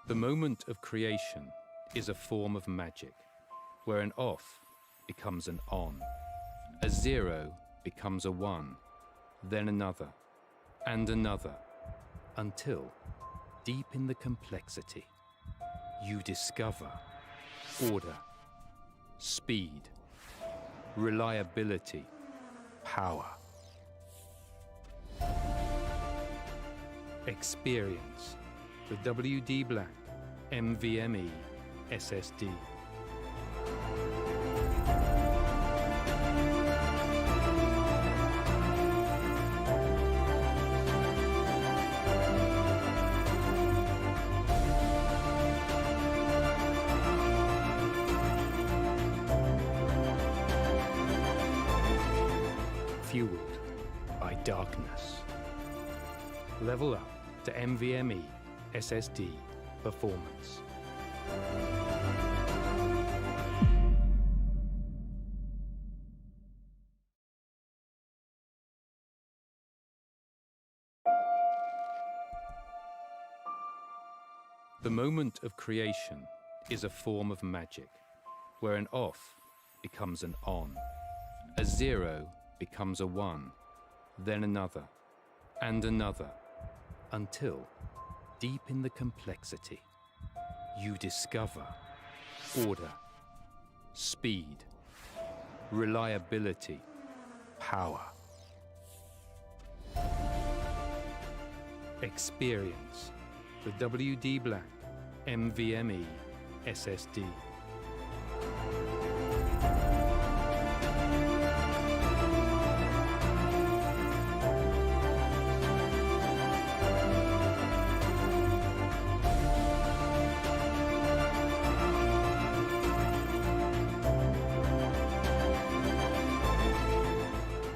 The moment of creation is a form of magic, where an off becomes an on, a zero becomes a one, then another, and another, until, deep in the complexity, you discover order, speed, reliability, power. Experience the WD BLACK NVMe SSD. Fueled by darkness. Level up to NVMe SSD performance. The moment of creation is a form of magic, where an off becomes an on, a zero becomes a one, then another, and another, until, deep in the complexity, you discover order, speed, reliability, power. Experience the WD BLACK NVMe SSD.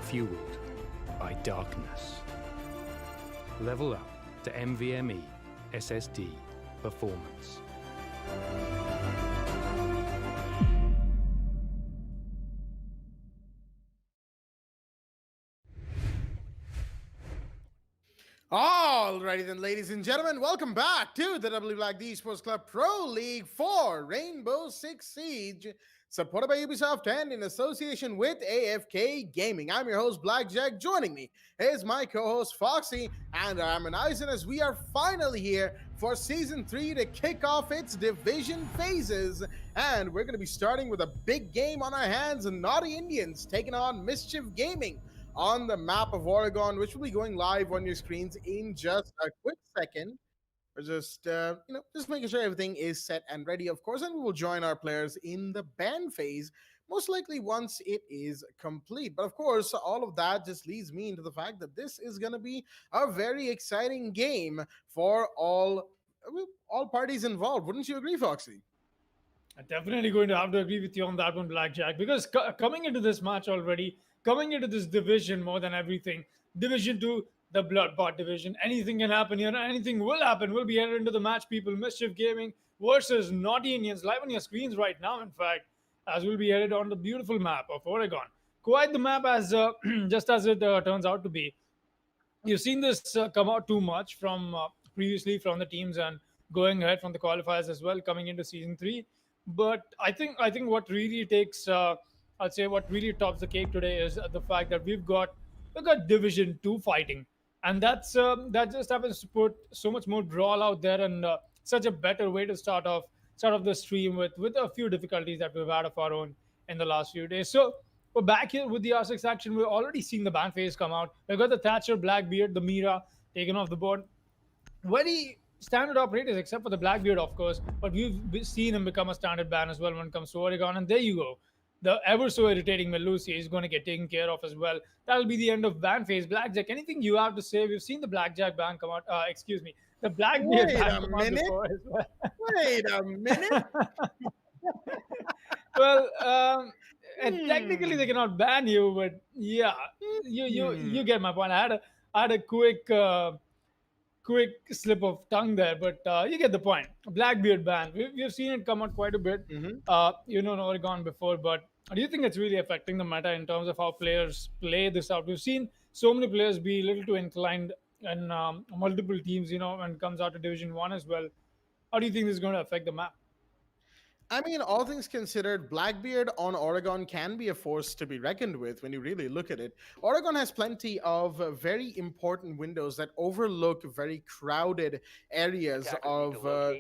Fueled by darkness. Level up to NVMe SSD performance. Alrighty then, ladies and gentlemen, welcome back to the WD BLACK Esports Club Pro League 4 Rainbow Six Siege, supported by Ubisoft and in association with AFK Gaming. I'm your host, Blackjack. Joining me is my co-host, Foxy, and I'm an Eisen, as we are finally here for Season 3 to kick off its division phases. And we're going to be starting with a big game on our hands, Naughty Indians taking on Mischief Gaming on the map of Oregon, which will be going live on your screens in just a quick second. We're just, just making sure everything is set and ready, of course, and we will join our players in the ban phase, most likely once it is complete. But of course, all of that just leads me into the fact that this is going to be a very exciting game for all parties involved. Wouldn't you agree, Foxy? I'm definitely going to have to agree with you on that one, Blackjack, because coming into this match already, coming into this division more than everything, Division 2, the Bloodbot division, anything can happen here, anything will happen. We'll be headed into the match, people. Mischief Gaming versus Naughty Indians, live on your screens right now, in fact, as we'll be headed on the beautiful map of Oregon. Quite the map, as just as it turns out to be. You've seen this come out too much from previously from the teams and going ahead from the qualifiers as well, coming into Season 3. But I think what really takes, I'd say, what really tops the cake today is the fact that we've got Division 2 fighting, and that just happens to put so much more brawl out there, and such a better way to start off the stream with a few difficulties that we've had of our own in the last few days. So we're back here with the R6 action. We're already seeing the ban phase come out. We've got the Thatcher, Blackbeard, the Mira taken off the board. Very standard operators, except for the Blackbeard, of course. But we've seen him become a standard ban as well when it comes to Oregon. And there you go. The ever so irritating Melusi is going to get taken care of as well. That'll be the end of ban phase. Blackjack, anything you have to say? We've seen the Blackjack ban come out. Excuse me, the Blackbeard ban come out before as well. Wait a minute. Well, and technically they cannot ban you, but yeah, you get my point. I had a quick slip of tongue there, but you get the point. Blackbeard ban. We've seen it come out quite a bit, in Oregon before, but do you think it's really affecting the meta in terms of how players play this out? We've seen so many players be a little too inclined in multiple teams, when it comes out to Division 1 as well. How do you think this is going to affect the map? I mean, all things considered, Blackbeard on Oregon can be a force to be reckoned with when you really look at it. Oregon has plenty of very important windows that overlook very crowded areas of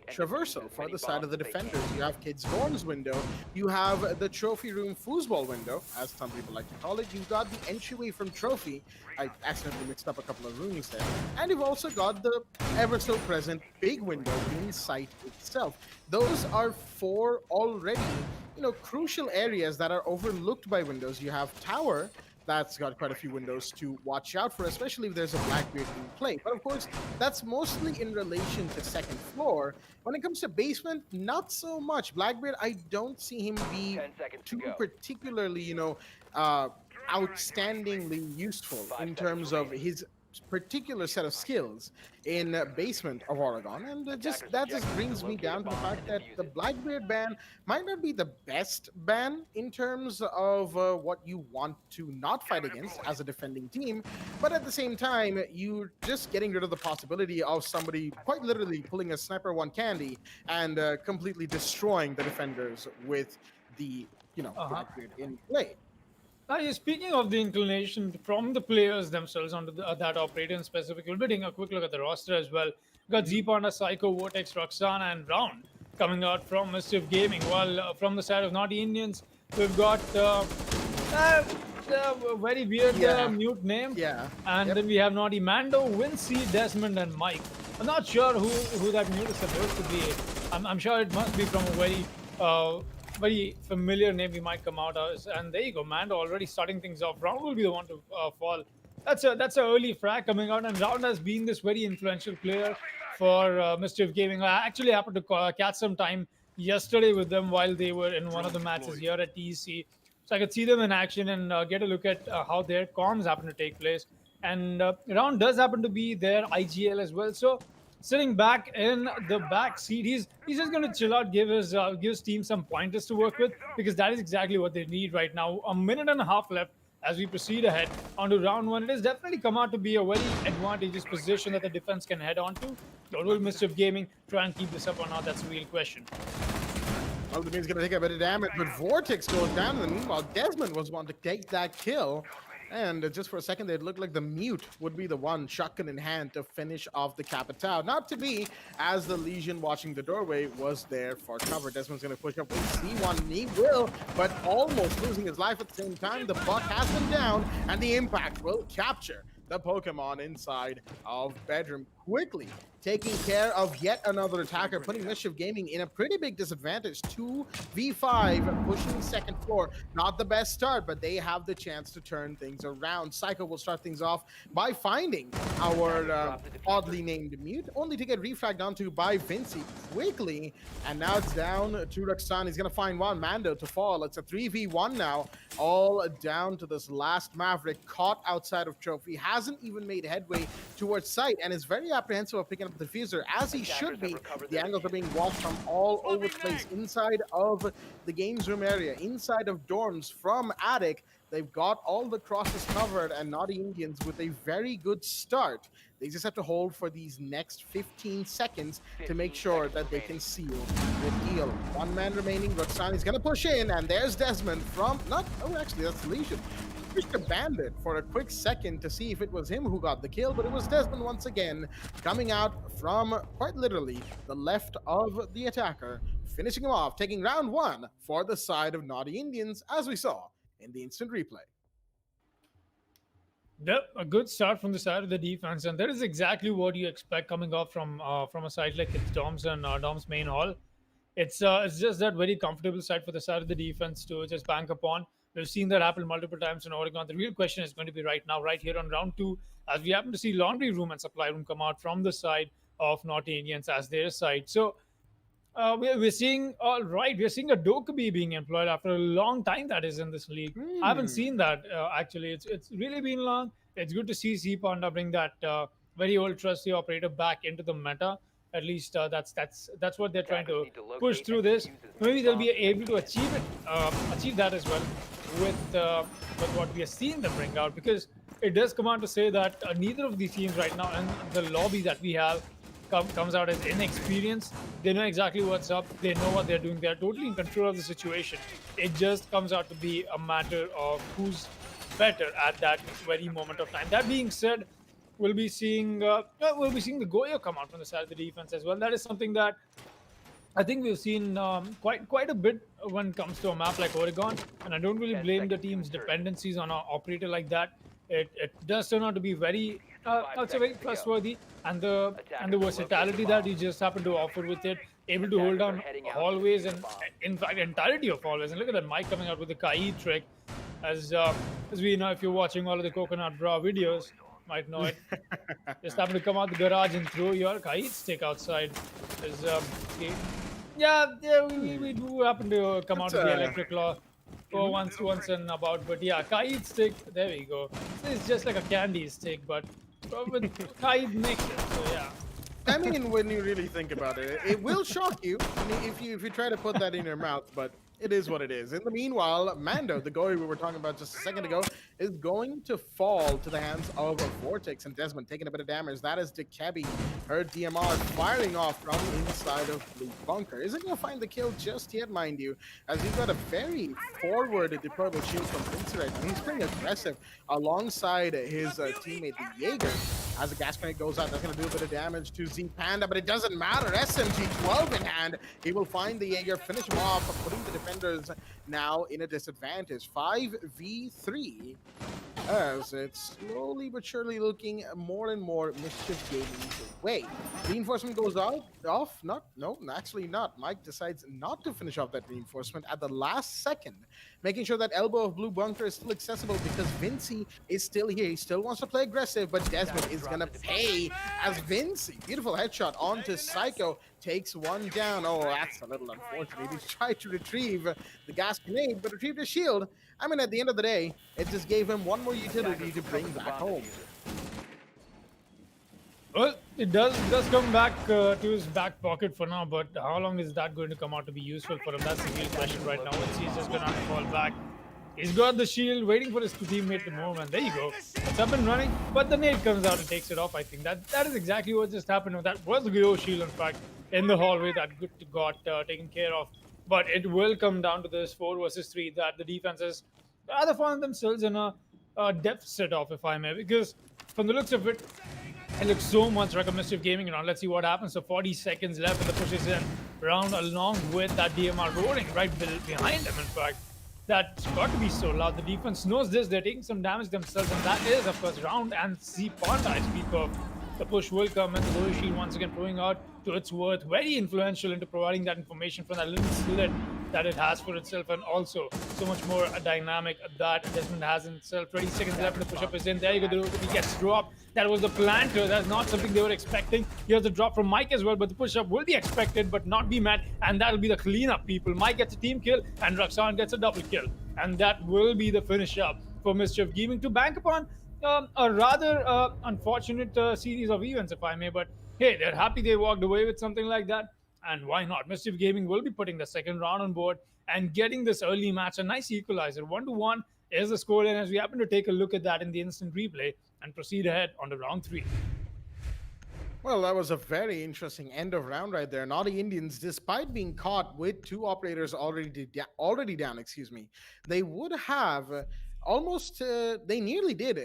traversal for the side of the defenders. You have Kids Dorms window, you have the Trophy Room foosball window, as some people like to call it. You've got the entryway from Trophy. I accidentally mixed up a couple of rooms there. And you've also got the ever so present big window in sight itself. Those are four already, crucial areas that are overlooked by windows. You have Tower, that's got quite a few windows to watch out for, especially if there's a Blackbeard in play. But of course, that's mostly in relation to second floor. When it comes to basement, not so much. Blackbeard, I don't see him be too particularly, outstandingly useful in terms of his particular set of skills in basement of Oregon, and that just brings me down to the fact that the Blackbeard ban might not be the best ban in terms of what you want to not fight against as a defending team, but at the same time, you're just getting rid of the possibility of somebody quite literally pulling a sniper one candy and completely destroying the defenders with the Blackbeard in play. Speaking of the inclination from the players themselves onto that operator in specific, we'll be taking a quick look at the roster as well. We've got Z-Panda, Psycho, Vortex, Roxana, and Round coming out from Mischief Gaming. While from the side of Naughty Indians, we've got a very weird mute name. Yeah. And then we have Naughty Mando, Wincy, Desmond, and Mike. I'm not sure who that mute is supposed to be. I'm sure it must be from a very familiar name we might come out as. And there you go, Mando already starting things off. Round will be the one to fall. That's an early frag coming out, and Round has been this very influential player for Mischief Gaming. I actually happened to catch some time yesterday with them while they were in one of the matches here at TEC. So I could see them in action and get a look at how their comms happen to take place. And Round does happen to be their IGL as well. So sitting back in the back seat, he's just going to chill out, give his team some pointers to work with, because that is exactly what they need right now. A minute and a half left as we proceed ahead onto round one. It has definitely come out to be a very advantageous position that the defense can head on to. Or will Mischief Gaming try and keep this up or not? That's a real question. Well, the team's going to take a bit of damage, but Vortex goes down, and meanwhile, Desmond was one to take that kill. And just for a second, it looked like the mute would be the one, shotgun in hand, to finish off the Capitao. Not to be, as the Legion watching the doorway was there for cover. Desmond's going to push up with C1, and he will, but almost losing his life at the same time. The buck has him down, and the impact will capture the Pokemon inside of bedroom quickly, taking care of yet another attacker, putting Mischief Gaming in a pretty big disadvantage. 2v5, pushing second floor. Not the best start, but they have the chance to turn things around. Psycho will start things off by finding our oddly named mute, only to get refragged onto by Vinci quickly. And now it's down to Roxanne. He's going to find one Mando to fall. It's a 3v1 now, all down to this last Maverick, caught outside of Trophy. Hasn't even made headway towards site, and is very apprehensive of picking up the diffuser, as he should be. The angles are being watched from all over the place, inside of the games room area, inside of dorms, from attic. They've got all the crosses covered, and Naughty Indians with a very good start. They just have to hold for these next 15 seconds to make sure that they can seal the deal. One man remaining. Roxani's going to push in, and there's Desmond from... actually, that's Legion. Pushed a Bandit for a quick second to see if it was him who got the kill, but it was Desmond once again, coming out from, quite literally, the left of the attacker, finishing him off, taking round one for the side of Naughty Indians, as we saw in the instant replay. Yep, a good start from the side of the defense, and that is exactly what you expect coming off from a side like it's Dom's and Dom's main hall. It's just that very comfortable side for the side of the defense to just bank upon. We've seen that happen multiple times in Oregon. The real question is going to be right now, right here on round two, as we happen to see Laundry Room and Supply Room come out from the side of Naughty Indians as their side. So we're seeing, all right, we're seeing a Dokkaebi being employed after a long time that is in this league. I haven't seen that, actually. It's really been long. It's good to see Z-Panda bring that very old trusty operator back into the meta. At least that's what they're trying to push through this. Maybe they'll be able to achieve that as well with what we are seeing them bring out, because it does come out to say that neither of these teams right now in the lobby that we have comes out as inexperienced. They know exactly what's up. They know what they're doing. They're totally in control of the situation. It just comes out to be a matter of who's better at that very moment of time. That being said, we'll be seeing the Goyo come out from the side of the defense as well. That is something that I think we've seen quite a bit when it comes to a map like Oregon, and I don't really blame the team's dependencies on an operator like that. It does turn out to be very, I'd say, very trustworthy, and the versatility that you just happen to offer with it, able to hold down hallways and in fact entirety of hallways. And look at that Mike coming out with the Kai trick, as we know if you're watching all of the Coconut Bra videos, might know it. Just happen to come out the garage and throw your kite stick outside. Is we do happen to come out of the electric law for once and about, but yeah, kite stick. There we go. It's just like a candy stick, but with kite makes it. So yeah. I mean, when you really think about it, it will shock you. I mean, if you try to put that in your mouth, but it is what it is. In the meanwhile, Mando, the goalie we were talking about just a second ago, is going to fall to the hands of Vortex, and Desmond taking a bit of damage. That is Dekebi, her DMR firing off from inside of Blue Bunker. Isn't going to find the kill just yet, mind you, as he's got a very forward deployable shield from Vinci right now. He's playing aggressive alongside his teammate, the Jaeger. As the gas grenade goes out, that's going to do a bit of damage to Z Panda, but it doesn't matter. SMG 12 in hand. He will find the Jaeger, finish him off, putting the defenders now in a disadvantage. 5v3, as it's slowly but surely looking more and more Mischief Gaming's way. Reinforcement goes off. No, actually not. Mike decides not to finish off that reinforcement at the last second, making sure that elbow of Blue Bunker is still accessible because Vinci is still here. He still wants to play aggressive, but Desmond is going to pay as Vinci. Beautiful headshot onto Psycho. Takes one down. Oh, that's a little unfortunate. He tried to retrieve the gas grenade, but retrieved his shield. I mean, at the end of the day, it just gave him one more utility to bring back home. Well, it does come back to his back pocket for now, but how long is that going to come out to be useful for him? That's the real question right now. He's just going to fall back. He's got the shield, waiting for his teammate to move, and there you go. It's up and running, but the nade comes out and takes it off. I think that is exactly what just happened. That was the Geo shield, in fact, in the hallway that got taken care of. But it will come down to this 4 versus 3 that the defenses rather found themselves in a deficit of, if I may, because from the looks of it, it looks so much like a Mischief Gaming round. Let's see what happens. So 40 seconds left, and the push is in round along with that DMR roaring right behind them, in fact. That's got to be so loud. The defense knows this. They're taking some damage themselves, and that is, of course, round and Z Panda I speak of. The push will come, and the Goyo shield once again proving out to its worth. Very influential into providing that information from that little slit that it has for itself, and also so much more dynamic that Desmond has in itself. 20 seconds left, and the push-up is in. There you go. He gets dropped. That was the planter. That's not something they were expecting. Here's the drop from Mike as well, but the push-up will be expected but not be met, and that'll be the cleanup, people. Mike gets a team kill, and Roxanne gets a double kill, and that will be the finish up for Mischief Gaming to bank upon a rather unfortunate series of events, if I may, but hey, they're happy they walked away with something like that, and why not? Mischief Gaming will be putting the second round on board and getting this early match a nice equalizer. 1-1 is the scoreline as we happen to take a look at that in the instant replay and proceed ahead on to round 3. Well, that was a very interesting end of round right there. Naughty Indians, despite being caught with 2 operators already down, they would have they nearly did,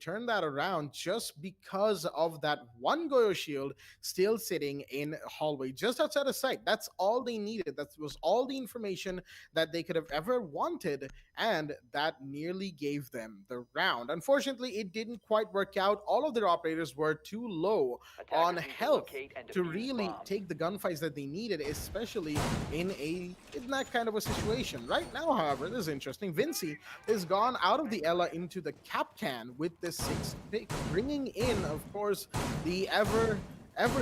turn that around just because of that one Goyo shield still sitting in hallway just outside of sight. That's all they needed. That was all the information that they could have ever wanted, and that nearly gave them the round. Unfortunately, it didn't quite work out. All of their operators were too low on health to really take the gunfights that they needed, especially in that kind of a situation. Right now, however, this is interesting. Vinci is gone out of the Ella into the Capcan with the 6th pick, bringing in, of course, the ever.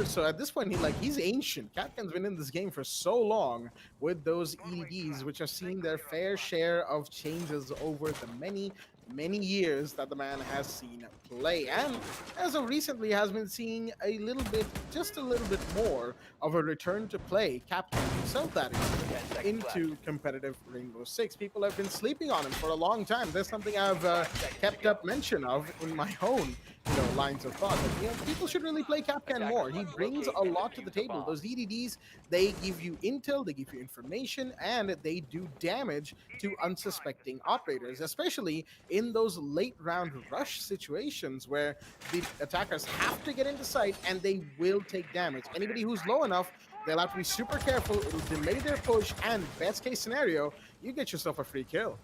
So at this point, he's ancient. Capcan's been in this game for so long with those EDs, which have seen their fair share of changes over the many many years that the man has seen play, and as of recently has been seeing a little bit, just a little bit more of a return to play, captain himself that is, into competitive Rainbow Six. People have been sleeping on him for a long time. That's something I've kept up mention of in my own lines of thought. But people should really play Capcan more. He brings a lot to the table. Those EDDs, they give you intel, they give you information, and they do damage to unsuspecting operators, especially in those late round rush situations where the attackers have to get into sight and they will take damage. Anybody who's low enough, they'll have to be super careful. It'll delay their push, and best case scenario, you get yourself a free kill.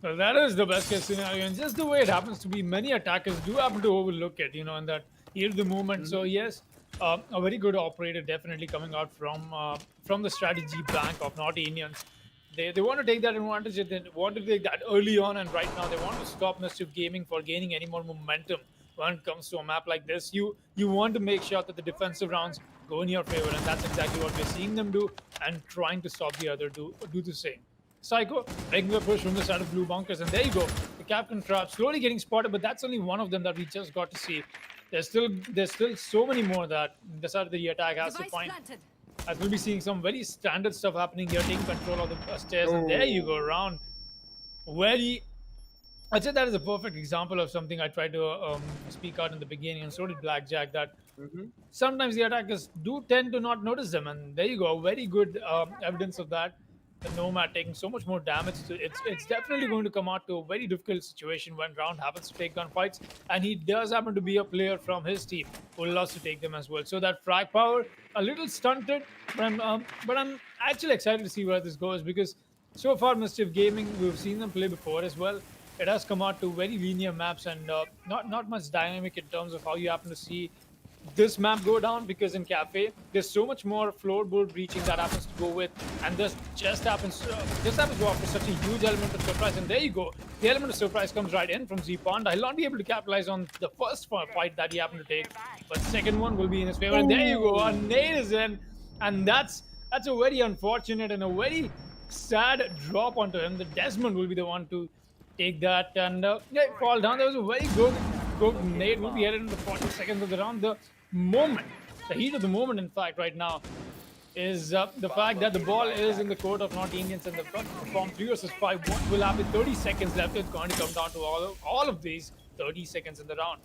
Well, that is the best case scenario, and just the way it happens to be, many attackers do happen to overlook it, in that heat of the moment. So yes, a very good operator definitely coming out from the strategy bank of Naughty Indians. They want to take that advantage. They want to take that early on, and right now they want to stop Mischief Gaming for gaining any more momentum when it comes to a map like this. You want to make sure that the defensive rounds go in your favor, and that's exactly what we're seeing them do, and trying to stop the other do the same. Psycho making a push from the side of blue bunkers, and there you go. The Captain Trap slowly getting spotted, but that's only one of them that we just got to see. There's still so many more that the side of the attack has to find. As we'll be seeing some very standard stuff happening here, taking control of the stairs, and there you go, around. I'd say that is a perfect example of something I tried to speak out in the beginning, and so did Blackjack, that sometimes the attackers do tend to not notice them, and there you go, very good evidence of that. The Nomad taking so much more damage. So it's definitely going to come out to a very difficult situation when Round happens to take gunfights, and he does happen to be a player from his team who loves to take them as well. So that frag power, a little stunted, but I'm actually excited to see where this goes, because so far Mischief Gaming, we've seen them play before as well. It has come out to very linear maps, and not much dynamic in terms of how you happen to see this map go down, because in Cafe there's so much more floorboard breaching that happens to go with, and this just happens to offer such a huge element of surprise. And there you go, the element of surprise comes right in from Z Pond. I'll not be able to capitalize on the first fight that he happened to take, but second one will be in his favor. And there you go, a nade is in, and that's a very unfortunate and a very sad drop onto him. The Desmond will be the one to take that, and fall down. There was a very good nade. Will be headed in the 40 seconds of the round. The heat of the moment, in fact, right now, is the fact that the ball is in the court of Naughty Indians, and the perform 3 versus 5. What will happen? 30 seconds left. It's going to come down to all of these 30 seconds in the round.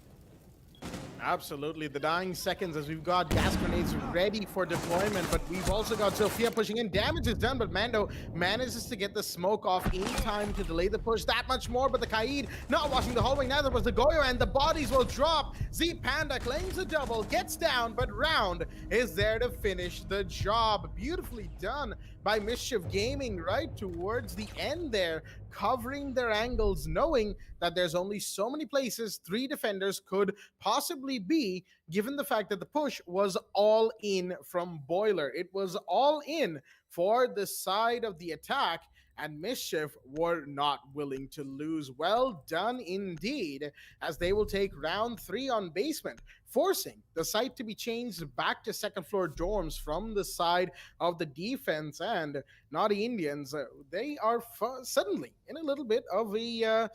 Absolutely, the dying seconds as we've got gas grenades ready for deployment, but we've also got Sophia pushing in. Damage is done, but Mando manages to get the smoke off in time to delay the push that much more. But the Kaid not watching the hallway, neither was the Goyo, and the bodies will drop. Z Panda claims a double, gets down, but Round is there to finish the job. Beautifully done by Mischief Gaming right towards the end there, covering their angles, knowing that there's only so many places 3 defenders could possibly be, given the fact that the push was all in from Boiler. It was all in for the side of the attack, and Mischief were not willing to lose. Well done indeed, as they will take round 3 on basement, forcing the site to be changed back to second floor dorms from the side of the defense. And Naughty Indians, they are suddenly in a little bit of a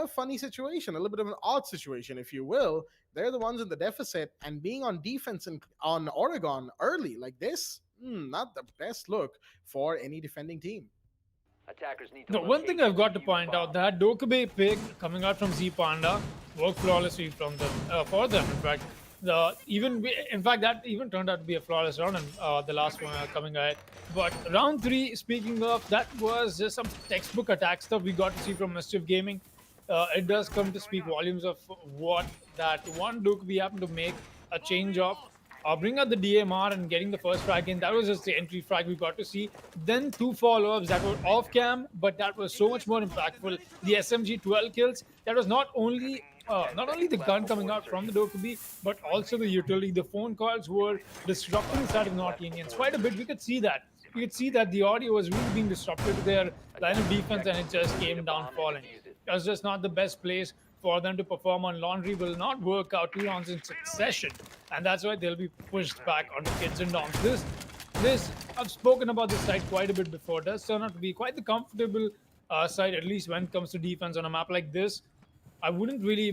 funny situation, a little bit of an odd situation, if you will. They're the ones in the deficit, and being on defense on Oregon early like this, not the best look for any defending team. Attackers need to The one thing I've got to point out, that Dokkaebi pick coming out from Z Panda worked flawlessly from them, for them. In fact, that even turned out to be a flawless round, and the last one coming ahead. But round 3, speaking of, that was just some textbook attack stuff we got to see from Mischief Gaming. It does come to speak volumes of what that one Dokkaebi happened to make a change of. Bring out the DMR and getting the first frag in. That was just the entry frag we got to see. Then 2 follow-ups that were off cam, but that was so much more impactful. The SMG 12 kills. That was not only the gun coming out from the Dokkaebi, but also the utility. The phone calls were disrupting the side of Naughty Indians quite a bit. We could see that. We could see that the audio was really being disrupted to their line of defense, and it just came down falling. It was just not the best place for them to perform on. Laundry will not work out 2 rounds in succession, and that's why they'll be pushed back onto kids and doms. This I've spoken about this site quite a bit before. It does turn out to be quite the comfortable side, at least when it comes to defense on a map like this. I wouldn't really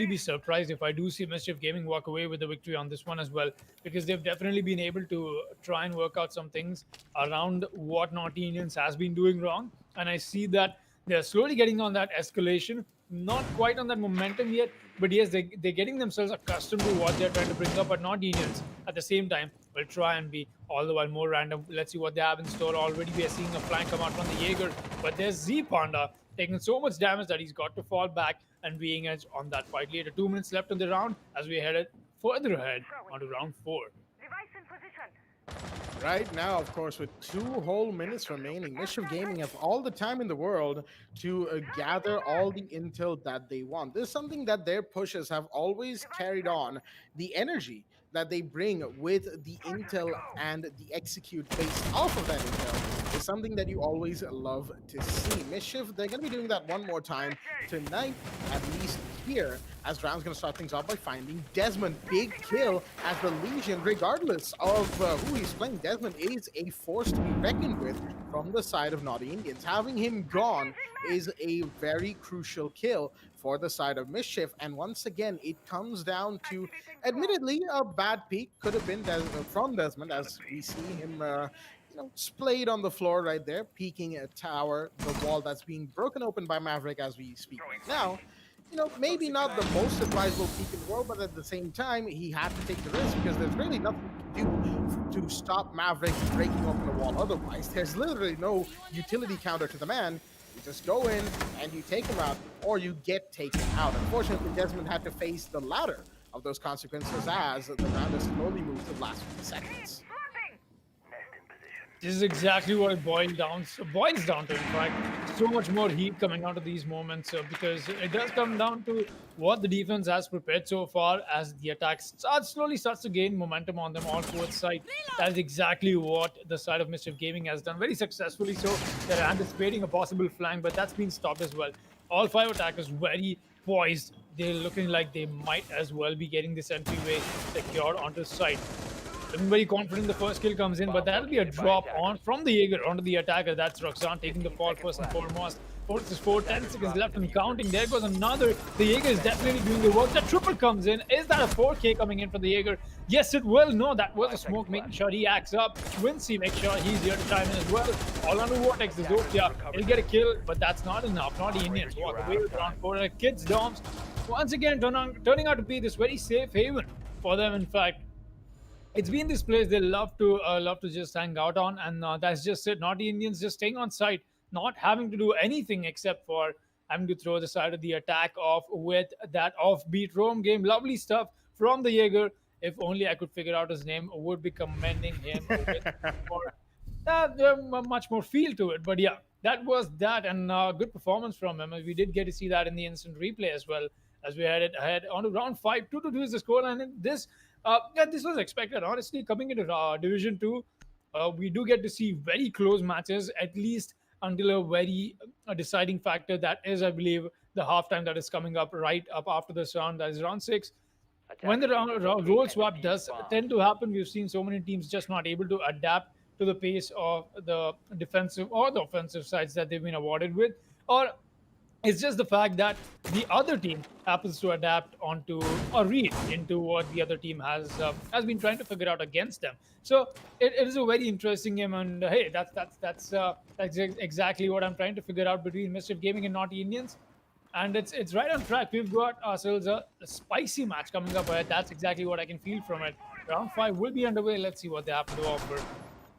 be surprised if I do see Mischief Gaming walk away with the victory on this one as well, because they've definitely been able to try and work out some things around what Naughty Indians has been doing wrong, and I see that they're slowly getting on that escalation, not quite on that momentum yet, but yes, they're getting themselves accustomed to what they're trying to bring up, but not Indians at the same time will try and be all the while more random. Let's see what they have in store. Already we are seeing a flank come out from the Jaeger, but there's Z Panda taking so much damage that he's got to fall back and being edged on that fight later. 2 minutes left in the round as we headed further ahead onto round 4. Device in position. Right now, of course, with 2 whole minutes remaining, Mischief Gaming have all the time in the world to gather all the intel that they want. This is something that their pushes have always carried on. The energy that they bring with the intel and the execute based off of that intel is something that you always love to see. Mischief, they're going to be doing that one more time tonight, at least here, as Drown's going to start things off by finding Desmond. Big kill as the Legion, regardless of who he's playing. Desmond is a force to be reckoned with from the side of Naughty Indians. Having him gone is a very crucial kill for the side of Mischief, and once again, it comes down to, admittedly, a bad peek could have been from Desmond, as we see him splayed on the floor right there, peeking a tower, the wall that's being broken open by Maverick as we speak right now. Maybe not the most advisable peak in the world, but at the same time, he had to take the risk because there's really nothing to do to stop Maverick breaking open the wall otherwise. There's literally no utility counter to the man. You just go in and you take him out, or you get taken out. Unfortunately, Desmond had to face the latter of those consequences as the round has slowly moved to the last 50 seconds. This is exactly what it boils down to. In fact, so much more heat coming out of these moments because it does come down to what the defense has prepared so far as the attack slowly starts to gain momentum on them on fourth side. That is exactly what the side of Mischief Gaming has done very successfully. So they're anticipating a possible flank, but that's been stopped as well. All 5 attackers very poised. They're looking like they might as well be getting this entryway secured onto site. Looking very confident the first kill comes in, but that'll be a drop on from the Jaeger onto the attacker. That's Roxanne taking the fall first and foremost. 4 versus 4, 10 seconds left and counting. There goes another. The Jaeger is definitely doing the work. The triple comes in. Is that a 4K coming in for the Jaeger? Yes, it will. No, that was a smoke, making sure he acts up. Quincy makes sure he's here to chime in as well. All under Vortex is Zofia. He'll get a kill, but that's not enough. Not the Indians walk away with round 4. Kids Doms once again turning out to be this very safe haven for them. In fact, it's been this place they love to just hang out on, and that's just it. Naughty Indians just staying on site, not having to do anything except for having to throw the side of the attack off with that offbeat roam game. Lovely stuff from the Jaeger. If only I could figure out his name, would be commending him with much more feel to it. But yeah, that was that, and good performance from him. We did get to see that in the instant replay as well as we headed ahead on to round 5. 2-2 is the score, and this this was expected. Honestly, coming into Division 2, we do get to see very close matches, at least until a very deciding factor. That is, I believe, the halftime that is coming up right up after this round. That is round 6. When the role swap does tend to happen, we've seen so many teams just not able to adapt to the pace of the defensive or the offensive sides that they've been awarded with, or it's just the fact that the other team happens to adapt onto or read into what the other team has been trying to figure out against them. So it is a very interesting game, and hey, that's exactly what I'm trying to figure out between Mischief Gaming and Naughty Indians, and it's right on track. We've got ourselves a spicy match coming up ahead. That's exactly what I can feel from it. Round 5 will be underway. Let's see what they have to offer.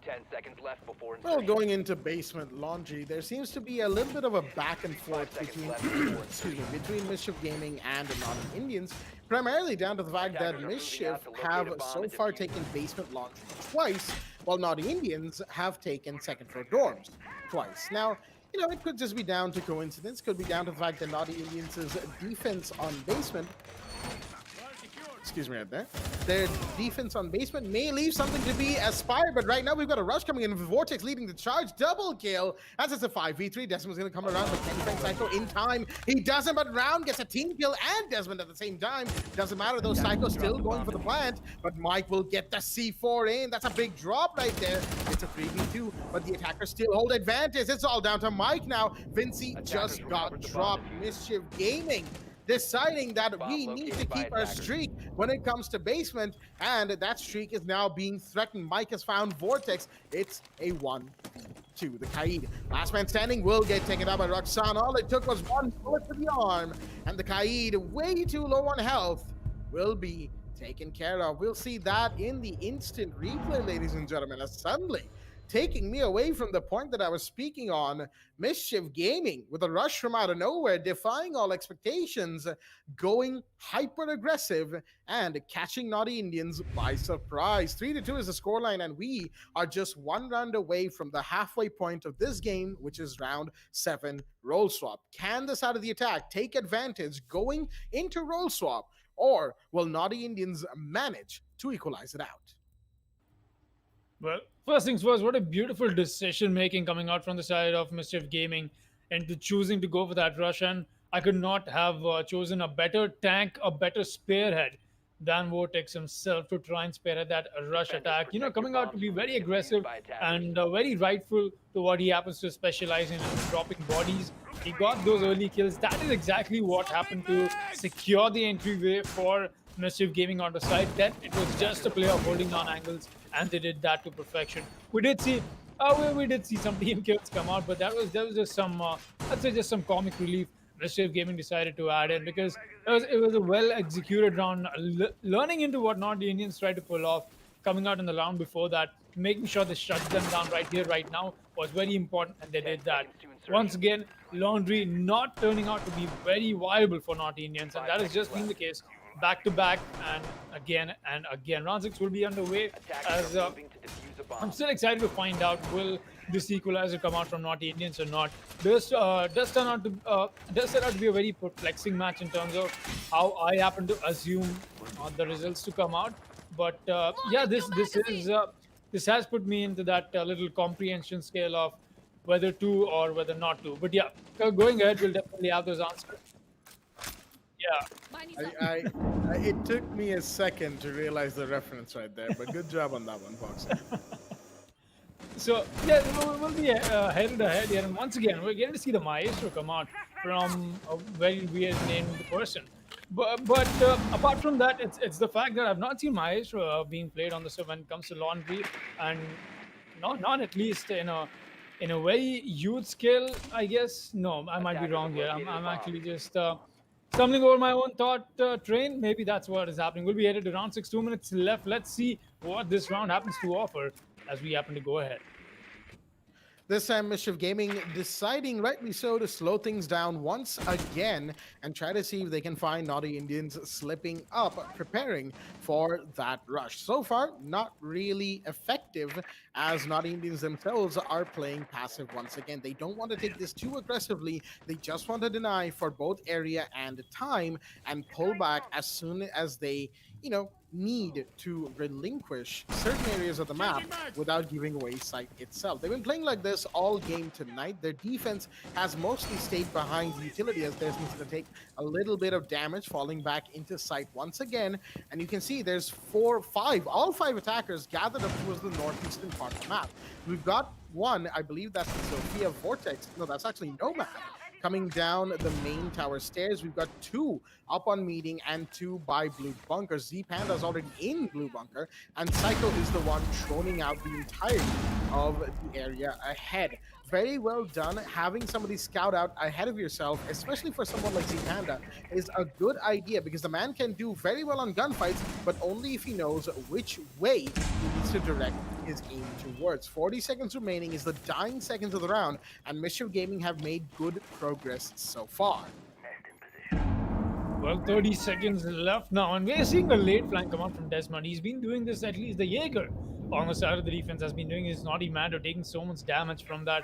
10 seconds left before. Well, going into basement laundry, there seems to be a little bit of a back and forth between Mischief Gaming and the Naughty Indians, primarily down to the fact that Mischief have so far taken basement laundry twice, while Naughty Indians have taken second floor dorms twice. Now, it could just be down to coincidence, could be down to the fact that Naughty Indians' defense on basement excuse me right there. Their defense on basement may leave something to be aspired, but right now we've got a rush coming in with Vortex leading the charge. Double kill as it's a 5v3. Desmond's going to come around, but can he find Psycho in time? He doesn't, but Round gets a team kill and Desmond at the same time. Doesn't matter though, Psycho still going for the plant, but Mike will get the C4 in. That's a big drop right there. It's a 3v2, but the attackers still hold advantage. It's all down to Mike now. Vinci just got dropped. Mischief Gaming deciding that we need to keep our streak when it comes to basement, and that streak is now being threatened. Mike has found Vortex. It's a 1v2. The Kaid, last man standing, will get taken out by Roxanne. All it took was one bullet to the arm, and the Kaid, way too low on health, will be taken care of. We'll see that in the instant replay, ladies and gentlemen. Assembly taking me away from the point that I was speaking on. Mischief Gaming with a rush from out of nowhere, defying all expectations, going hyper aggressive and catching Naughty Indians by surprise. 3-2 is the scoreline, and we are just one round away from the halfway point of this game, which is round 7 roll swap. Can the side of the attack take advantage going into roll swap, or will Naughty Indians manage to equalize it out? Well, first things first, what a beautiful decision making coming out from the side of Mischief Gaming into choosing to go for that rush. And I could not have chosen a better tank, a better spearhead than Vortex himself to try and spearhead that rush attack. You know, coming out to be very aggressive and very rightful to what he happens to specialize in, dropping bodies. He got those early kills. That is exactly what happened to secure the entryway for Mischief Gaming on the side. Then it was just a play of holding down angles, and they did that to perfection. We did see some team kills come out, but that was just some I'd say just some comic relief Mischief Gaming decided to add in, because it was a well executed round, learning into what Naughty Indians tried to pull off, coming out in the round before that, making sure they shut them down right here, right now was very important, and they did that. Once again, Laundry not turning out to be very viable for Naughty Indians, and that has just been the case back to back and again and again. Round 6 will be underway, as I'm still excited to find out will this equalizer come out from Naughty Indians or not. Does turn out to be a very perplexing match in terms of how I happen to assume the results to come out. But yeah, this has put me into that little comprehension scale of whether to or whether not to. But yeah, going ahead, we'll definitely have those answers. Yeah. It took me a second to realize the reference right there, but good job on that one, Foxy. So yeah, we'll be headed ahead here, and once again, we're getting to see the Maestro come out from a very weird named person. But apart from that, it's the fact that I've not seen Maestro being played on the server when it comes to Laundry, and not at least in a very huge scale, I guess. No, I might be wrong here. I'm actually just stumbling over my own thought train. Maybe that's what is happening. We'll be headed to round 6, 2 minutes left. Let's see what this round happens to offer as we happen to go ahead. This time, Mischief Gaming deciding, rightly so, to slow things down once again and try to see if they can find Naughty Indians slipping up, preparing for that rush. So far, not really effective, as Naughty Indians themselves are playing passive once again. They don't want to take this too aggressively. They just want to deny for both area and time and pull back as soon as they, need to relinquish certain areas of the map without giving away site itself. They've been playing like this all game tonight. Their defense has mostly stayed behind the utility, as Desmond's going to take a little bit of damage, falling back into site once again. And you can see there's all five attackers gathered up towards the northeastern part of the map. We've got one, I believe that's the Sophia Vortex. No, that's actually Nomad. Coming down the main tower stairs, we've got 2 up on meeting and 2 by blue bunker. Z Panda is already in blue bunker, and Psycho is the one droning out the entirety of the area ahead. Very well done. Having somebody scout out ahead of yourself, especially for someone like Z Panda, is a good idea, because the man can do very well on gunfights, but only if he knows which way he needs to direct his aim towards. 40 seconds remaining is the dying seconds of the round, and Mischief Gaming have made good progress so far. Well, 30 seconds left now, and we're seeing a late flank come out from Desmond. He's been doing this, at least the Jaeger on the side of the defense has been doing his naughty matter, taking so much damage from that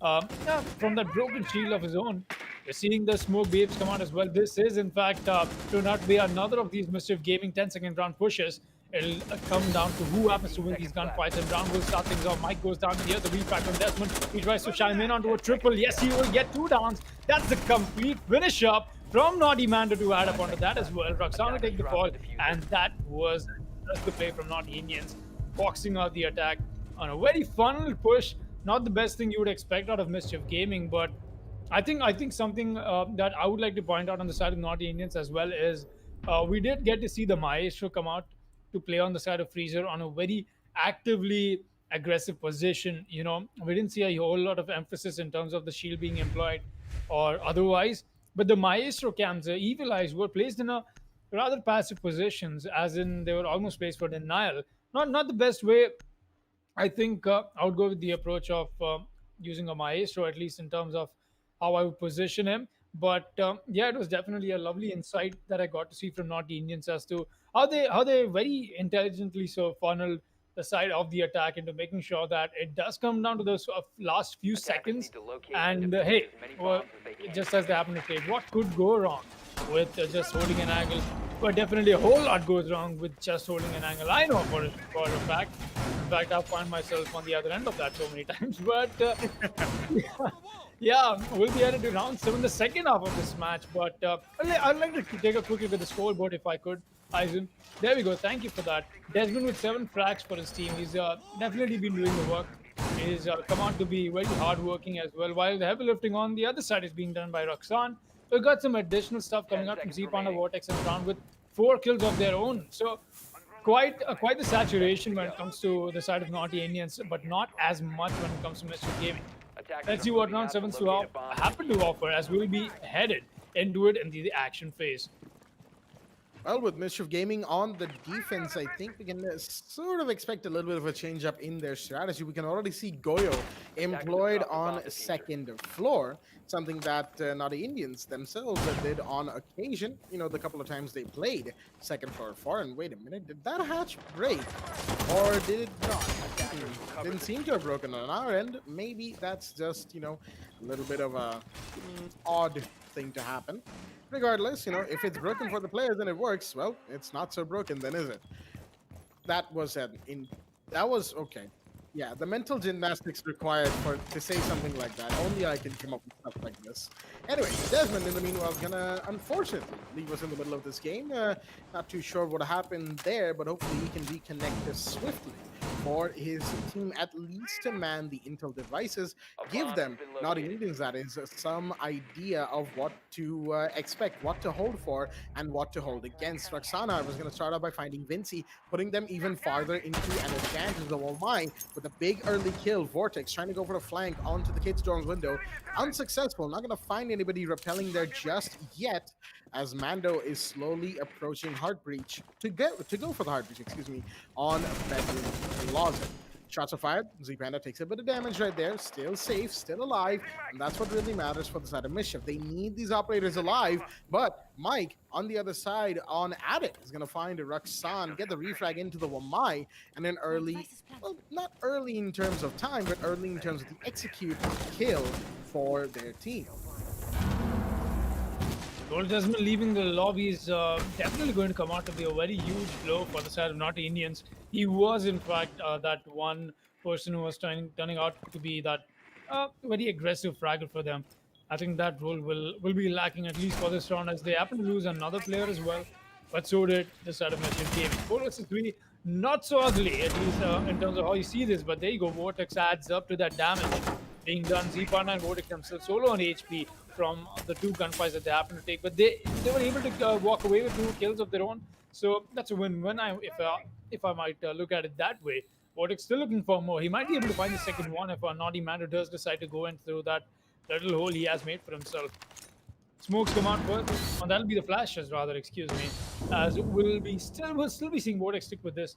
yeah, from that broken shield of his own. We're seeing the smoke waves come out as well. This is, in fact, to not be another of these Mischief Gaming 10-second round pushes. It'll come down to who happens to win these gunfights, and Brown will start things off. Mike goes down here, the repack from Desmond. He tries to chime in onto a triple. Yes, he will get 2 downs. That's the complete finish up from Naughty Mando to add up onto that as well. Roxanne will take the fall, and that was just the play from Naughty Indians, boxing out the attack on a very fun push. Not the best thing you would expect out of Mischief Gaming, but I think something that I would like to point out on the side of Naughty Indians as well is we did get to see the Maestro come out to play on the side of Freezer on a very actively aggressive position. You know, we didn't see a whole lot of emphasis in terms of the shield being employed or otherwise. But the Maestro cams, the Evil Eyes, were placed in a rather passive positions, as in they were almost placed for denial. Not the best way. I think I would go with the approach of using a Maestro, at least in terms of how I would position him. But yeah, it was definitely a lovely insight that I got to see from Naughty Indians as to how they very intelligently so funneled the side of the attack into making sure that it does come down to those last few seconds. And hey, well, just as they happen to say, what could go wrong with just holding an angle? But definitely a whole lot goes wrong with just holding an angle. I know for a fact. In fact, I've found myself on the other end of that so many times. But yeah, we'll be headed to round 7, the second half of this match. But I'd like to take a quick look at the scoreboard if I could, Aizen. There we go. Thank you for that. Desmond with 7 frags for his team. He's definitely been doing the work. He's come out to be very hardworking as well. While the heavy lifting on the other side is being done by Roxanne. We've got some additional stuff coming out from Zpanda, Vortex, and Brown with 4 kills of their own. So quite the saturation when it comes to the side of Naughty Indians, but not as much when it comes to Mischief Gaming. Let's see what round 7 to happen to offer as we'll be headed into it in the action phase. Well, with Mischief Gaming on the defense, I think we can sort of expect a little bit of a change up in their strategy. We can already see Goyo employed on second floor, something that Naughty Indians themselves did on occasion. You know, the couple of times they played second floor for. And wait a minute, did that hatch break? Or did it not? Didn't seem to have broken on our end. Maybe that's just, you know, a little bit of a odd thing to happen. Regardless, you know, if it's broken for the players and it works, well, it's not so broken then, is it? That was okay. Yeah, the mental gymnastics required to say something like that. Only I can come up with stuff like this. Anyway, Desmond, in the meanwhile, is gonna unfortunately leave us in the middle of this game. Not too sure what happened there, but hopefully he can reconnect us swiftly for his team at least to man the Intel devices, give them, Naughty Indians that is, some idea of what to expect, what to hold for, and what to hold against. Roxana was going to start out by finding Vinci, putting them even farther into an advantage of Oh My, with a big early kill. Vortex trying to go for the flank onto the kids' dorms window. Unsuccessful, not going to find anybody repelling there just yet, as Mando is slowly approaching Heartbreach to go for the Heartbreach, excuse me, on Bedroom Closet. Shots are fired. Zpanda takes a bit of damage right there. Still safe, still alive, and that's what really matters for the side of Mischief. They need these operators alive, but Mike on the other side on Addict is going to find Roxanne, get the refrag into the Wamai, and then early, well, not early in terms of time, but early in terms of the execute kill for their team. Gold Desmond leaving the lobby is definitely going to come out to be a very huge blow for the side of Naughty Indians. He was, in fact, that one person who was turning out to be that very aggressive fragger for them. I think that role will be lacking, at least for this round, as they happen to lose another player as well. But so did the side of Mischief Gaming. 4 versus 3, not so ugly, at least in terms of how you see this. But there you go, Vortex adds up to that damage being done. Zpanda and Vortex themselves solo on HP from the 2 gunfights that they happen to take, but they were able to walk away with 2 kills of their own. So that's a win-win. If I might look at it that way. Vortex still looking for more. He might be able to find the second one if Naughty Mando does decide to go in through that little hole he has made for himself. Smokes come out first, and that'll be the flashes rather. Excuse me. As we'll still be seeing Vortex stick with this.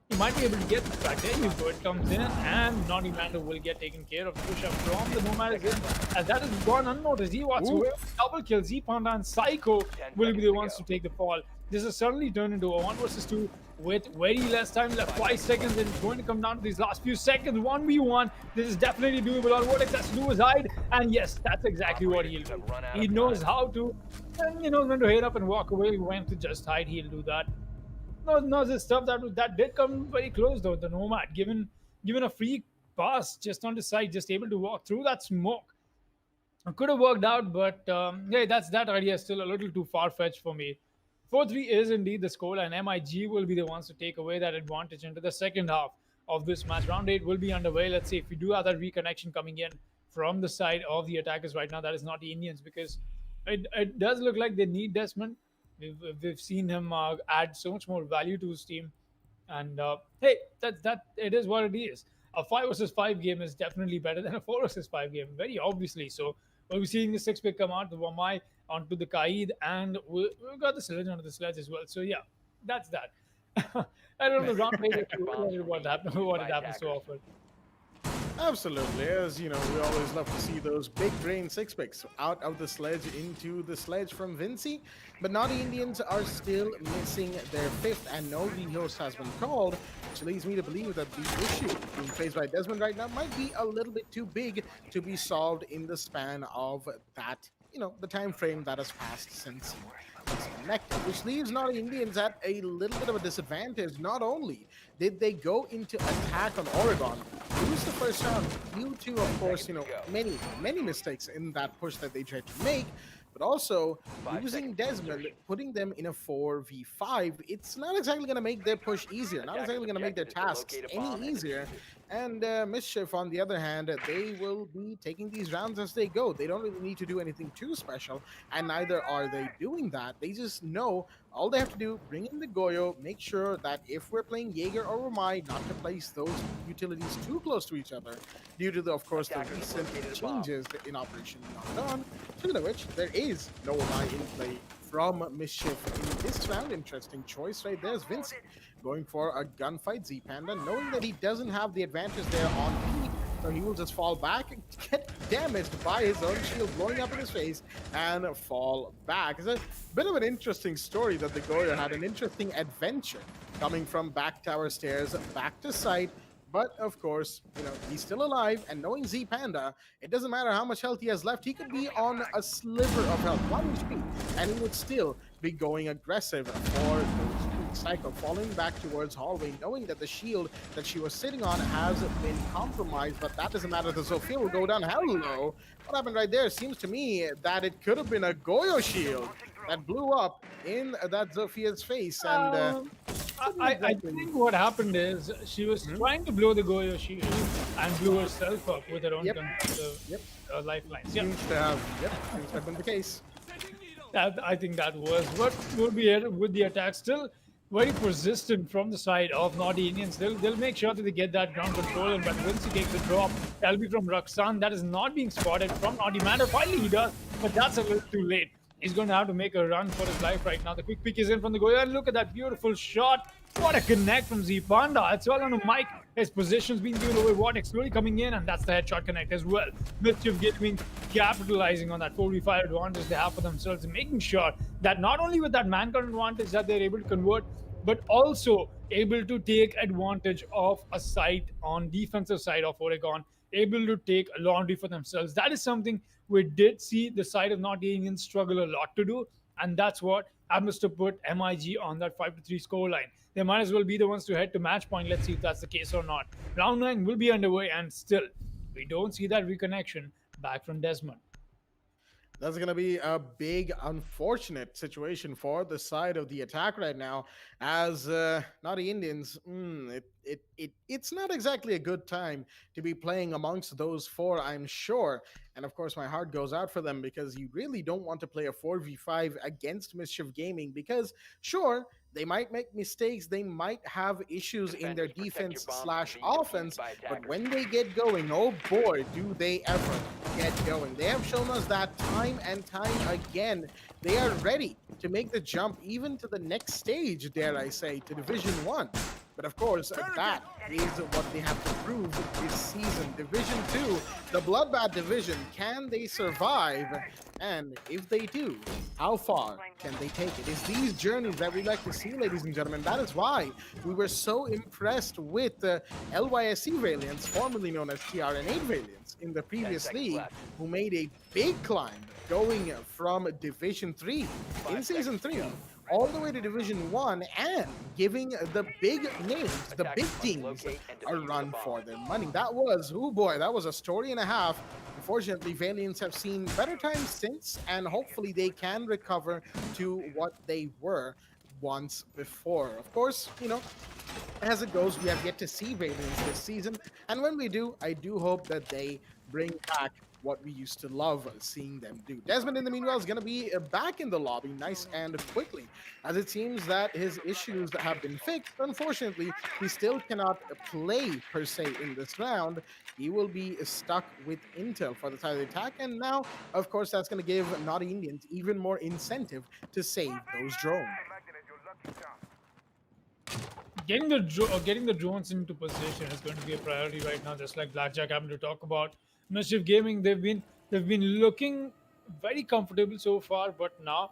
He might be able to get the track. There you go. It comes in, and Naughty Mando will get taken care of. Push up from the Nomad again, as that has gone unnoticed. He walks away. Double kill. Z Panda and Psycho will be the ones to take the fall. This has suddenly turned into a 1 versus 2 with very less time left. 5 seconds, and it's going to come down to these last few seconds. 1v1. This is definitely doable. All Vortex has to do is hide, and yes, that's exactly what he'll do. He knows how to, and he knows when to head up and walk away. When to just hide, he'll do that. No, this stuff that did come very close though. The Nomad given a free pass just on the side, just able to walk through that smoke. It could have worked out, but yeah, that idea is still a little too far-fetched for me. 4-3 is indeed the score, and MIG will be the ones to take away that advantage into the second half of this match. Round 8 will be underway. Let's see if we do have that reconnection coming in from the side of the attackers right now. That is not the Indians, because it does look like they need Desmond. We've seen him add so much more value to his team, and hey, that it is what it is. A 5 versus 5 game is definitely better than a 4 versus 5 game, very obviously. So we'll be seeing the 6-pick come out, the Wamai onto the Kaid, and we've got the Sledge onto the Sledge as well. So yeah, that's that. I don't know, round 8 what happens so often. Absolutely, as you know, we always love to see those big brain 6-picks out of the Sledge into the Sledge from Vinci, but Naughty Indians are still missing their 5th, and no rehost has been called, which leads me to believe that the issue being faced by Desmond right now might be a little bit too big to be solved in the span of that, you know, the time frame that has passed since connected, which leaves Naughty Indians at a little bit of a disadvantage. Not only did they go into attack on Oregon, lose the first round due to, of course, you know, many mistakes in that push that they tried to make, but also using Desmond, putting them in a 4v5, it's not exactly going to make their push easier, not exactly going to make their tasks any easier. And Mischief, on the other hand, they will be taking these rounds as they go. They don't really need to do anything too special, and neither are they doing that. They just know all they have to do, bring in the Goyo, make sure that if we're playing Jaeger or Romai, not to place those utilities too close to each other, due to, of course, the recent changes in Operation Knocked On. Speaking of which, there is no Romai in play from Mischief in this round. Interesting choice right there is Vinci going for a gunfight. Z Panda, knowing that he doesn't have the advantage there on P, so he will just fall back and get damaged by his own shield blowing up in his face and fall back. It's a bit of an interesting story that the Goyo had, an interesting adventure coming from back tower stairs back to site. But of course, you know, he's still alive, and knowing Z Panda, it doesn't matter how much health he has left. He could be on a sliver of health, 1 HP, and he would still be going aggressive for those Psycho falling back towards hallway, knowing that the shield that she was sitting on has been compromised, but that doesn't matter. The Zofia will go down. Hello. What happened right there? Seems to me that it could have been a Goyo shield that blew up in that Zofia's face, and I think what happened is she was trying to blow the Goyo shield and blew herself up with her own lifelines. Seems to have been the case. I think that was what will be it with the attack. Still very persistent from the side of Naughty Indians. They'll make sure that they get that ground control, and but once he takes the drop, that'll be from Raksan. That is not being spotted from Naughty Mando. Finally he does, but that's a little too late. He's going to have to make a run for his life right now. The quick pick is in from the Goyo, and look at that beautiful shot. What a connect from Z Panda. It's all on a mic. His position's being given away. What slowly coming in, and that's the headshot connect as well. Mischief Gaming capitalizing on that 4v5 advantage they have for themselves, and making sure that not only with that man-count advantage that they're able to convert, but also able to take advantage of a site on defensive side of Oregon, able to take a laundry for themselves. That is something we did see the side of Naughty Indians struggle a lot to do, and that's what happens to put MIG on that 5-3 scoreline. They might as well be the ones to head to match point. Let's see if that's the case or not. Round 9 will be underway, and still, we don't see that reconnection back from Desmond. That's going to be a big, unfortunate situation for the side of the attack right now, as Naughty Indians, it's not exactly a good time to be playing amongst those four, I'm sure. And of course, my heart goes out for them, because you really don't want to play a 4v5 against Mischief Gaming, because sure, they might make mistakes, they might have issues in their defense slash offense, but when they get going, oh boy, do they ever get going. They have shown us that time and time again. They are ready to make the jump even to the next stage, dare I say, to Division 1. But of course, that is what they have to prove this season. Division 2, the Bloodbath Division, can they survive? And if they do, how far can they take it? It's these journeys that we like to see, ladies and gentlemen. That is why we were so impressed with the LYSC Valiants, formerly known as TRN8 Valiants, in the previous league, who made a big climb going from Division 3 in Season 3 all the way to Division 1 and giving the big names, the big teams, a run for their money. That was, oh boy, that was a story and a half. Unfortunately, Valiants have seen better times since, and hopefully they can recover to what they were once before. Of course, you know, as it goes, we have yet to see Valiants this season, and when we do, I do hope that they bring back what we used to love seeing them do. Desmond, in the meanwhile, is going to be back in the lobby nice and quickly, as it seems that his issues have been fixed. Unfortunately, he still cannot play per se in this round. He will be stuck with intel for the side of the attack, and now, of course, that's going to give Naughty Indians even more incentive to save those drones. Getting the drones into position is going to be a priority right now, just like Blackjack happened to talk about. Mischief Gaming, they've been looking very comfortable so far, but now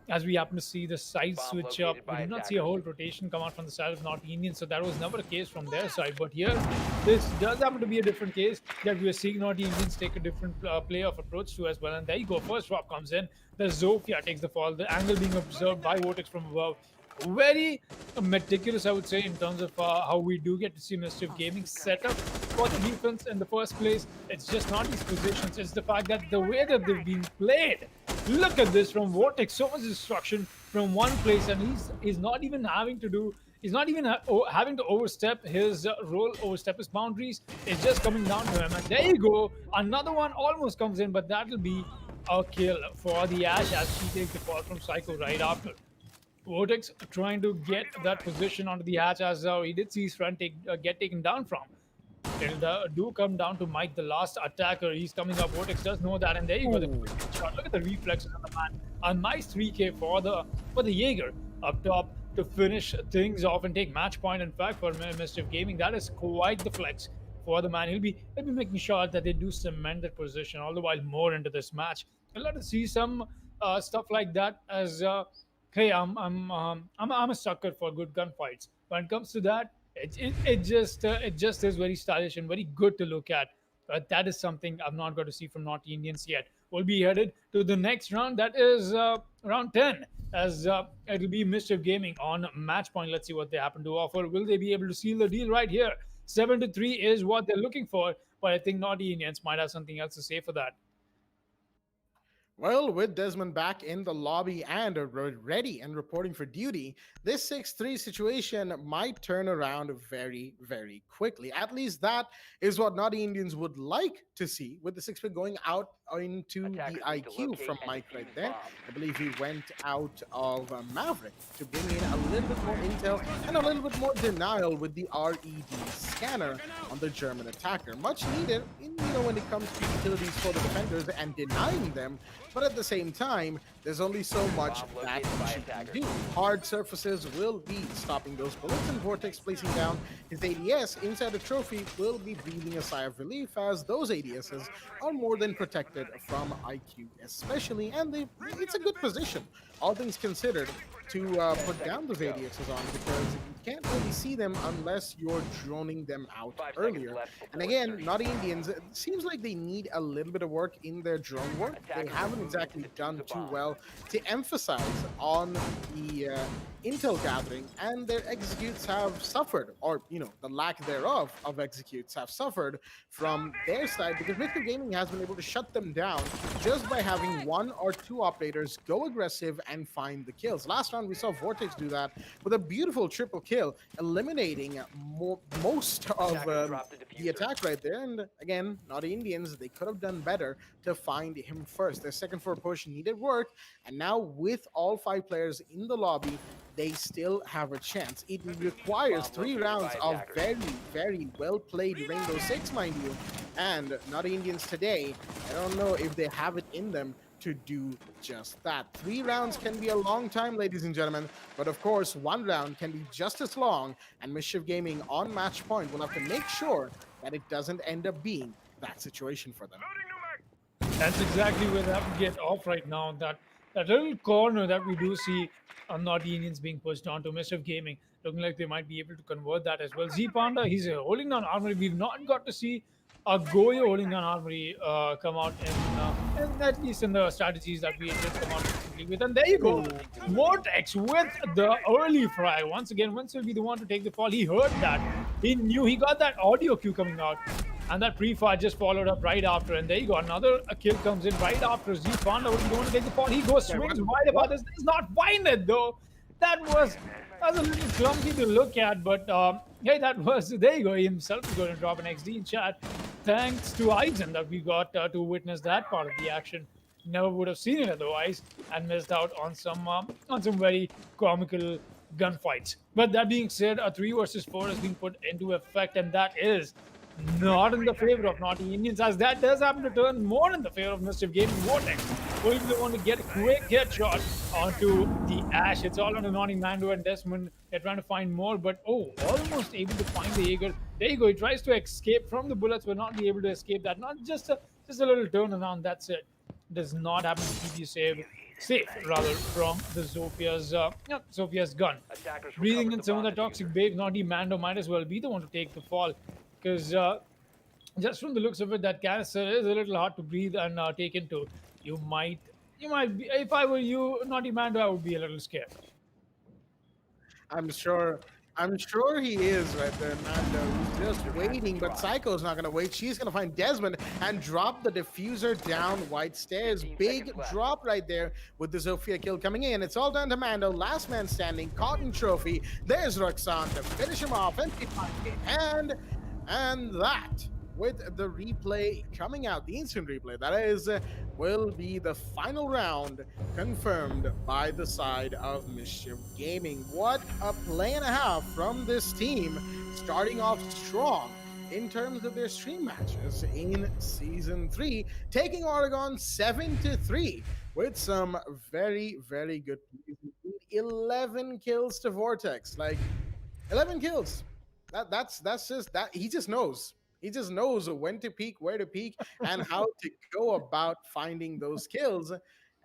as we happen to see the side switch up, we did not see a whole rotation come out from the side of North Indian, so that was never a case from their side. But here, this does happen to be a different case that we are seeing North Indians take a different play-off approach to as well. And there you go, first drop comes in, the Zofia takes the fall, the angle being observed by Vortex from above. Very meticulous, I would say, in terms of how we do get to see Mischief Gaming set up for the defense in the first place. It's just not these positions, it's the fact that the way that they've been played. Look at this from Vortex, so much destruction from one place, and he's not even having to do. He's not even having to overstep his role, overstep his boundaries. It's just coming down to him, and there you go. Another one almost comes in, but that'll be a kill for the Ash as she takes the fall from Psycho right after. Vortex trying to get that position onto the hatch, as he did see his friend get taken down from. It'll do come down to Mike, the last attacker. He's coming up. Vortex does know that, and there you go. The quick shot. Look at the reflexes on the man. A nice 3K for the Jaeger up top to finish things off and take match point. In fact, for Mischief Gaming, that is quite the flex for the man. He'll be making sure that they do cement that position all the while more into this match. And let us see some stuff like that as. Hey, I'm a sucker for good gunfights. When it comes to that, it just is very stylish and very good to look at. But that is something I've not got to see from North Indians yet. We'll be headed to the next round. That is round 10, as it'll be Mischief Gaming on match point. Let's see what they happen to offer. Will they be able to seal the deal right here? 7-3 is what they're looking for, but I think North Indians might have something else to say for that. Well, with Desmond back in the lobby and ready and reporting for duty, this 6-3 situation might turn around very, very quickly. At least that is what Naughty Indians would like to see, with the 6-pick going out into the IQ from Mike right there. I believe he went out of Maverick to bring in a little bit more intel and a little bit more denial with the RED scanner on the German attacker. Much needed, when it comes to utilities for the defenders and denying them. But at the same time, there's only so much that she can do. Hard surfaces will be stopping those bullets, and Vortex placing down his ADS inside the trophy will be breathing a sigh of relief, as those ADSs are more than protected from IQ especially, and it's a good position, all things considered, to put down those ADSs on, because you can't really see them unless you're droning them out earlier. And again, Naughty Indians, it seems like they need a little bit of work in their drone work. They haven't exactly done too well to emphasize on the intel gathering, and their executes have suffered, or the lack thereof of executes have suffered from their side, because Mischief Gaming has been able to shut them down just by having one or two operators go aggressive and find the kills. Last round we saw Vortex do that with a beautiful triple kill, eliminating most of the attack right there. And again, Naughty Indians, they could have done better to find him first. Their second floor push needed work, and now with all 5 players in the lobby, they still have a chance. It requires 3 rounds of very, very well-played Rainbow Six, mind you. And Naughty Indians today, I don't know if they have it in them to do just that. 3 rounds can be a long time, ladies and gentlemen, but of course, 1 round can be just as long, and Mischief Gaming on match point will have to make sure that it doesn't end up being that situation for them. That's exactly where they have to get off right now. That little corner that we do see Naughty Indians being pushed onto Mischief Gaming, looking like they might be able to convert that as well. Z Panda, he's holding down Armory. We've not got to see a Goyo holding down Armory come out in at least in the strategies that we did come out recently with. And there you go, Vortex with the early fry. Once again, Vince will be the one to take the fall. He heard that. He knew, he got that audio cue coming out. And that pre-fire just followed up right after. And there you go. Another kill comes in right after. Z Panda would be going to take the fall. He goes, swings wide about this. Does not find it though. That was a little clumsy to look at. But hey, that was, there you go. He himself is going to drop an XD in chat. Thanks to Eisen that we got to witness that part of the action. Never would have seen it otherwise and missed out on some very comical gunfights. But that being said, a 3 versus 4 has been put into effect, and that is not in the favor of Naughty Indians, as that does happen to turn more in the favor of Mischief Gaming. Vortex will want to get a quick headshot onto the Ash. It's all onto Naughty Mando and Desmond. They're trying to find more, but almost able to find the Jaeger. There you go. He tries to escape from the bullets, but not be able to escape that. Not just a little turnaround. That's it. Does not happen to keep you safe rather, from the Sophia's gun. Breathing in some of the toxic babes, Naughty Mando might as well be the one to take the fall. Because just from the looks of it, that canister is a little hard to breathe and take into. You might be, if I were you, Naughty Mando, I would be a little scared. I'm sure he is right there, Mando. He's just waiting, but Psycho's not going to wait. She's going to find Desmond and drop the diffuser down white stairs. Big drop right there with the Zofia kill coming in. It's all down to Mando. Last man standing, Cotton Trophy. There's Roxanne to finish him off. And that, with the replay coming out, the instant replay, that is, will be the final round confirmed by the side of Mischief Gaming. What a play and a half from this team, starting off strong in terms of their stream matches in Season 3, taking Oregon 7-3 with some very, very good plays. 11 kills to Vortex. Like, 11 kills. That's just that. He just knows when to peek, where to peek, and how to go about finding those kills.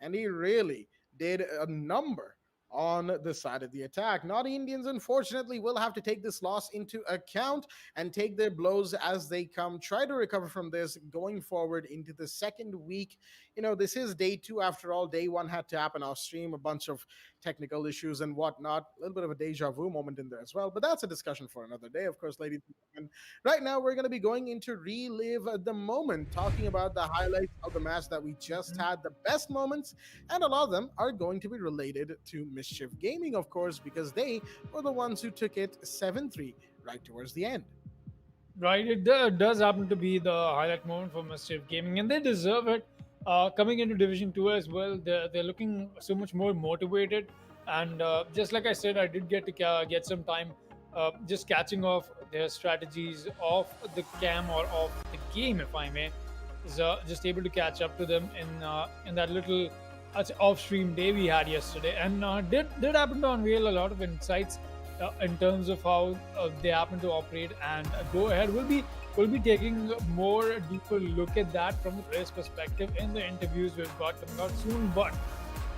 And he really did a number on the side of the attack. Naughty Indians, unfortunately, will have to take this loss into account and take their blows as they come. Try to recover from this going forward into the second week. You know, this is day 2 after all. Day 1 had to happen off stream, a bunch of technical issues and whatnot. A little bit of a deja vu moment in there as well, but that's a discussion for another day, of course, ladies and gentlemen. Right now, we're going to be going into relive the moment, talking about the highlights of the match that we just had, the best moments, and a lot of them are going to be related to Mischief Gaming, of course, because they were the ones who took it 7-3 right towards the end. Right, it does happen to be the highlight moment for Mischief Gaming, and they deserve it. Coming into Division 2 as well, they're looking so much more motivated. And just like I said, I did get to get some time just catching off their strategies off the cam or off the game, if I may. Is just able to catch up to them in that little off-stream day we had yesterday, and did happen to unveil a lot of insights in terms of how they happen to operate. And go ahead, we'll be taking more deeper look at that from the player's perspective in the interviews we've got coming out soon. But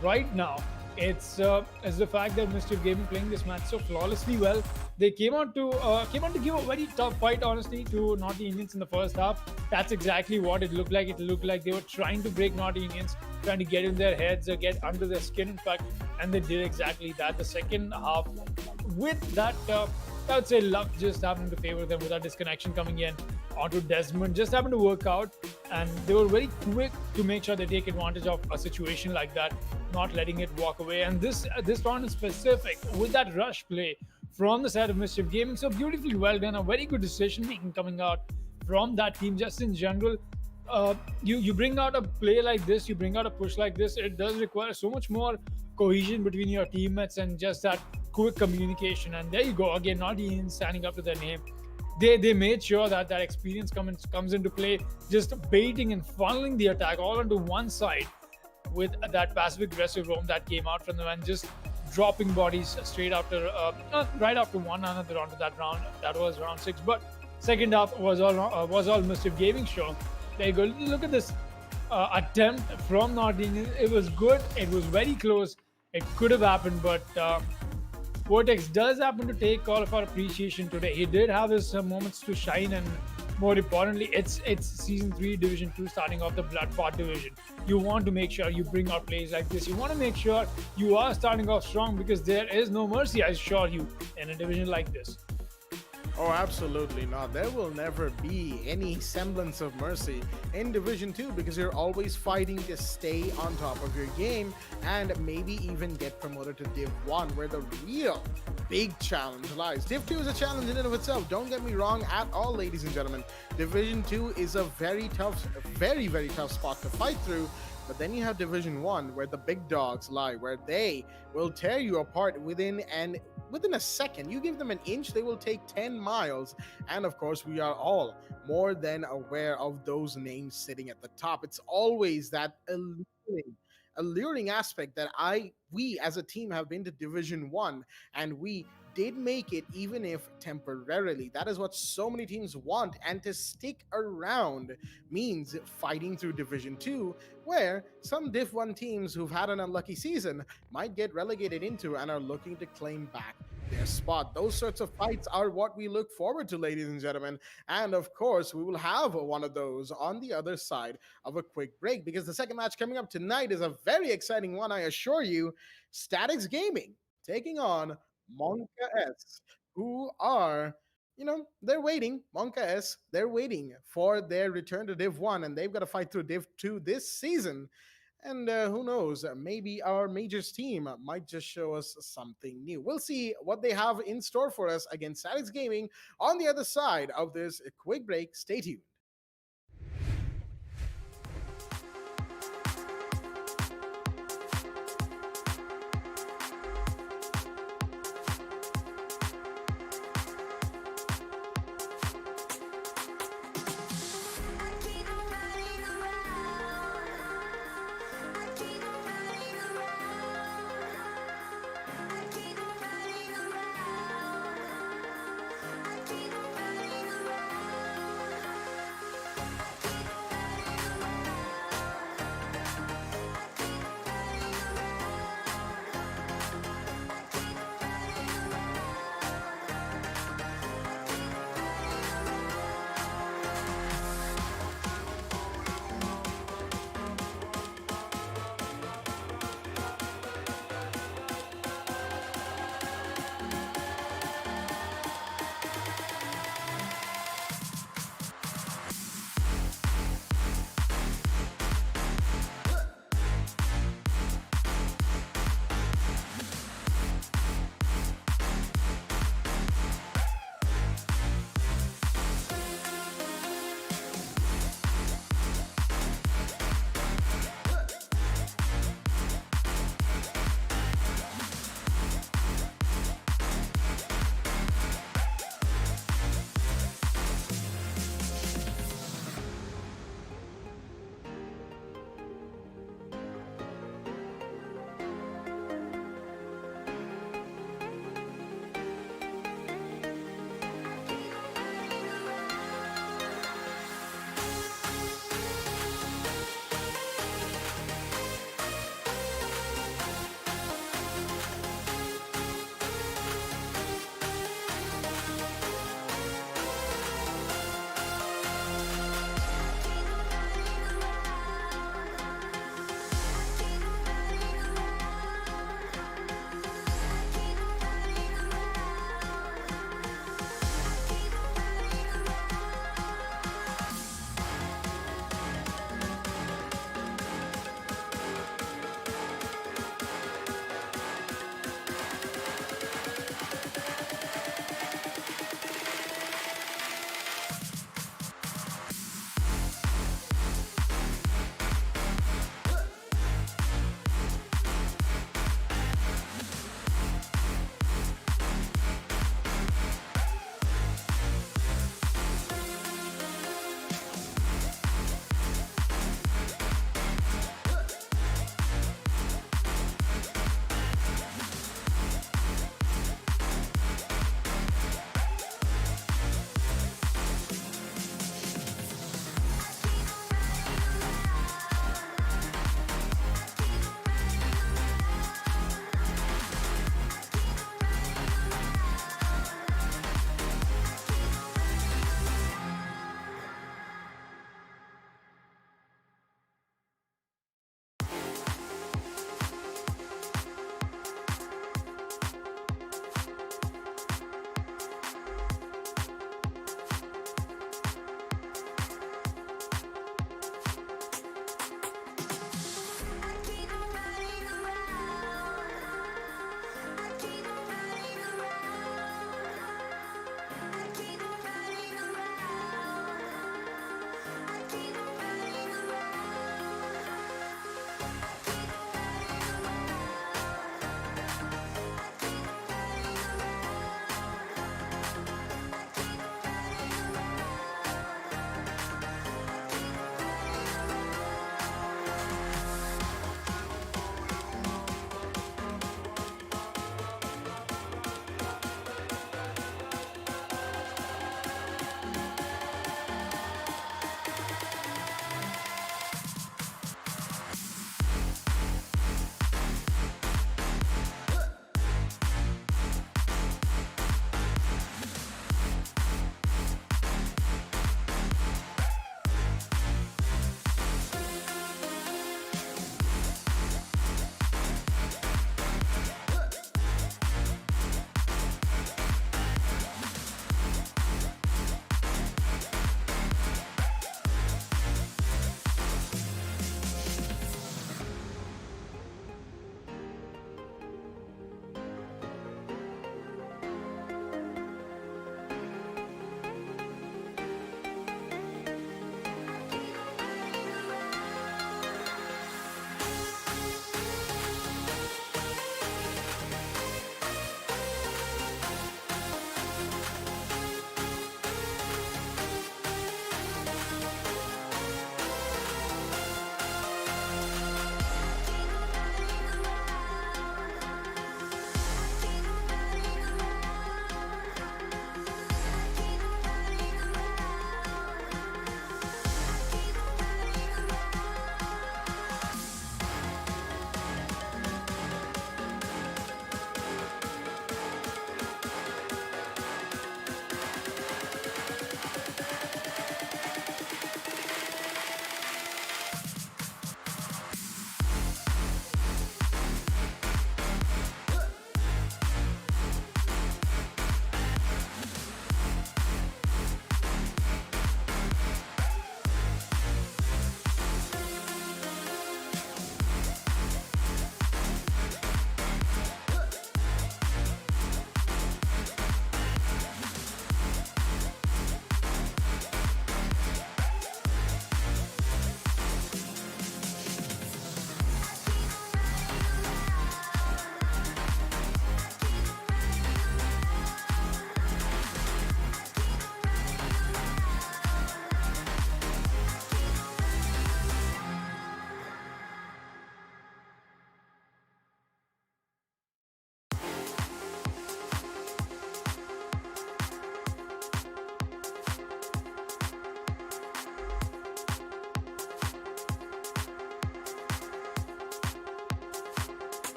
right now, it's the fact that Mischief Gaming playing this match so flawlessly well. They came out to give a very tough fight, honestly, to Naughty Indians in the first half. That's exactly what it looked like. It looked like they were trying to break Naughty Indians, trying to get in their heads or get under their skin, in fact, and they did exactly that. The second half, with that, I would say luck just happened to favor them, with that disconnection coming in onto Desmond. Just happened to work out, and they were very quick to make sure they take advantage of a situation like that, not letting it walk away. And this round in specific, with that rush play from the side of Mischief Gaming, so beautifully well done. A very good decision making coming out from that team just in general. You bring out a play like this, you bring out a push like this, it does require so much more cohesion between your teammates and just that quick communication. And there you go again, Naughty Indians standing up to their name. They made sure that experience comes into play, just baiting and funneling the attack all onto one side. with that passive aggressive roam that came out from them and just dropping bodies straight after, right after one another onto that round. That was round 6. But second half was all Mischief Gaming show. There you go. Look at this attempt from Nordine. It was good. It was very close. It could have happened, but Vortex does happen to take all of our appreciation today. He did have his moments to shine, and more importantly, it's season 3, division 2, starting off the Bloodpot division. You want to make sure you bring out plays like this. You want to make sure you are starting off strong, because there is no mercy, I assure you, in a division like this. Oh, absolutely not. There will never be any semblance of mercy in Division 2, because you're always fighting to stay on top of your game and maybe even get promoted to Div 1, where the real big challenge lies. Div 2 is a challenge in and of itself. Don't get me wrong at all, ladies and gentlemen. Division 2 is a very tough, very, very tough spot to fight through. But then you have Division 1, where the big dogs lie, where they will tear you apart within a second. You give them an inch, they will take 10 miles. And of course, we are all more than aware of those names sitting at the top. It's always that alluring aspect that we as a team have been to Division 1, and we did make it, even if temporarily. That is what so many teams want, and to stick around means fighting through Division 2, where some Div 1 teams who've had an unlucky season might get relegated into and are looking to claim back their spot. Those sorts of fights are what we look forward to, ladies and gentlemen. And of course, we will have one of those on the other side of a quick break, because the second match coming up tonight is a very exciting one, I assure you. Statics Gaming taking on Monka S, who are, they're waiting. Monka S, they're waiting for their return to Div 1, and they've got to fight through Div 2 this season. And who knows, maybe our Majors team might just show us something new. We'll see what they have in store for us against Statics Gaming on the other side of this quick break. Stay tuned.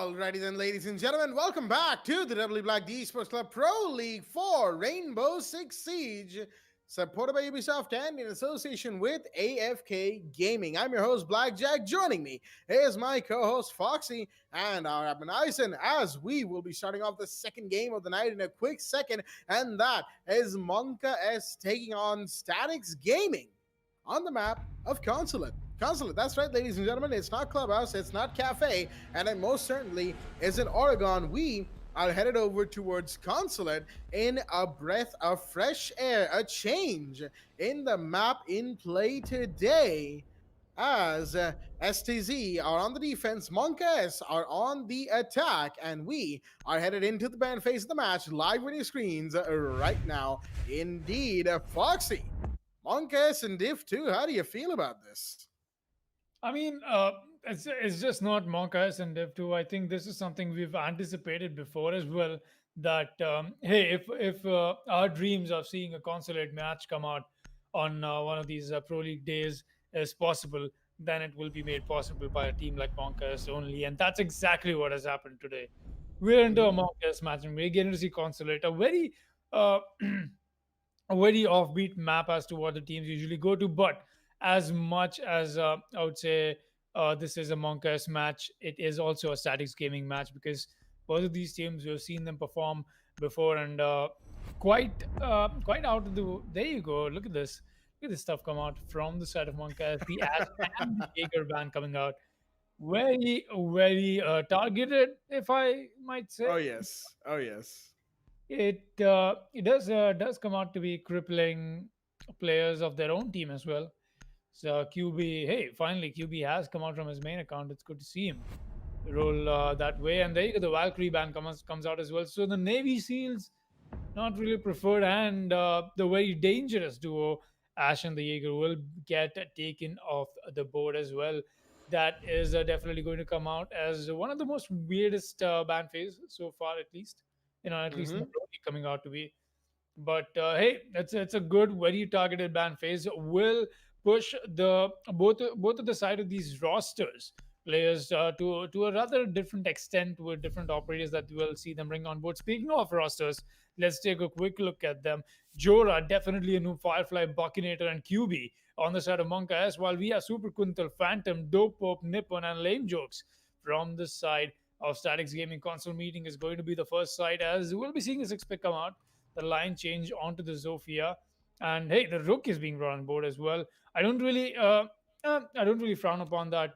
Alrighty then, ladies and gentlemen, welcome back to the WD BLACK Esports Club Pro League 4 Rainbow Six Siege, supported by Ubisoft and in association with AFK Gaming. I'm your host, Blackjack. Joining me is my co-host, Foxy, and our admin, Ison, as we will be starting off the second game of the night in a quick second, and that is Monka S taking on Statics Gaming on the map of Consulate. Consulate, that's right, ladies and gentlemen. It's not Clubhouse, it's not Cafe, and it most certainly isn't Oregon. We are headed over towards Consulate in a breath of fresh air, a change in the map in play today. As STZ are on the defense, Monka S are on the attack, and we are headed into the band phase of the match live on your screens right now. Indeed, Foxy, Monka S and Div 2, how do you feel about this? I mean, it's just not Monka and Dev 2. I think this is something we've anticipated before as well. That hey, if our dreams of seeing a consulate match come out on one of these Pro League days is possible, then it will be made possible by a team like Monka only, and that's exactly what has happened today. We're into a Monka match, and we're getting to see consulate, a very a very offbeat map as to what the teams usually go to, but as much as I would say this is a Monka match, it is also a Statics Gaming match because both of these teams we've seen them perform before and quite out of the. There you go. Look at this. Look at this stuff come out from the side of Monka. The Ash and the Jaeger band coming out. Very targeted, if I might say. Oh yes. Oh yes. It does come out to be crippling players of their own team as well. So QB, hey, finally QB has come out from his main account. It's good to see him roll that way. And there you go, the Valkyrie band comes out as well. So the Navy SEALs, not really preferred, and the very dangerous duo, Ash and the Jaeger, will get taken off the board as well. That is definitely going to come out as one of the most weirdest band phase so far, at least. At least in the Pro League coming out to be. But hey, it's a good, very targeted ban phase. Will push the both of the side of these rosters players to a rather different extent with different operators that we'll see them bring on board. Speaking of rosters, let's take a quick look at them. Jora, definitely a new Firefly, Buckinator, and QB on the side of Monka S, while we have Super Kuntal, Phantom, Dope Pope, Nippon, and Lame Jokes from the side of Statics Gaming. Console meeting is going to be the first side, as we'll be seeing a 6-pick come out, the line change onto the Zofia, and hey, the Rook is being brought on board as well. I don't really frown upon that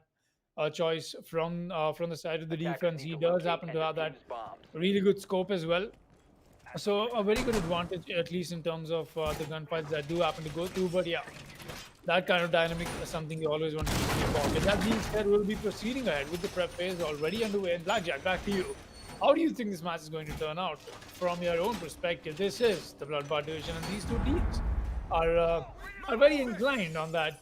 choice from the side of the defense. He does happen to have that really good scope as well, so a very good advantage, at least in terms of the gunfights that do happen to go through. But yeah, that kind of dynamic is something you always want to keep in your pocket. That being said, we'll be proceeding ahead with the prep phase already underway. And Blackjack, back to you. How do you think this match is going to turn out from your own perspective? This is the Bloodbath division, and these two teams are very inclined on that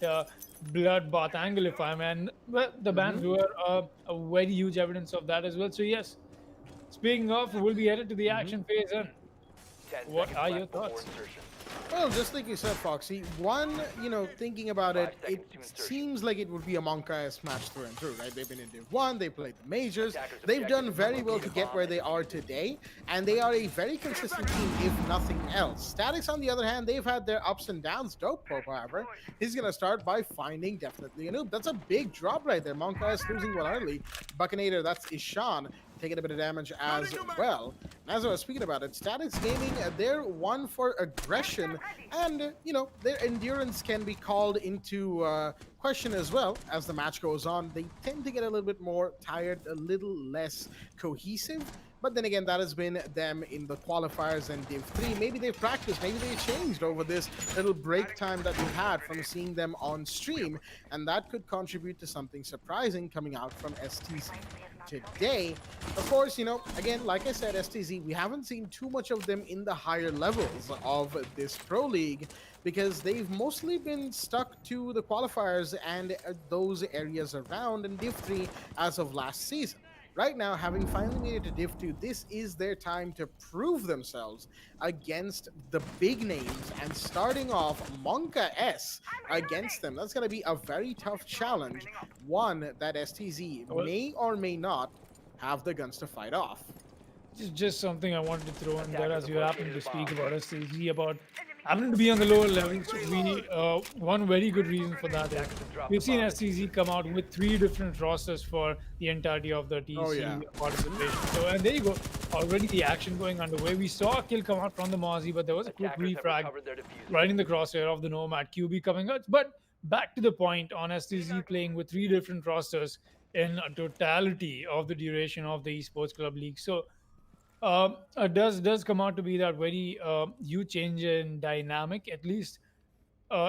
Bloodbath angle, if I'm, and well, the bands were a very huge evidence of that as well. So yes, speaking of, we'll be headed to the action phase, and what are your thoughts? Well, just like you said, Foxy, one, thinking about it, it seems like it would be a Monka match through and through, right? They've been in Div 1, they played the majors, they've done very well to get where they are today, and they are a very consistent team, if nothing else. Statics, on the other hand, they've had their ups and downs. Dope Pope, however, he's going to start by finding definitely a noob. That's a big drop right there. Monka losing well early. Buckinator, that's Ishan, taking a bit of damage as well. And as I was speaking about it, Statics Gaming, they're one for aggression, and their endurance can be called into question as well as the match goes on. They tend to get a little bit more tired, a little less cohesive. But then again, that has been them in the qualifiers and Div 3. Maybe they've practiced, maybe they changed over this little break time that we've had from seeing them on stream, and that could contribute to something surprising coming out from STZ today. Of course, again, like I said, STZ, we haven't seen too much of them in the higher levels of this Pro League because they've mostly been stuck to the qualifiers and those areas around in Div 3 as of last season. Right now, having finally made it to Div 2, this is their time to prove themselves against the big names, and starting off Monka S against them. That's going to be a very tough challenge, one that STZ may or may not have the guns to fight off. Just something I wanted to throw in there as you happen to speak about Bomb. STG, about having to be on the lower levels. One very good reason for that is we've seen STG come out with 3 different rosters for the entirety of the Oh, yeah. TEC participation. So, and there you go. Already the action going underway. We saw a kill come out from the Mozzie, but there was a quick Attackers have refrag recovered their diffuser. right in the crosshair of the Nomad QB coming out. But back to the point on STZ playing with 3 different rosters in a totality of the duration of the Esports Club League. So does come out to be that very huge change in dynamic, at least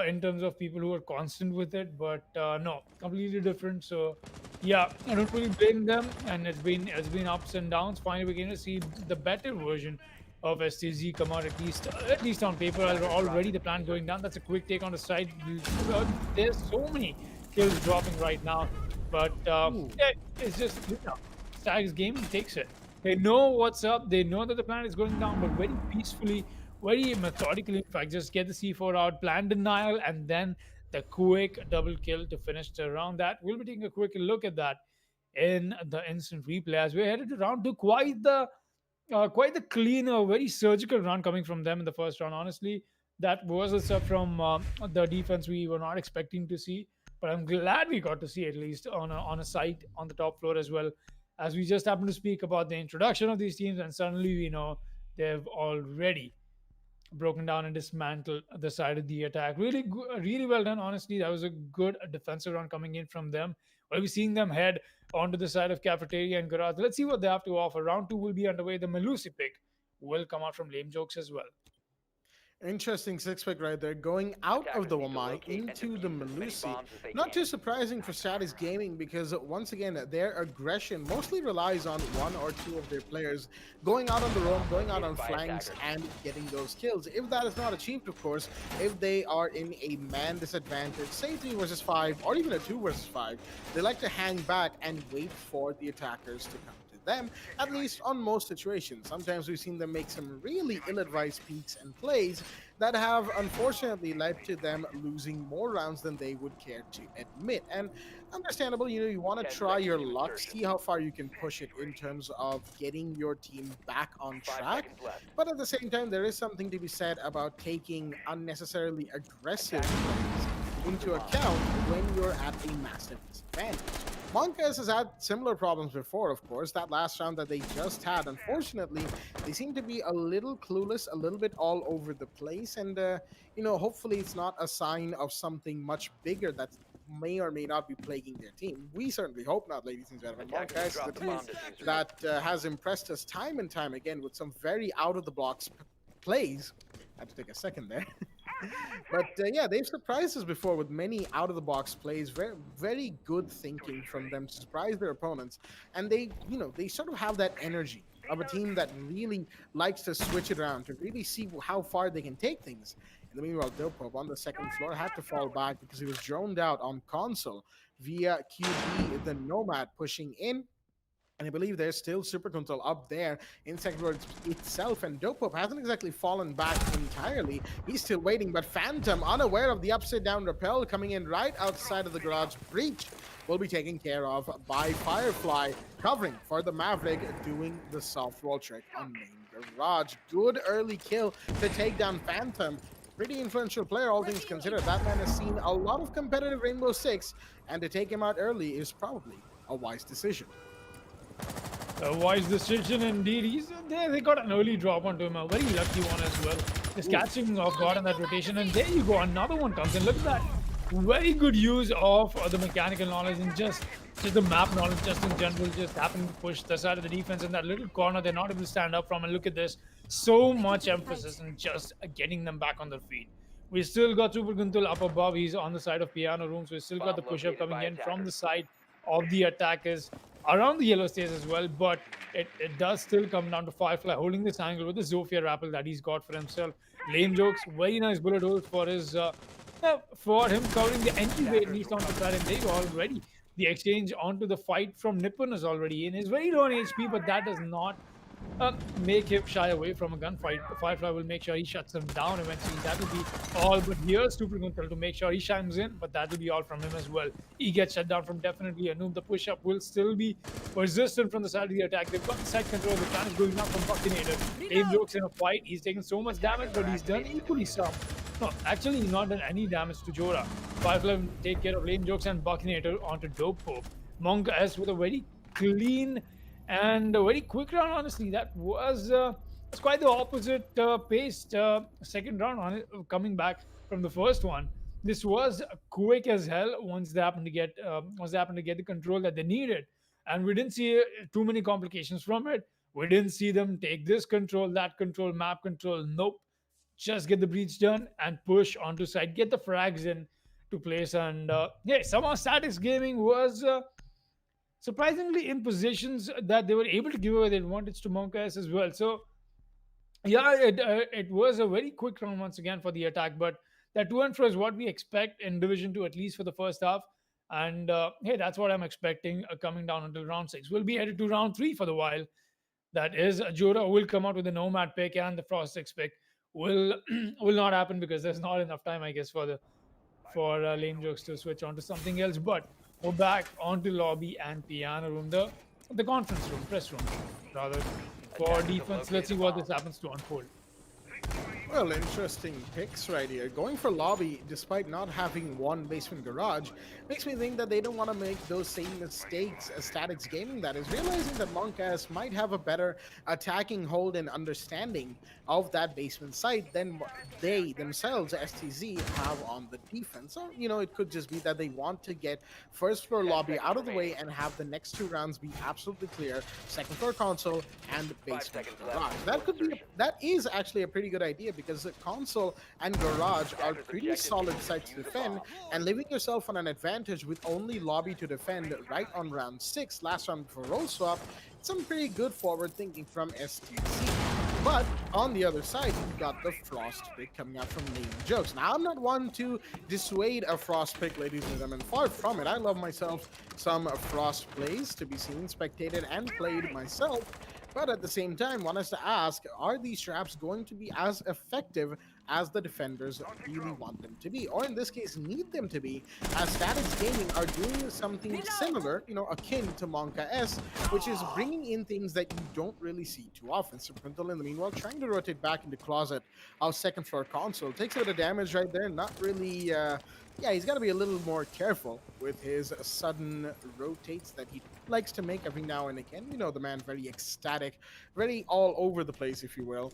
in terms of people who are constant with it. But no, completely different. So yeah, I don't really blame them, and it's been ups and downs. Finally, we're going to see the better version of STZ come out, at least on paper. Already the plan going down. That's a quick take on the side. There's so many kills dropping right now, but yeah, it's just Stags Gaming takes it. They know what's up. They know that the plan is going down, but very peacefully, very methodically. In fact, just get the C4 out, plan denial, and then the quick double kill to finish the round. That we'll be taking a quick look at that in the instant replay as we're headed to round 2. Quite the cleaner, very surgical run coming from them in the first round. Honestly, that was the stuff from the defense we were not expecting to see. But I'm glad we got to see at least on a site on the top floor as well, as we just happened to speak about the introduction of these teams, and suddenly we know they've already broken down and dismantled the side of the attack. Really, really well done. Honestly, that was a good defensive run coming in from them. We'll be seeing them head onto the side of Cafeteria and Garage. Let's see what they have to offer. Round 2 will be underway. The Melusi pick will come out from Lame Jokes as well. Interesting 6-pick right there, going out of the Wamai into the Melusi. Not too surprising for Status Gaming, because once again, their aggression mostly relies on 1 or 2 of their players going out on the roam, going out on flanks, and getting those kills. If that is not achieved, of course, if they are in a man disadvantage, say 3 versus 5, or even a 2 versus 5, they like to hang back and wait for the attackers to come to them, at least on most situations. Sometimes we've seen them make some really ill-advised peaks and plays that have unfortunately led to them losing more rounds than they would care to admit. And understandable, you want to try your luck, see how far you can push it in terms of getting your team back on track. But at the same time, there is something to be said about taking unnecessarily aggressive plays into account when you're at a massive disadvantage. Monkas has had similar problems before, of course. That last round that they just had, unfortunately, they seem to be a little clueless, a little bit all over the place, and hopefully it's not a sign of something much bigger that may or may not be plaguing their team. We certainly hope not, ladies and gentlemen. Monkas is a team that has impressed us time and time again with some very out-of-the-box plays. I had to take a second there. But yeah, they've surprised us before with many out-of-the-box plays. Very, very good thinking from them to surprise their opponents, and they sort of have that energy of a team that really likes to switch it around to really see how far they can take things. In the meanwhile, Dopop on the second floor had to fall back because he was droned out on console via QB, the Nomad pushing in. And I believe there's still Super Control up there in second floor itself, and Dopop hasn't exactly fallen back entirely. He's still waiting, but Phantom, unaware of the upside down rappel coming in right outside of the garage breach, will be taken care of by Firefly, covering for the Maverick, doing the soft roll trick on main garage. Good early kill to take down Phantom. Pretty influential player, all things considered. That man has seen a lot of competitive Rainbow Six, and to take him out early is probably a wise decision. A wise decision indeed. They got an early drop onto him, a very lucky one as well. Just catching off guard on that rotation, and there you go, another one comes in. Look at that. Very good use of the mechanical knowledge and just the map knowledge, just in general, just happening to push the side of the defense in that little corner they're not able to stand up from. And look at this. So much emphasis on just getting them back on their feet. We still got Super Guntul up above. He's on the side of piano rooms. We still got the push-up coming in from the side of the attackers around the yellow stairs as well, but it does still come down to Firefly holding this angle with the Zofia rappel that he's got for himself. Lame Jokes, very nice bullet hole for his for him covering the entryway at least onto that, and they go already. The exchange onto the fight from Nippon is already in. He's very low on HP, but that does not make him shy away from a gunfight. Firefly will make sure he shuts him down eventually. That will be all. But here's Super Control to make sure he shines in, but that will be all from him as well. He gets shut down from definitely a noob. The push-up will still be persistent from the side of the attack. They've got side control. The plan is going up from Buckinator. Dave Jokes in a fight. He's taken so much damage, but he's done equally some. No, actually, he's not done any damage to Jora. Firefly will take care of Lame Jokes and Buckinator onto Dope Pope. Monk S with a very clean and a very quick round. Honestly, that was quite the opposite paced second round on it, coming back from the first one. This was quick as hell once they happened to get the control that they needed, and we didn't see too many complications from it. We didn't see them take this control, that control, map control. Nope, just get the breach done and push onto side, get the frags in to place, and yeah, somehow Statics Gaming was surprisingly in positions that they were able to give away their advantage to Monk S as well. So yeah, it was a very quick round once again for the attack, but that 2 and 4 is what we expect in Division 2, at least for the first half. And hey, that's what I'm expecting coming down until round 6. We'll be headed to round 3 for the while. That is, Jora will come out with the Nomad pick, and the Frost 6 pick will will not happen because there's not enough time, I guess, for Lame Jokes to switch on to something else. But we're back onto lobby and piano room, the conference room, press room, rather, for defense. Let's see what this happens to unfold. Well, interesting picks right here. Going for lobby, despite not having one basement garage, makes me think that they don't want to make those same mistakes as Statics Gaming, that is, realizing that Monkas might have a better attacking hold and understanding of that basement site than they themselves, STZ, have on the defense. Or, you know, it could just be that they want to get first floor lobby out of the way and have the next 2 rounds be absolutely clear, second floor console and basement garage. That is actually a pretty good idea, because the console and garage are pretty solid sites to defend, and leaving yourself on an advantage with only lobby to defend right on round 6, last round before roll swap, some pretty good forward thinking from STC. But on the other side, you've got the Frost pick coming out from Lame Jokes. Now, I'm not one to dissuade a Frost pick, ladies and gentlemen. Far from it. I love myself some Frost plays to be seen, spectated, and played myself. But at the same time, one has to ask, are these traps going to be as effective as the defenders really want them to be? Or in this case, need them to be, as Statics Gaming are doing something similar, you know, akin to Monka S, which is bringing in things that you don't really see too often. Supruntal, in the meanwhile, trying to rotate back into closet of second floor console. Takes a bit of damage right there, not really... yeah, he's got to be a little more careful with his sudden rotates that he likes to make every now and again. You know, the man very ecstatic, very all over the place, if you will.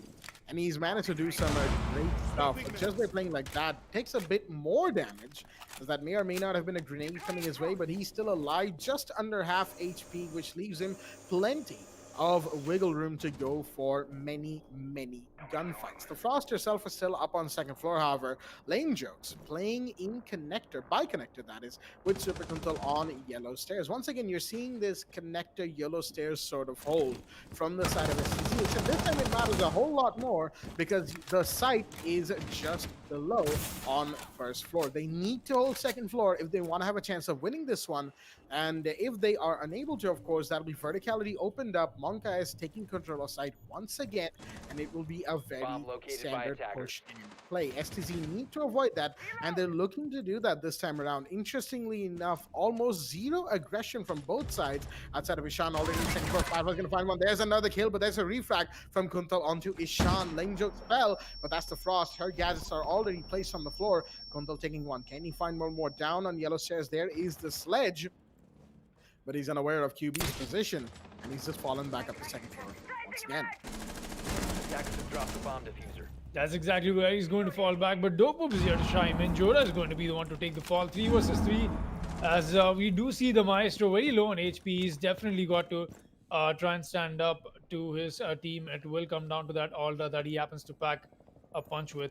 And he's managed to do some great stuff. But just by playing like that, takes a bit more damage, as that may or may not have been a grenade coming his way, but he's still alive, just under half HP, which leaves him plenty of wiggle room to go for many, many gunfights. The Frost herself is still up on second floor, however. Lame Jokes playing in connector, by connector that is, with Super Control on yellow stairs. Once again, you're seeing this connector yellow stairs sort of hold from the side of STZ, except this time it matters a whole lot more because the site is just below on first floor. They need to hold second floor if they want to have a chance of winning this one, and if they are unable to, of course, that'll be verticality opened up. Monka is taking control of site once again, and it will be a very standard push in play. STZ need to avoid that, and they're looking to do that this time around. Interestingly enough, almost zero aggression from both sides outside of Ishan. Already second floor, 5 is going to find one. There's another kill, but there's a refrag from Kuntal onto Ishan. Lame Jokes fell, but that's the Frost. Her gadgets are already placed on the floor. Kuntal taking one. Can he find one more? Down on yellow stairs, there is the sledge, but he's unaware of QB's position, and he's just fallen back up the second floor once again. Attackers have dropped the bomb diffuser. That's exactly where he's going to fall back, but Dope is here to chime in. Jora is going to be the one to take the fall. 3 versus 3, as we do see the Maestro very low on HP. He's definitely got to try and stand up to his team. It will come down to that altar that he happens to pack a punch with.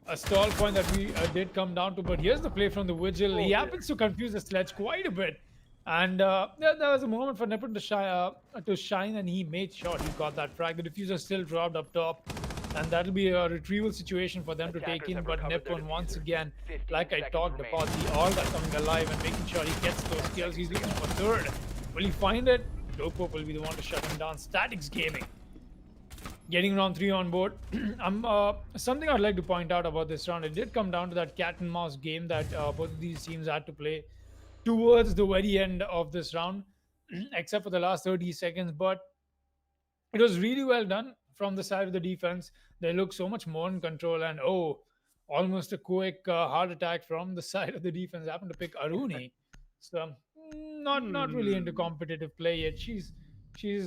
A stall point that we did come down to, but here's the play from the Vigil. He happens to confuse the sledge quite a bit. And there was a moment for Nippon to shine, and he made sure he got that frag. The diffuser still dropped up top, and that'll be a retrieval situation for them to take in. But Nippon, once again, like I talked about, the all that coming alive and making sure he gets those kills. He's looking for third. Will he find it? Dopo will be the one to shut him down. Statics Gaming getting round 3 on board. Something I'd like to point out about this round, it did come down to that cat and mouse game that both of these teams had to play towards the very end of this round, except for the last 30 seconds. But it was really well done from the side of the defense. They look so much more in control, and almost a quick heart attack from the side of the defense. Happened to pick Aruni, so not really into competitive play yet. She's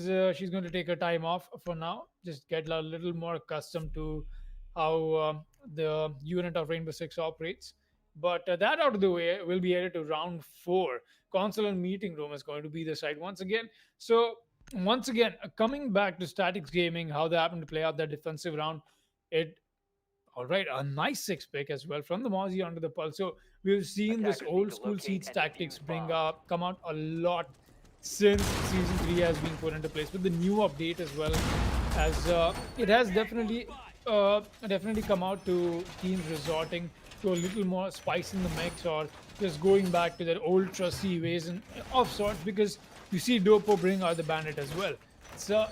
going to take her time off for now. Just get a little more accustomed to how the unit of Rainbow Six operates. But that out of the way, we'll be headed to round 4. Console and meeting room is going to be the side once again. So once again, coming back to Statics Gaming, how they happen to play out that defensive round, all right, a nice 6 pick as well from the Mozzie onto the Pulse. So we've seen this Attackers need old to school locate siege and tactics defuse come out a lot since season 3 has been put into place with the new update, as well as it has definitely come out to teams resorting to a little more spice in the mix, or just going back to their old trusty ways and of sorts, because you see Dopo bring out the bandit as well. So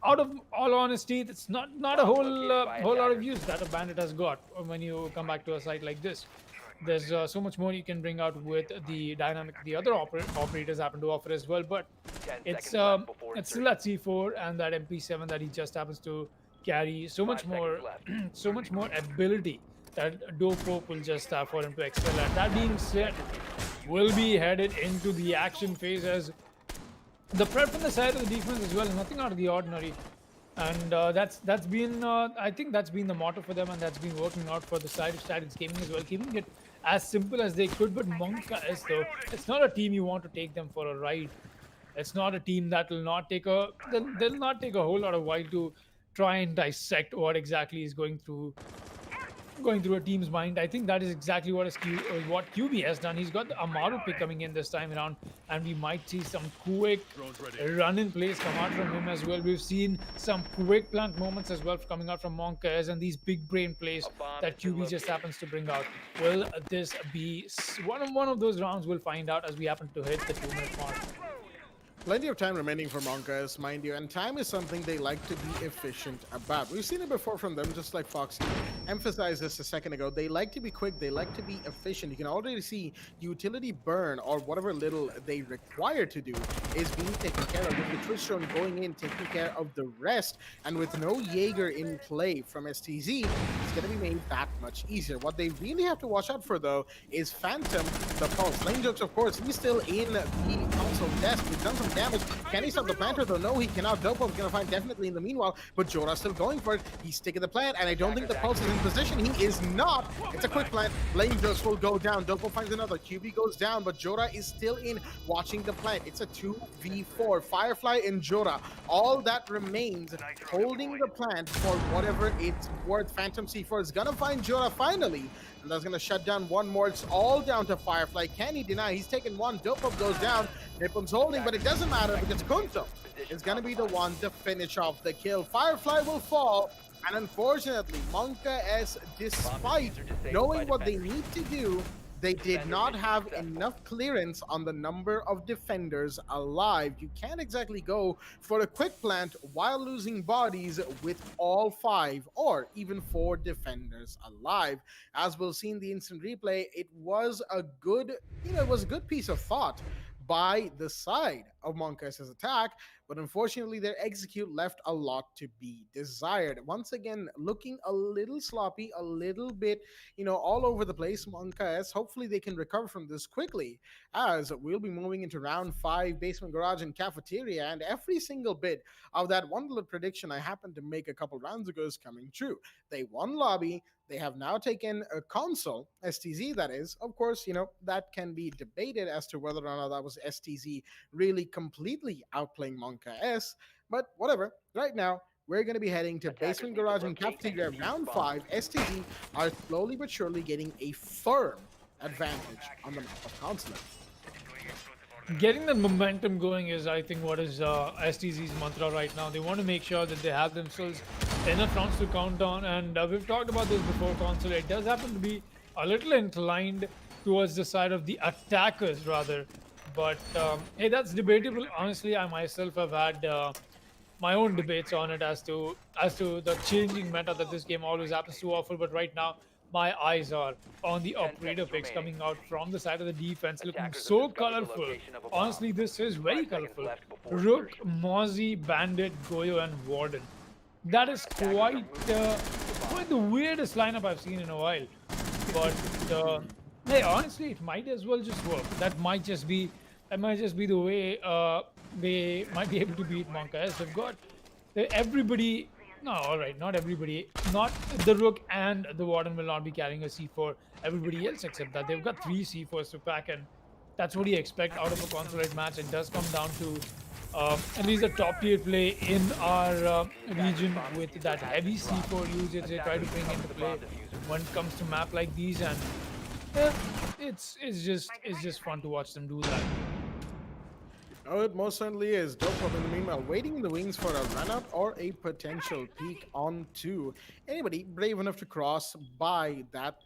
out of all honesty, it's not a whole lot of use that a bandit has got when you come back to a site like this. There's so much more you can bring out with the dynamic the other operators happen to offer as well. But 10 it's seconds left before still insertion. that C4 and that MP7 that he just happens to carry. So much 5 more, seconds left. so much more ability that Dopo will just have for him to excel at. That being said, we'll be headed into the action phase, as the prep from the side of the defense as well, nothing out of the ordinary. And that's been I think that's been the motto for them, and that's been working out for the side of Statics Gaming as well, keeping it as simple as they could. But Monka is, though, it's not a team you want to take them for a ride. It's not a team that will not take they'll not take a whole lot of while to try and dissect what exactly is going through a team's mind. I think that is exactly what QB has done. He's got the Amaru pick coming in this time around, and we might see some quick run-in plays come out from him as well. We've seen some quick plant moments as well coming out from Monka, and these big brain plays that QB just happens to bring out. Will this be one of those rounds? We'll find out as we happen to hit the 2-minute mark. Plenty of time remaining for Monkas, mind you, and time is something they like to be efficient about. We've seen it before from them, just like Foxy emphasized this a second ago. They like to be quick, they like to be efficient. You can already see utility burn, or whatever little they require to do, is being taken care of. With the Twitch drone going in, taking care of the rest, and with no Jaeger in play from STZ, it's going to be made that much easier. What they really have to watch out for, though, is Phantom, the Pulse. Lane Jokes, of course, he's still in the console desk. We've done some damage. Can he stop the planter, though? No, he cannot. Dopo's gonna find definitely in the meanwhile, but Jora's still going for it. He's sticking the plant, and I don't think the Pulse is in position. He is not. It's a quick plant. Blame Dust will go down. Dopo finds another. QB goes down, but Jora is still in, watching the plant. It's a 2v4. Firefly and Jora. All that remains, holding the plant for whatever it's worth. Phantom C4 is gonna find Jora finally, and that's gonna shut down one more. It's all down to Firefly. Can he deny? He's taken one. Dopo goes down. Nippum's holding, but it doesn't matter because Kunto is going to be the one to finish off the kill. Firefly will fall, and unfortunately, Monka S, despite knowing what they need to do, they did not have enough clearance on the number of defenders alive. You can't exactly go for a quick plant while losing bodies with all 5 or even 4 defenders alive. As we'll see in the instant replay, it was a good, it was a good piece of thought by the side of Monka's attack, but unfortunately their execute left a lot to be desired. Once again, looking a little sloppy, a little bit, all over the place. Monka's, hopefully they can recover from this quickly, as we'll be moving into round 5, basement, garage, and cafeteria, and every single bit of that one little prediction I happened to make a couple rounds ago is coming true. They won lobby. They have now taken a console, STZ that is. Of course, that can be debated as to whether or not that was STZ really completely outplaying Monka S, but whatever. Right now, we're going to be heading to basement, garage, and cafeteria round 5. STZ are slowly but surely getting a firm advantage on the map of consulate. Getting the momentum going is, I think, what is STZ's mantra right now. They want to make sure that they have themselves enough rounds to count on, and we've talked about this before. Console, it does happen to be a little inclined towards the side of the attackers rather But hey, that's debatable. Honestly, I myself have had my own debates on it as to the changing meta that this game always happens to offer. But right now, my eyes are on the 10 operator seconds picks remaining. coming out from the side of the defense, looking Attackers have so discovered the colorful. location of a bomb. Honestly, this is very 5 seconds colorful. left before Rook, insertion. Mozzie, Bandit, Goyo, and Warden. That is quite quite the weirdest lineup I've seen in a while. But hey, honestly, it might as well just work. That might just be the way they might be able to beat Monka. They've got everybody. No, all right, not everybody. Not the Rook and the Warden will not be carrying a C4. Everybody else except that they've got 3 C4s to pack, and that's what you expect out of a consolate match. It does come down to at least a top tier play in our region with that heavy C4 usage they try to bring into play when it comes to map like these, and it's just fun to watch them do that. Oh, it most certainly is. Dope in the meanwhile, waiting in the wings for a run out or a potential peek onto anybody brave enough to cross by that,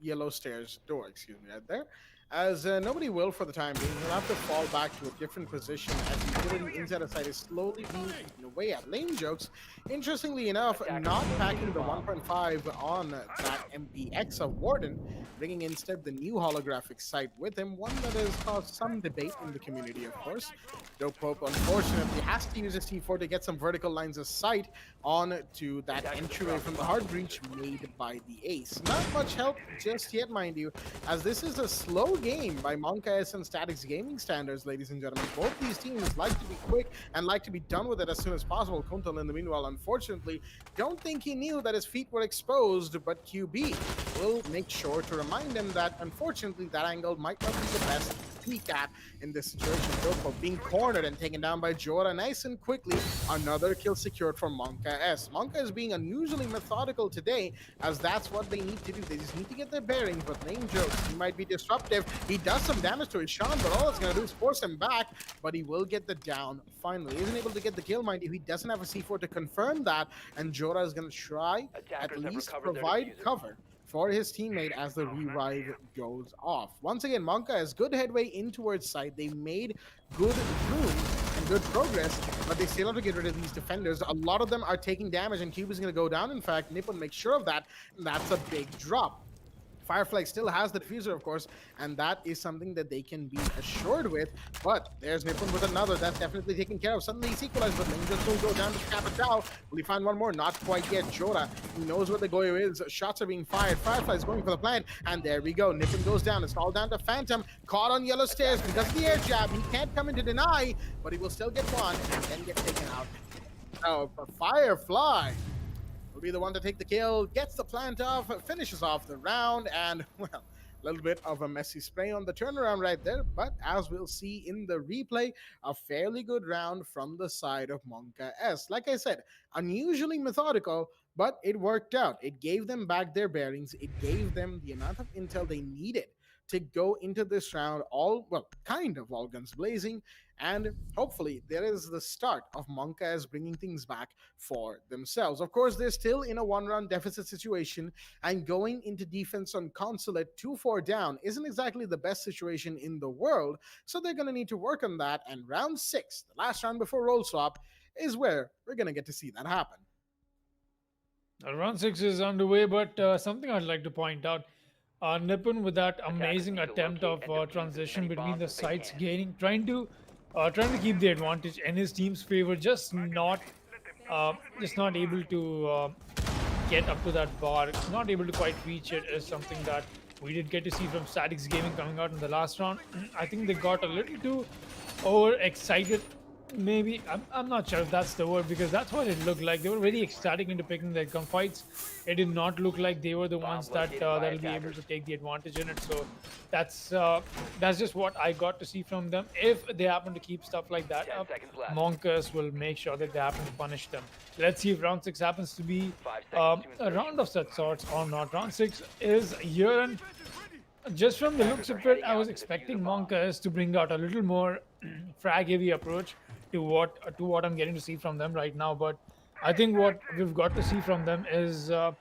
yellow stairs door, excuse me, right there. As nobody will for the time being, he'll have to fall back to a different position as utility inside the site is slowly being eaten away at. Lame jokes, interestingly enough, not packing the 1.5 on that MPX of Warden, bringing instead the new holographic sight with him, one that has caused some debate in the community, of course. Dope Pope, unfortunately, has to use his C4 to get some vertical lines of sight on to that entryway from the hard breach made by the Ace. Not much help just yet, mind you, as this is a slow game by Monka S and Statics gaming standards, ladies and gentlemen. Both these teams like to be quick and like to be done with it as soon as possible. Kuntal, in the meanwhile, unfortunately, don't think he knew that his feet were exposed, but QB will make sure to remind him that, unfortunately, that angle might not be the best peek at in this situation. Dopo being cornered and taken down by Jora nice and quickly. Another kill secured for Monka S. Monka is being unusually methodical today, as that's what they need to do. They just need to get their bearings, but name jokes. He might be disruptive. He does some damage to his Sean, but all it's going to do is force him back, but he will get the down finally. He isn't able to get the kill, mind you. He doesn't have a C4 to confirm that, and Jora is going to try at least provide cover for his teammate as the revive goes off. Once again, Monka has good headway in towards side. They made good room and good progress, but they still have to get rid of these defenders. A lot of them are taking damage, and Cube is going to go down. In fact, Nippon makes sure of that, and that's a big drop. Firefly still has the diffuser, of course, and that is something that they can be assured with. But there's Nippon with another. That's definitely taken care of. Suddenly he's equalized, but Ninjas will go down to Capitao. Will he find one more? Not quite yet. Jora, he knows where the Goyo is. Shots are being fired. Firefly is going for the plant, and there we go. Nippon goes down. It's all down to Phantom. Caught on yellow stairs because of the air jab. He can't come in to deny, but he will still get one and then get taken out. Oh, for Firefly will be the one to take the kill, gets the plant off, finishes off the round, and, well, a little bit of a messy spray on the turnaround right there, but as we'll see in the replay, a fairly good round from the side of Monka S. Like I said, unusually methodical, but it worked out. It gave them back their bearings. It gave them the amount of intel they needed to go into this round kind of all guns blazing, and hopefully there is the start of Monka as bringing things back for themselves. Of course, they're still in a one-round deficit situation, and going into defense on Consulate 2-4 down isn't exactly the best situation in the world, so they're going to need to work on that, and round 6, the last round before roll swap, is where we're going to get to see that happen. Round 6 is underway, but something I'd like to point out. Nippon with that amazing attempt of transition between the sides, trying to keep the advantage in his team's favor, just not able to get up to that bar, not able to quite reach it, is something that we did get to see from Statics Gaming coming out in the last round. I think they got a little too overexcited. Maybe I'm not sure if that's the word, because that's what it looked like. They were very ecstatic into picking their gunfights. It did not look like they were the ones that'll be able to take the advantage in it. So that's just what I got to see from them. If they happen to keep stuff like that up, Monkas will make sure that they happen to punish them. Let's see if round 6 happens to be a round of such sorts or not. Round 6 is here, and just from the looks of it, I was expecting Monkas to bring out a little more frag heavy approach to what I'm getting to see from them right now. But I think what we've got to see from them is a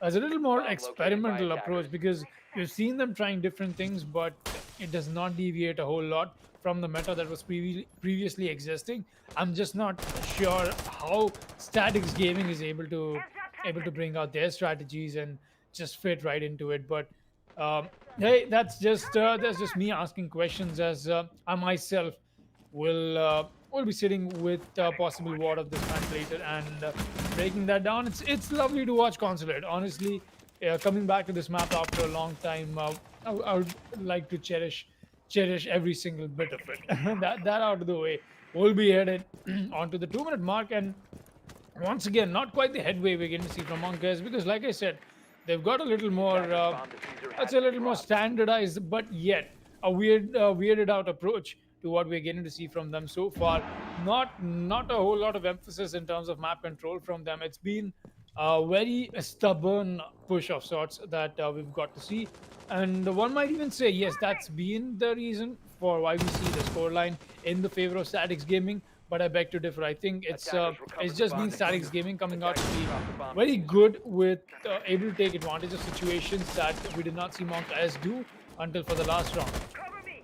little more experimental approach, because we've seen them trying different things, but it does not deviate a whole lot from the meta that was previously existing. I'm just not sure how Statics Gaming is able to bring out their strategies and just fit right into it. But hey, that's just me asking questions, as I myself will be sitting with possible ward of this match later and breaking that down. It's lovely to watch Consulate. Honestly, coming back to this map after a long time, I would like to cherish every single bit of it. That out of the way, we'll be headed onto the 2-minute mark, and once again, not quite the headway we're getting to see from Monkas, because, like I said, they've got a little more, Bomb diffuser has it's a been little more dropped. standardized, but yet a weirded out approach to what we're getting to see from them so far. Not a whole lot of emphasis in terms of map control from them. It's been a very stubborn push of sorts that we've got to see, and one might even say yes, that's been the reason for why we see the scoreline in the favor of Statics Gaming. But I beg to differ. I think it's just been Statics Gaming coming out to be very good with able to take advantage of situations that we did not see Monk as do until for the last round.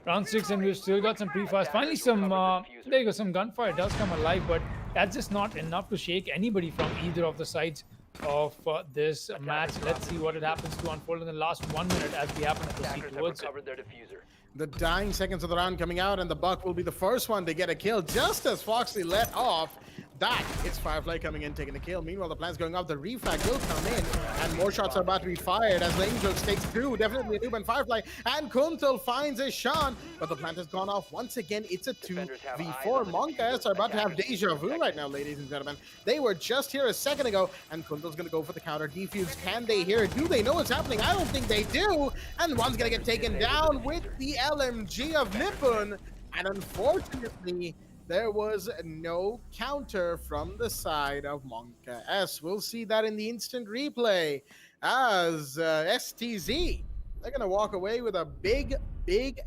Round 6, and we've still got some pre-fires. Finally, there you go, some gunfire does come alive, but that's just not enough to shake anybody from either of the sides of this match. Let's see what it happens to unfold in the last 1 minute as we happen to proceed Attackers have towards it. recovered their diffuser. The dying seconds of the round coming out, and the Buck will be the first one to get a kill just as Foxy let off. That is Firefly coming in, taking the kill. Meanwhile, the plan's going off. The refrag will come in, and more shots are about to be fired as Lane Jokes takes two. Definitely a noob and Firefly, and Kuntal finds a Sean, but the plant has gone off once again. It's a 2v4. Monkas are about to have deja vu right now, ladies and gentlemen. They were just here a second ago, and Kuntal's going to go for the counter defuse. Can they hear it? Do they know what's happening? I don't think they do. And one's going to get taken down with the LMG of Nippon, and unfortunately, there was no counter from the side of Monka S. We'll see that in the instant replay as STZ, they're going to walk away with a big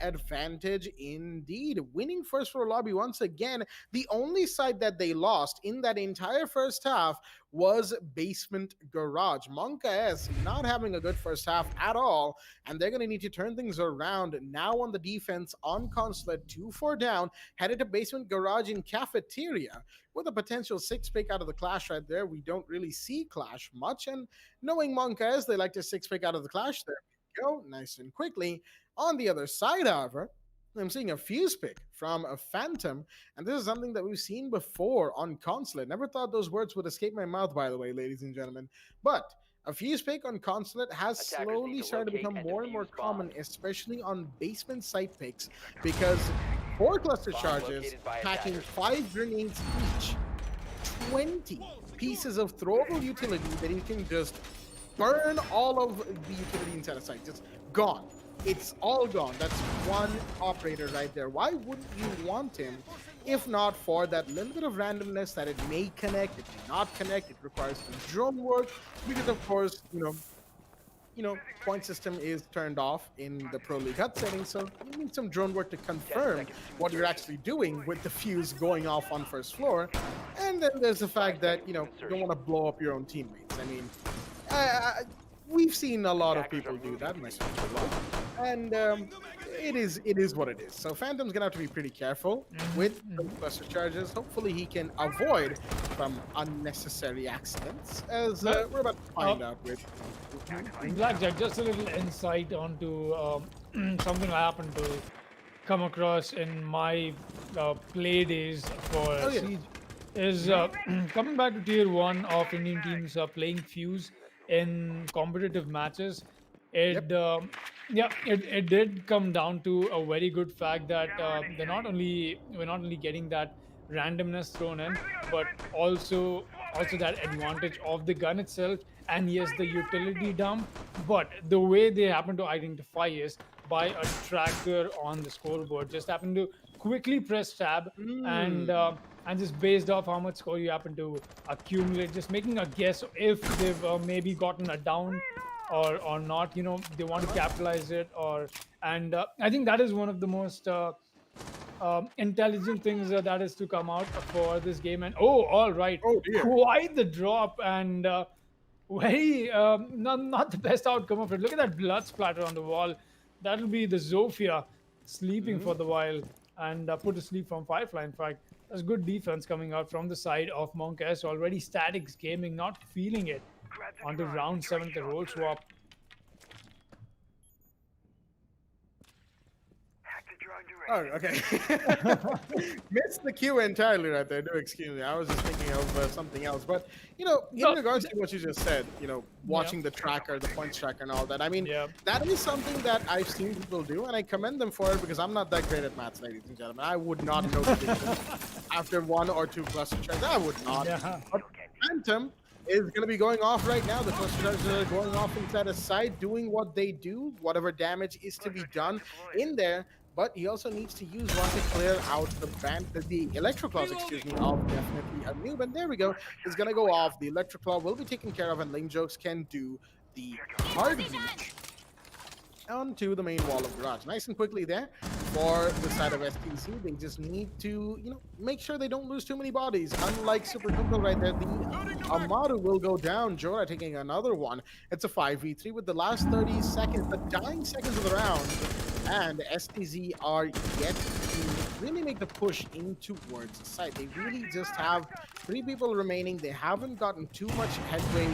advantage indeed. Winning first floor lobby once again. The only side that they lost in that entire first half was Basement Garage. Monka S not having a good first half at all, and they're going to need to turn things around now on the defense on Consulate. 2-4 down, headed to Basement Garage in Cafeteria with a potential 6-pick out of the Clash right there. We don't really see Clash much, and knowing Monka S, they like to 6-pick out of the Clash. There we go, nice and quickly. On the other side, however, I'm seeing a fuse pick from a Phantom, and this is something that we've seen before on Consulate. Never thought those words would escape my mouth, by the way, ladies and gentlemen. But a fuse pick on Consulate has Attackers slowly need to started to locate become and more and more defuse common, bombs. especially on basement site picks, because 4 cluster Bomb charges located by packing attackers. 5 grenades each, 20 pieces of throwable utility that you can just burn all of the utility inside a site. Just gone. It's all gone. That's one operator right there. Why wouldn't you want him if not for that little bit of randomness that it may connect, it may not connect, it requires some drone work, because of course, point system is turned off in the Pro League HUD setting, so you need some drone work to confirm what you're actually doing with the fuse going off on first floor. And then there's the fact that, you don't want to blow up your own teammates. I mean, we've seen a lot of people do that, myself included, and it is what it is. So Phantom's gonna have to be pretty careful with the cluster charges. Hopefully he can avoid some unnecessary accidents, as we're about to find out with Blackjack, just a little insight onto something I happened to come across in my play days for Siege. Is coming back to tier 1 of Indian teams playing Fuse in competitive matches. It did come down to a very good fact that we're not only getting that randomness thrown in, but also that advantage of the gun itself, and yes, the utility dump. But the way they happen to identify is by a tracker on the scoreboard. Just happen to quickly press tab and just based off how much score you happen to accumulate, just making a guess if they've maybe gotten a down or not. They want to capitalize it, and I think that is one of the most intelligent things that is to come out for this game. And all right, quite the drop, and very not the best outcome of it. Look at that blood splatter on the wall. That'll be the Zofia sleeping for the while and put to sleep from Firefly. In fact, that's good defense coming out from the side of Monk S. Already Statics Gaming not feeling it. On to round 7, the roll swap. Oh, okay. Missed the cue entirely right there. Do excuse me. I was just thinking of something else. But, in No, regards to what you just said, yeah, watching the tracker, the points tracker, and all that, I mean, yeah. that is something that I've seen people do, and I commend them for it because I'm not that great at maths, ladies and gentlemen. I would not know the difference after one or two cluster charges. I would not. Yeah. But Phantom is going to be going off right now. The cluster charges are going off inside a side, doing what they do, whatever damage is to be done in there. But he also needs to use one to clear out the electro claws, excuse me, of definitely a noob. And there we go. It's going to go off. The electro claw will be taken care of, and Lame Jokes can do the hard breach onto the main wall of garage. Nice and quickly there for the side of STC. They just need to, make sure they don't lose too many bodies. Unlike Super Kunkle right there, the Amaru will go down. Jorah taking another one. It's a 5v3 with the last 30 seconds, the dying seconds of the round. And STZ are yet to really make the push in towards the side. They really just have 3 people remaining. They haven't gotten too much headway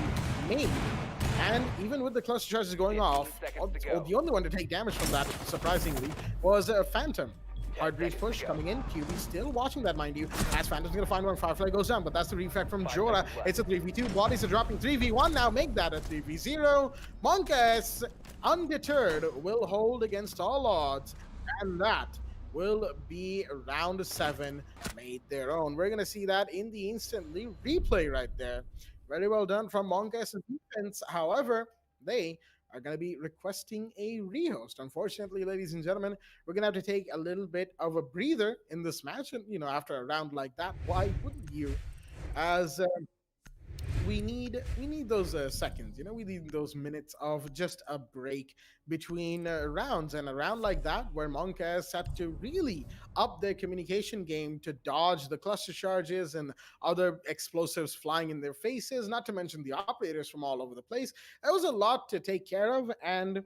made. And even with the cluster charges going off, the only one to take damage from that, surprisingly, was Phantom. Hard breach push coming in. QB still watching that, mind you, as Phantom's going to find one. Firefly goes down, but that's the reflect from Jorah. It's a 3v2. Bodies are dropping 3v1 now. Make that a 3v0. Monkas, undeterred, will hold against all odds. And that will be round 7 made their own. We're going to see that in the instantly replay right there. Very well done from Monkas defense. However, they are going to be requesting a rehost. Unfortunately, ladies and gentlemen, we're going to have to take a little bit of a breather in this match. And, after a round like that, why wouldn't you? As we need those seconds, we need those minutes of just a break between rounds. And a round like that where Monkas had to really up their communication game to dodge the cluster charges and other explosives flying in their faces, not to mention the operators from all over the place. That was a lot to take care of, and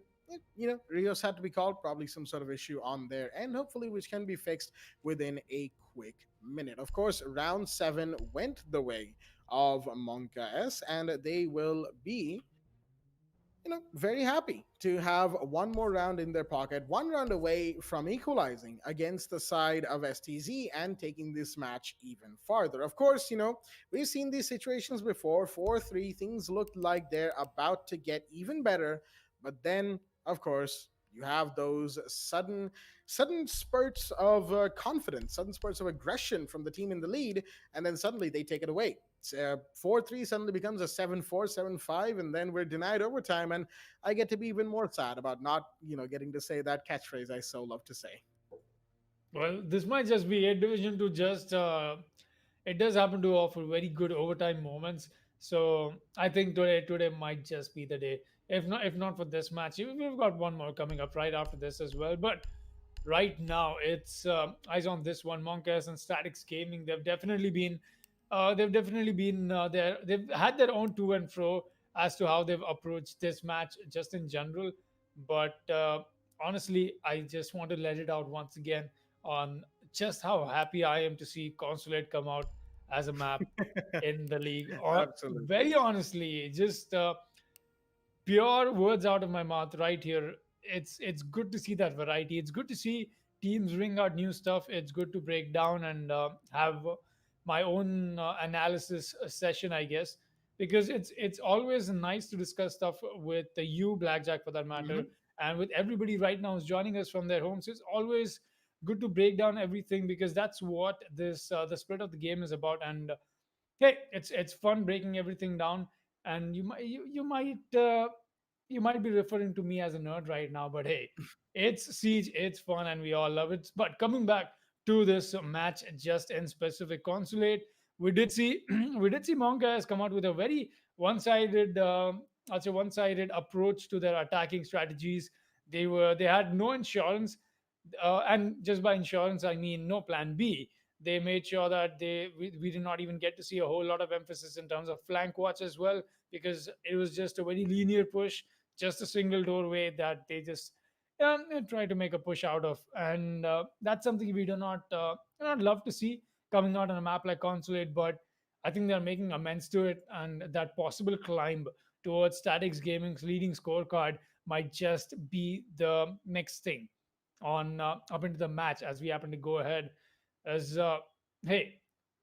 Rios had to be called, probably some sort of issue on their end, hopefully, which can be fixed within a quick minute. Of course, round 7 went the way of Monka S, and they will be, very happy to have one more round in their pocket, one round away from equalizing against the side of STZ and taking this match even farther. Of course, we've seen these situations before. 4-3, things looked like they're about to get even better, but then, of course, you have those sudden spurts of confidence, sudden spurts of aggression from the team in the lead, and then suddenly they take it away. 4-3 suddenly becomes a 7-4, 7-5, and then we're denied overtime, and I get to be even more sad about not, getting to say that catchphrase I so love to say. Well, this might just be it. Division 2 just, it does happen to offer very good overtime moments. So I think today might just be the day. If not for this match, we've got one more coming up right after this as well. But right now, it's eyes on this one. Monkas and Statics Gaming. There. They've had their own to and fro as to how they've approached this match, just in general. But honestly, I just want to let it out once again on just how happy I am to see Consulate come out as a map in the league. Or Absolutely. very honestly, just pure words out of my mouth right here. It's good to see that variety. It's good to see teams bring out new stuff. It's good to break down and have my own analysis session, I guess, because it's always nice to discuss stuff with you, Blackjack, for that matter, and with everybody right now who's joining us from their homes. It's always good to break down everything because that's what this the spirit of the game is about. And hey, it's fun breaking everything down. And you might be referring to me as a nerd right now, but hey, it's Siege, it's fun, and we all love it. But coming back to this match, just in specific, Consulate, we did see we did see Monka has come out with a very one-sided, I'll say one-sided approach to their attacking strategies. They had no insurance, and just by insurance I mean no plan B. They made sure that we did not even get to see a whole lot of emphasis in terms of flank watch as well, because it was just a very linear push, just a single doorway that they just try to make a push out of, and that's something we do not love to see coming out on a map like Consulate. But I think they're making amends to it, and that possible climb towards Statics Gaming's leading scorecard might just be the next thing on up into the match as we happen to go ahead. As hey,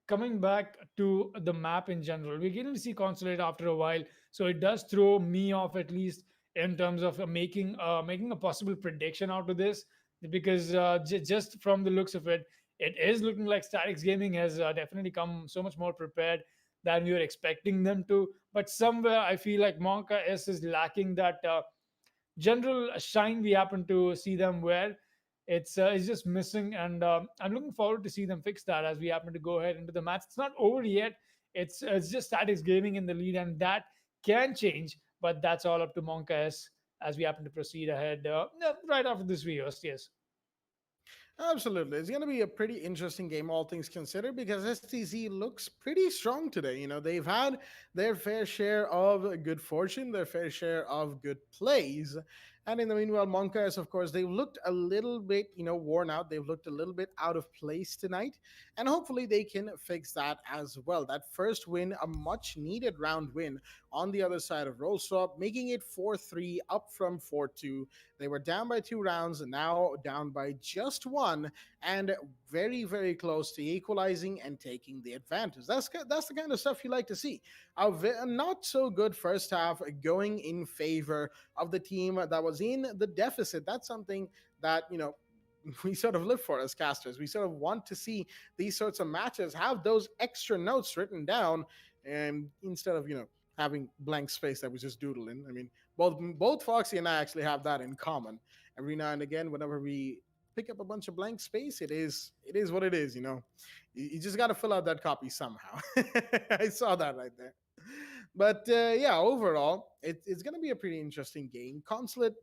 coming back to the map in general, we're getting to see Consulate after a while, so it does throw me off at least in terms of making a possible prediction out of this, because just from the looks of it, it is looking like Statics Gaming has definitely come so much more prepared than we were expecting them to. But somewhere I feel like Monka S is lacking that general shine we happen to see them wear. It's just missing, and I'm looking forward to see them fix that as we happen to go ahead into the match. It's not over yet. It's just Statics Gaming in the lead, and that can change, but that's all up to Monka S as we happen to proceed ahead right after this video. Yes. Absolutely. It's going to be a pretty interesting game, all things considered, because STZ looks pretty strong today. They've had their fair share of good fortune, their fair share of good plays. And in the meanwhile, Monkas, of course, they've looked a little bit, worn out. They've looked a little bit out of place tonight. And hopefully they can fix that as well. That first win, a much needed round win on the other side of Roll Swap, making it 4-3 up from 4-2. They were down by 2 rounds, and now down by just one, and very, very close to equalizing and taking the advantage. That's the kind of stuff you like to see. A not so good first half going in favor of the team that was in the deficit. That's something that we sort of live for as casters. We sort of want to see these sorts of matches have those extra notes written down, and instead of having blank space that was just doodling. I mean, both Foxy and I actually have that in common. Every now and again, whenever we pick up a bunch of blank space, it is what it is. You just got to fill out that copy somehow. I saw that right there. But yeah, overall, it's going to be a pretty interesting game. Consulate,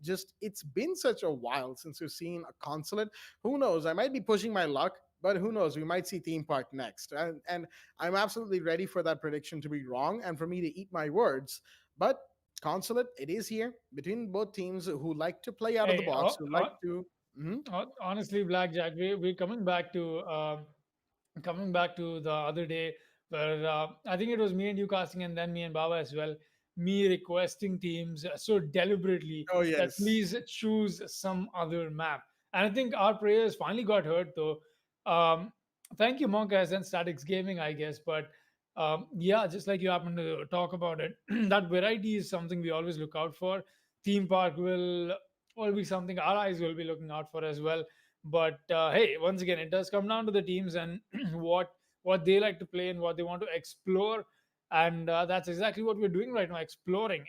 it's been such a while since we've seen a Consulate. Who knows? I might be pushing my luck, but who knows? We might see Theme Park next. And I'm absolutely ready for that prediction to be wrong and for me to eat my words. But Consulate, it is here between both teams who like to play out of the Hey, box, who like to. Mhm. honestly, Blackjack, we're coming back to the other day where I think it was me and you casting, and then me and Baba as well. Me requesting teams so deliberately Oh, that yes. please choose some other map. And I think our prayers finally got heard though. Um, Thank you, Monkas and Statics Gaming, I guess. But yeah, just like you happen to talk about it, that variety is something we always look out for. Theme Park will be something our eyes will be looking out for as well. But hey, once again, it does come down to the teams and what they like to play and what they want to explore, and that's exactly what we're doing right now, exploring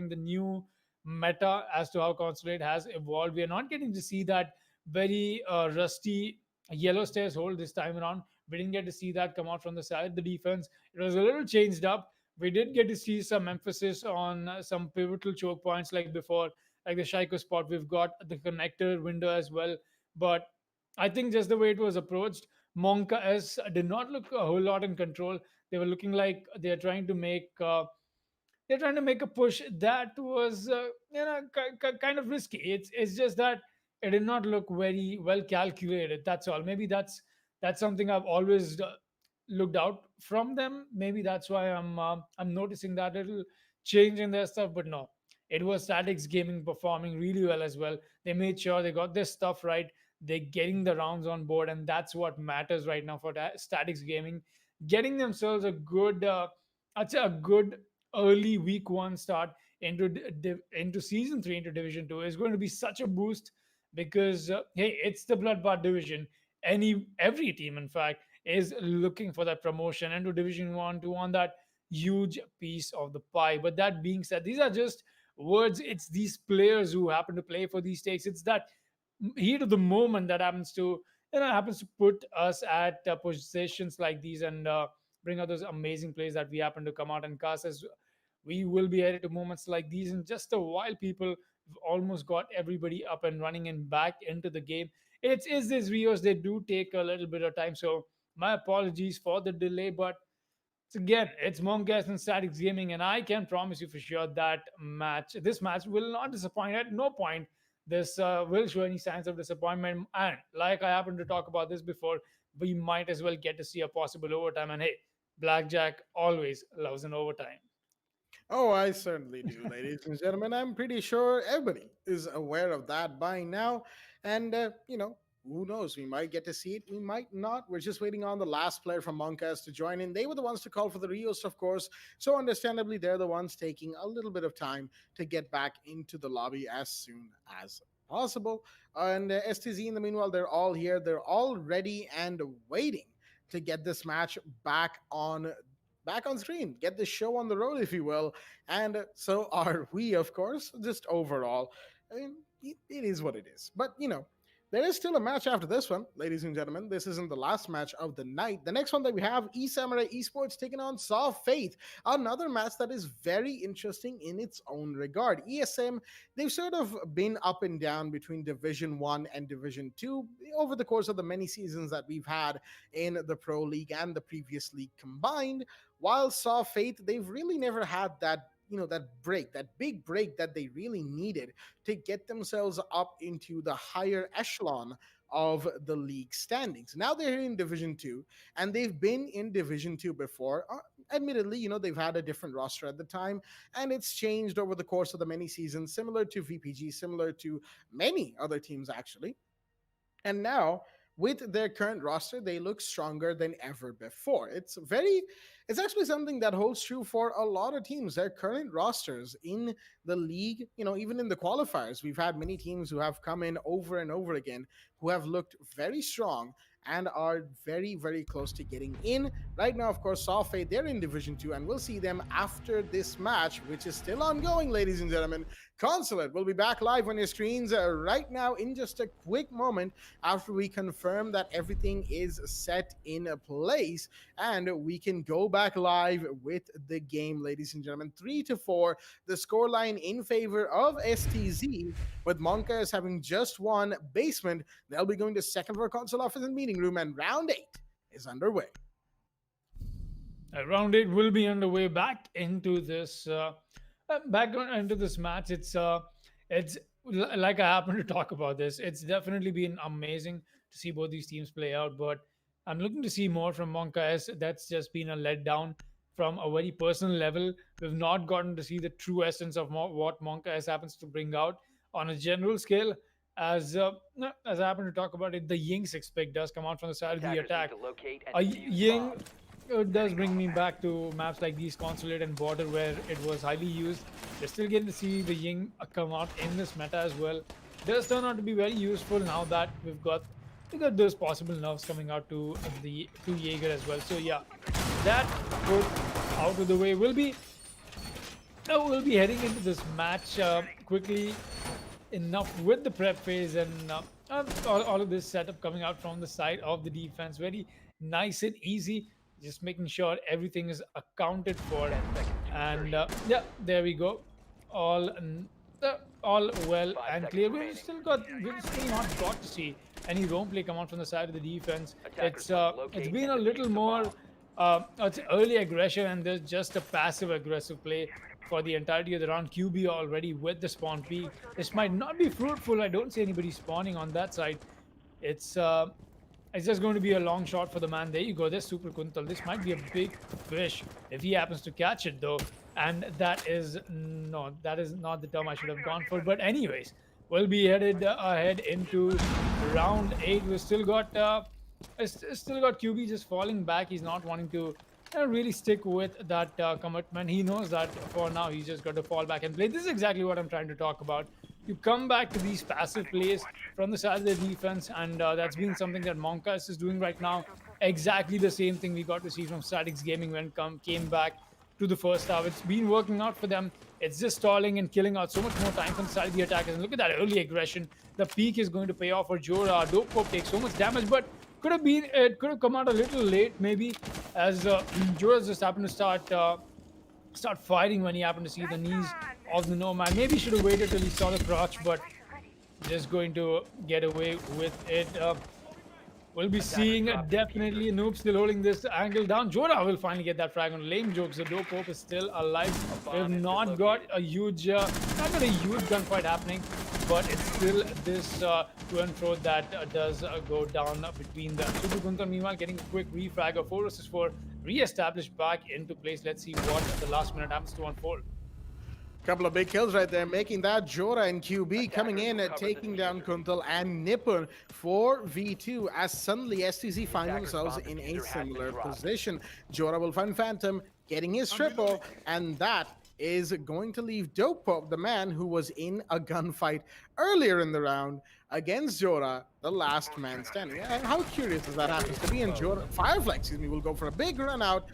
the new meta as to how Consulate has evolved. We are not getting to see that very rusty yellow stairs hold this time around. We didn't get to see that come out from the side. The defense, it was a little changed up. We did get to see some emphasis on some pivotal choke points like before, like the Shaiko spot. We've got the connector window as well. But I think just the way it was approached, Monka S did not look a whole lot in control. They were looking like they're trying to make a push that was kind of risky. It's just that it did not look very well calculated. That's all. Maybe that's something I've always looked out from them. Maybe that's why I'm noticing that little change in their stuff. But no, it was Statics Gaming performing really well as well. They made sure they got their stuff right. They're getting the rounds on board, and that's what matters right now for Statics Gaming. Getting themselves a good, I'd say a good early week 1 start into season 3 into division 2 is going to be such a boost, because hey, it's the bloodbath division. Every team in fact is looking for that promotion into division 1 to want that huge piece of the pie. But that being said, these are just words. It's these players who happen to play for these stakes. It's that heat of the moment that happens to put us at positions like these, and bring out those amazing plays that we happen to come out and cast. As we will be headed to moments like these in just a while, people. We've almost got everybody up and running and back into the game. It's these Rios, they do take a little bit of time, so my apologies for the delay. But again, it's Momcast and Statics Gaming, and I can promise you for sure that this match will not disappoint. At no point this will show any signs of disappointment. And like I happened to talk about this before, we might as well get to see a possible overtime. And hey, Blackjack always loves an overtime. Oh, I certainly do, ladies and gentlemen. I'm pretty sure everybody is aware of that by now. And, who knows? We might get to see it. We might not. We're just waiting on the last player from Monkas to join in. They were the ones to call for the Rios, of course. So, understandably, they're the ones taking a little bit of time to get back into the lobby as soon as possible. And STZ, in the meanwhile, they're all here. They're all ready and waiting to get this match back on screen, get the show on the road, if you will. And so are we, of course, just overall. I mean, it is what it is. But, there is still a match after this one, ladies and gentlemen. This isn't the last match of the night. The next one that we have, Samurai Esports taking on Saw Faith. Another match that is very interesting in its own regard. ESM, they've sort of been up and down between Division 1 and Division 2 over the course of the many seasons that we've had in the Pro League and the previous league combined. While Saw Faith, they've really never had that that big break that they really needed to get themselves up into the higher echelon of the league standings. Now they're in Division 2, and they've been in Division 2 before. Admittedly, they've had a different roster at the time, and it's changed over the course of the many seasons, similar to VPG, similar to many other teams, actually. And now, with their current roster, they look stronger than ever before. It's actually something that holds true for a lot of teams. Their current rosters in the league, even in the qualifiers, we've had many teams who have come in over and over again who have looked very strong and are very, very close to getting in. Right now, of course, Saw Faith, they're in Division 2, and we'll see them after this match, which is still ongoing, ladies and gentlemen. Consulate will be back live on your screens right now in just a quick moment after we confirm that everything is set in place, and we can go back live with the game, ladies and gentlemen. 3-4, the scoreline in favor of STZ, with Monkas having just won basement. They'll be going to second floor console office and meeting room, and round 8 is underway. Round 8 will be underway. Back into this match. It's like I happened to talk about this. It's definitely been amazing to see both these teams play out, but I'm looking to see more from Monka. That's just been a letdown from a very personal level. We've not gotten to see the true essence of what Monka happens to bring out on a general scale. As I happen to talk about it, the Ying 6-pick does come out from the side of the attack. Ying does bring me back to maps like these, Consulate and Border, where it was highly used. We're still getting to see the Ying come out in this meta as well. It does turn out to be very useful now that we've got those possible nerfs coming out to Jaeger as well. So yeah, that put out of the way. We'll be heading into this match quickly enough with the prep phase and all of this setup coming out from the side of the defense. Very nice and easy, just making sure everything is accounted for. And yeah, there we go. All well and clear. We've still not got to see any roam play come out from the side of the defense. It's been a little more it's early aggression, and there's just a passive aggressive play for the entirety of the round. QB already with the spawn peak. This might not be fruitful. I don't see anybody spawning on that side. It's just going to be a long shot for the man. There you go. There's Super Kuntal. This might be a big fish if he happens to catch it, though. And that is not the term I should have gone for. But anyways, we'll be headed ahead into round 8. We've still got QB just falling back. He's not wanting to really stick with that commitment. He knows that for now he's just got to fall back and play. This is exactly what I'm trying to talk about. You come back to these passive plays from the side of the defense, and that's been something that Monkas is doing right now. Exactly the same thing we got to see from Statics Gaming when came back to the first half. It's been working out for them. It's just stalling and killing out so much more time from the side of the attackers. And look at that early aggression. The peak is going to pay off for Jora. Dope Pope takes so much damage, but it could have come out a little late maybe, as Jora's just happened to start fighting when he happened to see the knees of the Nomad. Maybe should have waited till he saw the crotch, but just going to get away with it. We'll be seeing definitely a noob still holding this angle down. Jorah will finally get that frag on lame jokes. The dope hope is still alive. We have not got a huge, gunfight happening, but it's still this to and fro that does go down between the Super Gunther. Meanwhile, getting a quick refrag of 4 versus 4, re-established back into place. Let's see what the last minute happens to unfold. Couple of big kills right there, making that Jorah and QB coming in, recover the taking down diffuser. Kuntal and Nippon for V2 as suddenly STC find Attacker's themselves bomb in a diffuser has been similar dropped. position. Jorah will find Phantom getting his triple, and that is going to leave Dope, the man who was in a gunfight earlier in the round against Jorah, the last man standing. And how curious does that happen to be? And Jorah, Firefly, will go for a big run out.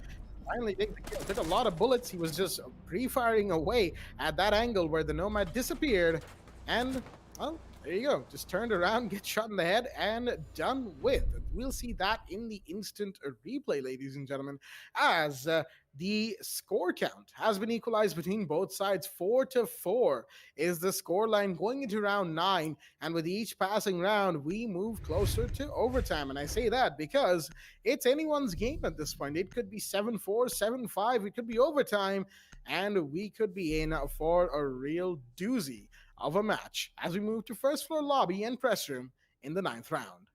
Finally take the kill. Took a lot of bullets. He was just pre-firing away at that angle where the Nomad disappeared. And, well, there you go. Just turned around, get shot in the head, and done with. We'll see that in the instant replay, ladies and gentlemen, as the score count has been equalized between both sides. 4-4 is the score line going into round 9. And with each passing round, we move closer to overtime. And I say that because it's anyone's game at this point. It could be 7-4, 7-5. It could be overtime. And we could be in for a real doozy of a match as we move to first floor lobby and press room in the 9th round.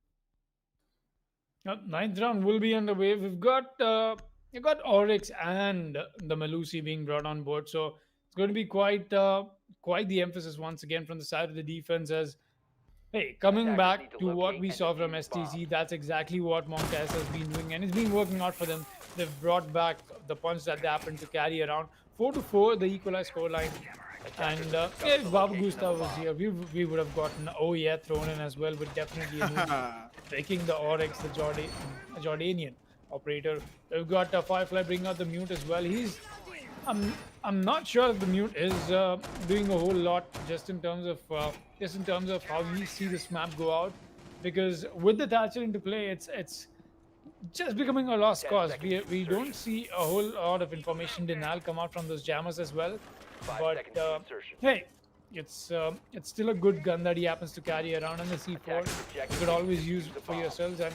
Ninth round will be underway. We've got Oryx and the Melusi being brought on board, so it's going to be quite the emphasis once again from the side of the defense. As hey, coming Attackers back need to to what locate we and saw from defuse STC, bombs. that's exactly what Monk S has been doing, and it's been working out for them. They've brought back the punch that they happened to carry around. 4-4, the equalized scoreline. And yeah, if Babu Gustav was here, we would have gotten oh yeah thrown in as well, but definitely a move. Taking the Oryx, the Jordanian operator. We've got Firefly bringing out the mute as well. I'm not sure if the mute is doing a whole lot just in terms of how we see this map go out, because with the Thatcher into play, it's just becoming a lost cause. We don't see a whole lot of information denial come out from those jammers as well. 5 But seconds to insertion. hey, it's still a good gun that he happens to carry around on the C4. You could always use for yourselves, and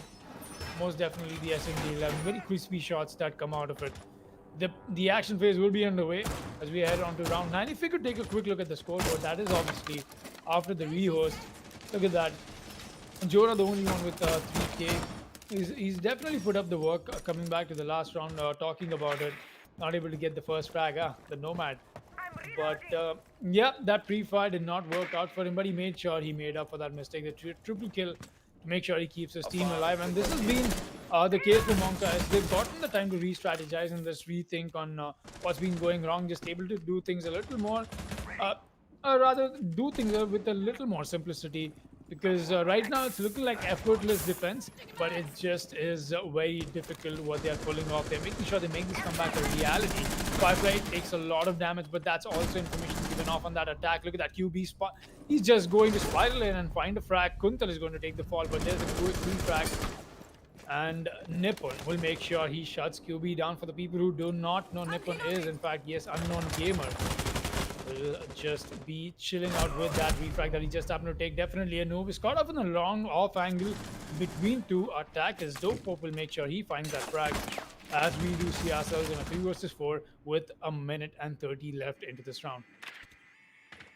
most definitely the SMG-11. Very crispy shots that come out of it. The action phase will be underway as we head on to round 9. If we could take a quick look at the scoreboard, that is obviously after the rehost. Look at that. Jorah, the only one with 3K. He's definitely put up the work coming back to the last round, talking about it. Not able to get the first frag, the Nomad. But yeah, that pre-fire did not work out for him, but he made sure he made up for that mistake. The triple kill to make sure he keeps his team alive. And this has been the case for Monka, as they've gotten the time to re-strategize and just rethink on what's been going wrong, just able to do things a little more, rather do things with a little more simplicity. Because right now it's looking like effortless defense, but it just is very difficult what they are pulling off. They're making sure they make this comeback a reality. Firefly takes a lot of damage, but that's also information given off on that attack. Look at that QB spot. He's just going to spiral in and find a frag. Kuntal is going to take the fall, but there's a quick frag. And Nippon will make sure he shuts QB down. For the people who do not know, Nippon is, in fact, yes, unknown gamer. Will just be chilling out with that refrag that he just happened to take. Definitely a noob. Is caught up in a long off angle between two attackers. Dope Pope will make sure he finds that frag, as we do see ourselves in a 3 versus 4 with a minute and 30 left into this round.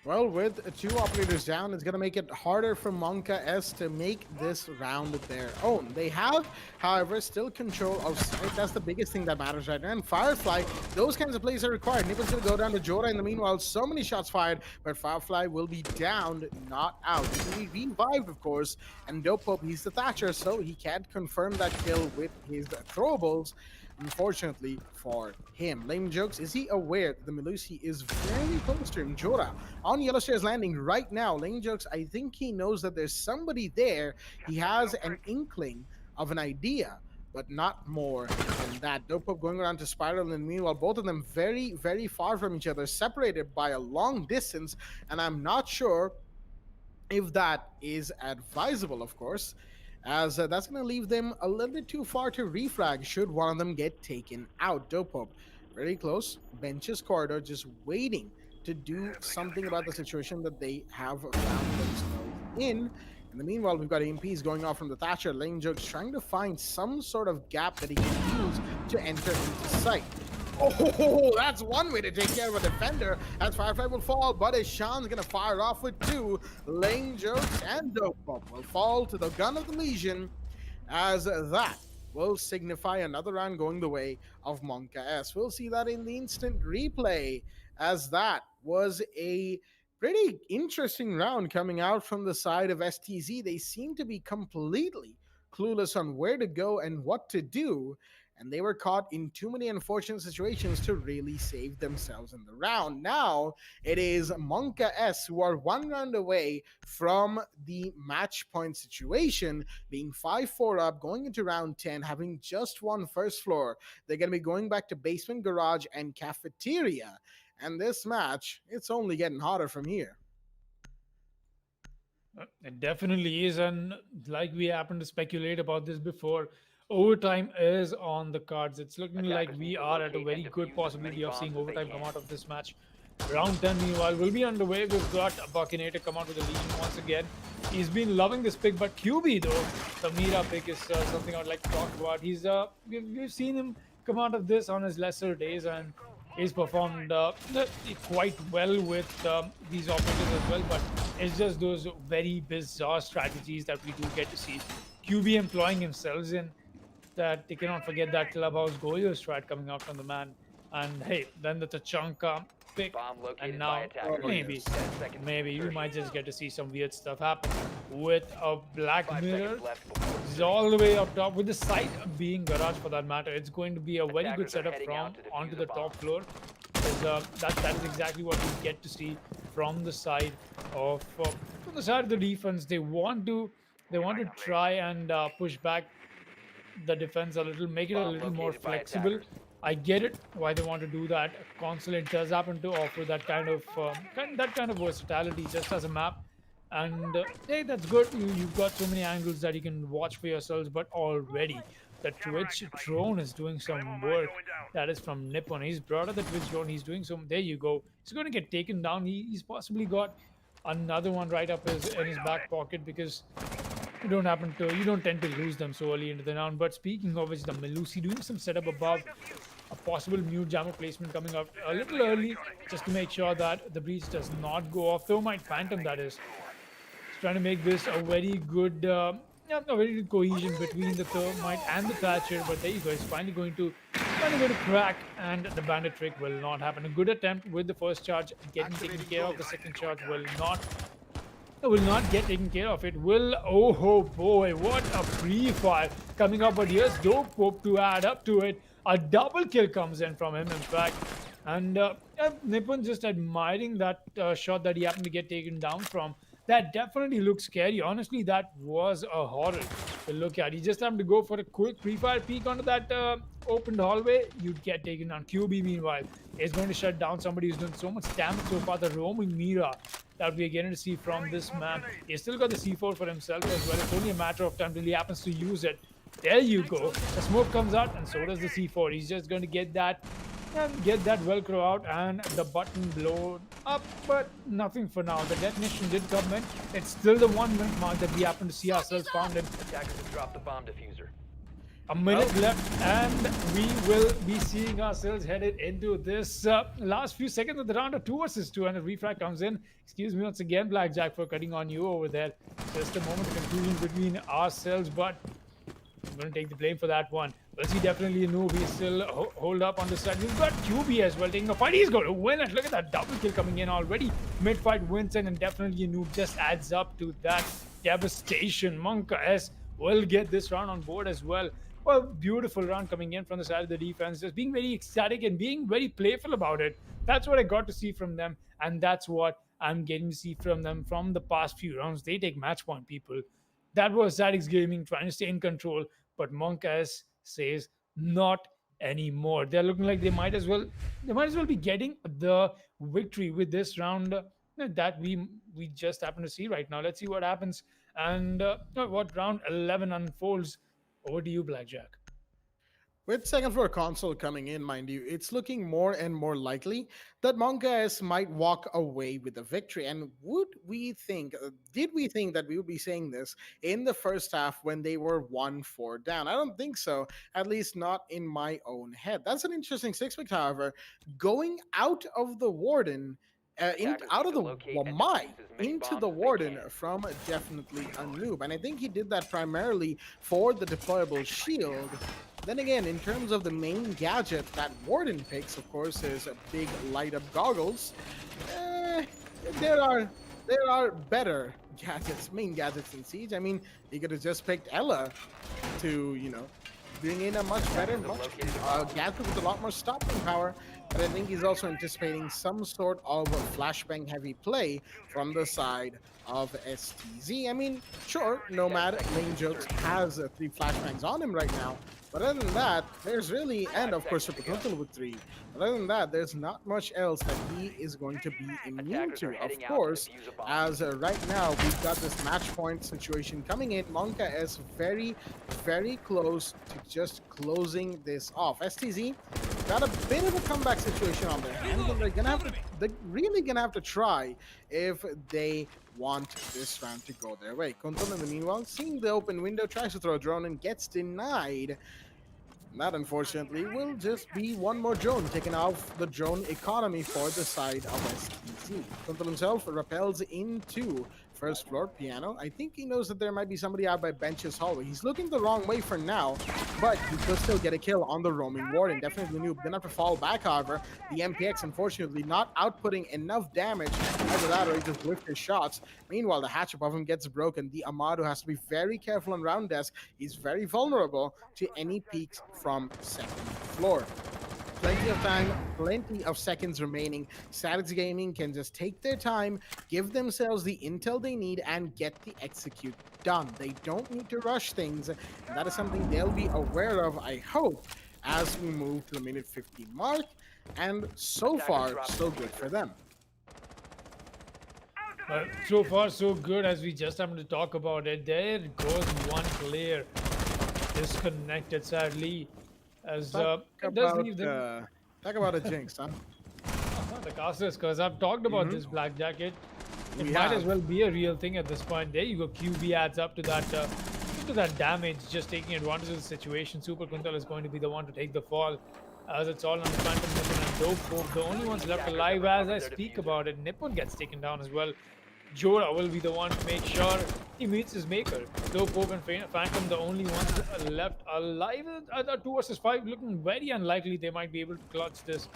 Well, with 2 operators down, it's going to make it harder for Monka S to make this round their own. They have, however, still control of sight. That's the biggest thing that matters right now. And Firefly, those kinds of plays are required. Nippon's going to go down to Jorah in the meanwhile. So many shots fired, but Firefly will be downed, not out. He will be revived, of course. And Dope Pope, he's the Thatcher, so he can't confirm that kill with his throwables. Unfortunately for him. Lame jokes, is he aware that the Melusi is very close to him? Jorah on Yellow Stairs Landing right now. Lame jokes, I think he knows that there's somebody there. He has an inkling of an idea, but not more than that. Dope Pope going around to Spiral, and meanwhile, both of them very, very far from each other, separated by a long distance, and I'm not sure if that is advisable, of course, as that's going to leave them a little bit too far to refrag should one of them get taken out. Dope Pope, very close, benches corridor, just waiting to do something about the situation that they have found themselves in. In the meanwhile, we've got AMPs going off from the Thatcher. Lane Jokes trying to find some sort of gap that he can use to enter into sight. Oh, that's one way to take care of a defender. As Firefly will fall, but Ishan's going to fire off with two. Lane Jokes and Dope Pop will fall to the gun of the Legion, as that will signify another round going the way of Monka S. We'll see that in the instant replay, as that was a pretty interesting round coming out from the side of STZ. They seem to be completely clueless on where to go and what to do, and they were caught in too many unfortunate situations to really save themselves in the round. Now it is Monka S who are one round away from the match point situation, being 5-4 up, going into round 10, having just won first floor. They're going to be going back to basement, garage, and cafeteria. And this match, it's only getting hotter from here. It definitely is, and like we happened to speculate about this before, overtime is on the cards. It's looking like we are at a very good possibility of seeing overtime come out of this match. Round 10, meanwhile, will be underway. We've got Buckinator come out with the lead once again. He's been loving this pick, but QB though, the Mira pick is something I'd like to talk about. We've seen him come out of this on his lesser days, and he's performed quite well with these operators as well, but it's just those very bizarre strategies that we do get to see QB employing himself in, that they cannot forget that clubhouse goal strat coming out from the man. And hey, then the Tachanka pick, and now maybe we might just get to see some weird stuff happen with a black mirror. Is all the way up top with the site being garage for that matter. It's going to be a very good setup from onto the top floor. That is exactly what we get to see from the side of the defense. They want to try and push back the defense a little, make it a little more flexible. I get it why they want to do that. Console does happen to offer that kind of versatility just as a map, and hey, that's good. You've got so many angles that you can watch for yourselves. But already the Twitch drone is doing some work. That is from Nippon. He's brought up the Twitch drone. He's doing some. There you go. He's going to get taken down. He's possibly got another one right up in his back pocket, because you don't tend to lose them so early into the round. But speaking of which, the Melusi doing some setup above, a possible mute jammer placement coming up a little early, just to make sure that the breach does not go off. Thermite Phantom, that is. He's trying to make this a very good cohesion between the Thermite and the Thatcher. But there you go, it's finally going to crack, and the bandit trick will not happen. A good attempt with the first charge, getting taken care of. The second charge will not get taken care of. It will. Oh boy, what a pre-fire coming up. But here's Dope Pope to add up to it. A double kill comes in from him, in fact. And Nippon just admiring that shot that he happened to get taken down from. That definitely looks scary. Honestly, that was a horror to look at. He just happened to go for a quick pre-fire peek onto that opened hallway. You'd get taken down. QB, meanwhile, is going to shut down somebody who's done so much damage so far. The roaming Mira that we're getting to see from this man. He's still got the C4 for himself as well. It's only a matter of time till he happens to use it. There you go. The smoke comes out, and so does the C4. He's just going to get that Velcro out and the button blown up, but nothing for now. The detonation did come in. It's still the 1 minute mark that we happen to see ourselves found in. Attackers have dropped the bomb diffuser. A minute left, and we will be seeing ourselves headed into this last few seconds of the round of 2 versus 2, and a refract comes in. Excuse me once again, Blackjack, for cutting on you over there. Just a moment of confusion between ourselves, but I'm going to take the blame for that one. But he definitely knew we still hold up on the side. We've got QB as well taking a fight. He's going to win it. Look at that double kill coming in already. Mid-fight wins in, and definitely Noob just adds up to that devastation. Monka S will get this round on board as well. Well, beautiful round coming in from the side of the defense. Just being very ecstatic and being very playful about it. That's what I got to see from them. And that's what I'm getting to see from them from the past few rounds. They take match point, people. That was Zadix Gaming trying to stay in control, but Monk S says not anymore. They're looking like they might as well be getting the victory with this round that we just happen to see right now. Let's see what happens and what round 11 unfolds. Over to you, Blackjack. With second floor console coming in, mind you, it's looking more and more likely that Monka S might walk away with the victory. And did we think that we would be saying this in the first half when they were 1-4 down? I don't think so, at least not in my own head. That's an interesting six pick, however. Going out of the Warden, Attackers out need of to the locate and Wamai defuse as many into bombs the as they Warden can. from definitely a noob. And I think he did that primarily for the deployable shield. Then again, in terms of the main gadget that Warden picks, of course, is big light up goggles. Eh, there are better gadgets, main gadgets in Siege. I mean, he could have just picked Ella to, bring in a much better, Attackers have much located a bomb. gadget with a lot more stopping power. But I think he's also anticipating some sort of a flashbang heavy play from the side of STZ. I mean, sure, 10 Nomad seconds Lane to Jokes insertion. has three flashbangs on him right now. But other than that, there's really, and 5 of course, seconds to Super go. Kuntal with three. But other than that, there's not much else that he is going to be immune Attackers are to. Of heading out to course, defuse a bomb. as right now we've got this match point situation coming in. Monka is very, very close to just closing this off. STZ got a bit of a comeback situation on their hands, and they're really gonna have to try if they want this round to go their way. Kuntal, in the meanwhile, seeing the open window, tries to throw a drone and gets denied. And that, unfortunately, will just be one more drone taken off the drone economy for the side of STZ. Kuntal himself rappels into first floor piano. I think he knows that there might be somebody out by benches hallway. He's looking the wrong way for now, but he could still get a kill on the roaming warden. Definitely noob. Gonna have to fall back, however. The MPX, unfortunately, not outputting enough damage. Either that or he just whiffed his shots. Meanwhile, the hatch above him gets broken. The Amado has to be very careful on round desk. He's very vulnerable to any peaks from second floor. Plenty of time, plenty of seconds remaining. Status Gaming can just take their time, give themselves the intel they need, and get the execute done. They don't need to rush things, and that is something they'll be aware of, I hope, as we move to the minute 15 mark. And so far, so good for them. So far, so good. As we just happened to talk about it, there goes one player disconnected, sadly, as Talk it does about leave them. a jinx, huh? The casters, because I've talked about Mhm. this black jacket. It We might as have. well be a real thing at this point. There you go. QB adds up to that damage, just taking advantage of the situation. Super Kuntal is going to be the one to take the fall, as it's all on the Phantom Nippon and Dope Folk, the only ones left alive as I speak about it. Nippon gets taken down as well. Jora will be the one to make sure he meets his maker. Dope Folk and Phantom, the only ones left alive. 2 versus 5, looking very unlikely they might be able to clutch this.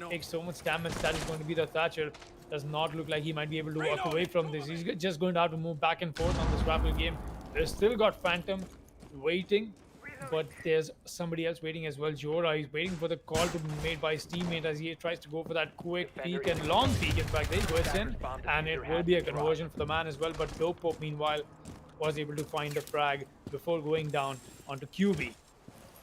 Takes so much damage. That is going to be the Thatcher. Does not look like he might be able to walk away from this. He's just going to have to move back and forth on this raffle game. There's still got Phantom waiting, but there's somebody else waiting as well. Jora, he's waiting for the call to be made by his teammate as he tries to go for that quick peek and long peek. In fact, there he goes in, and it will be a conversion for the man as well. But Dope Pope, meanwhile, was able to find the frag before going down onto QB.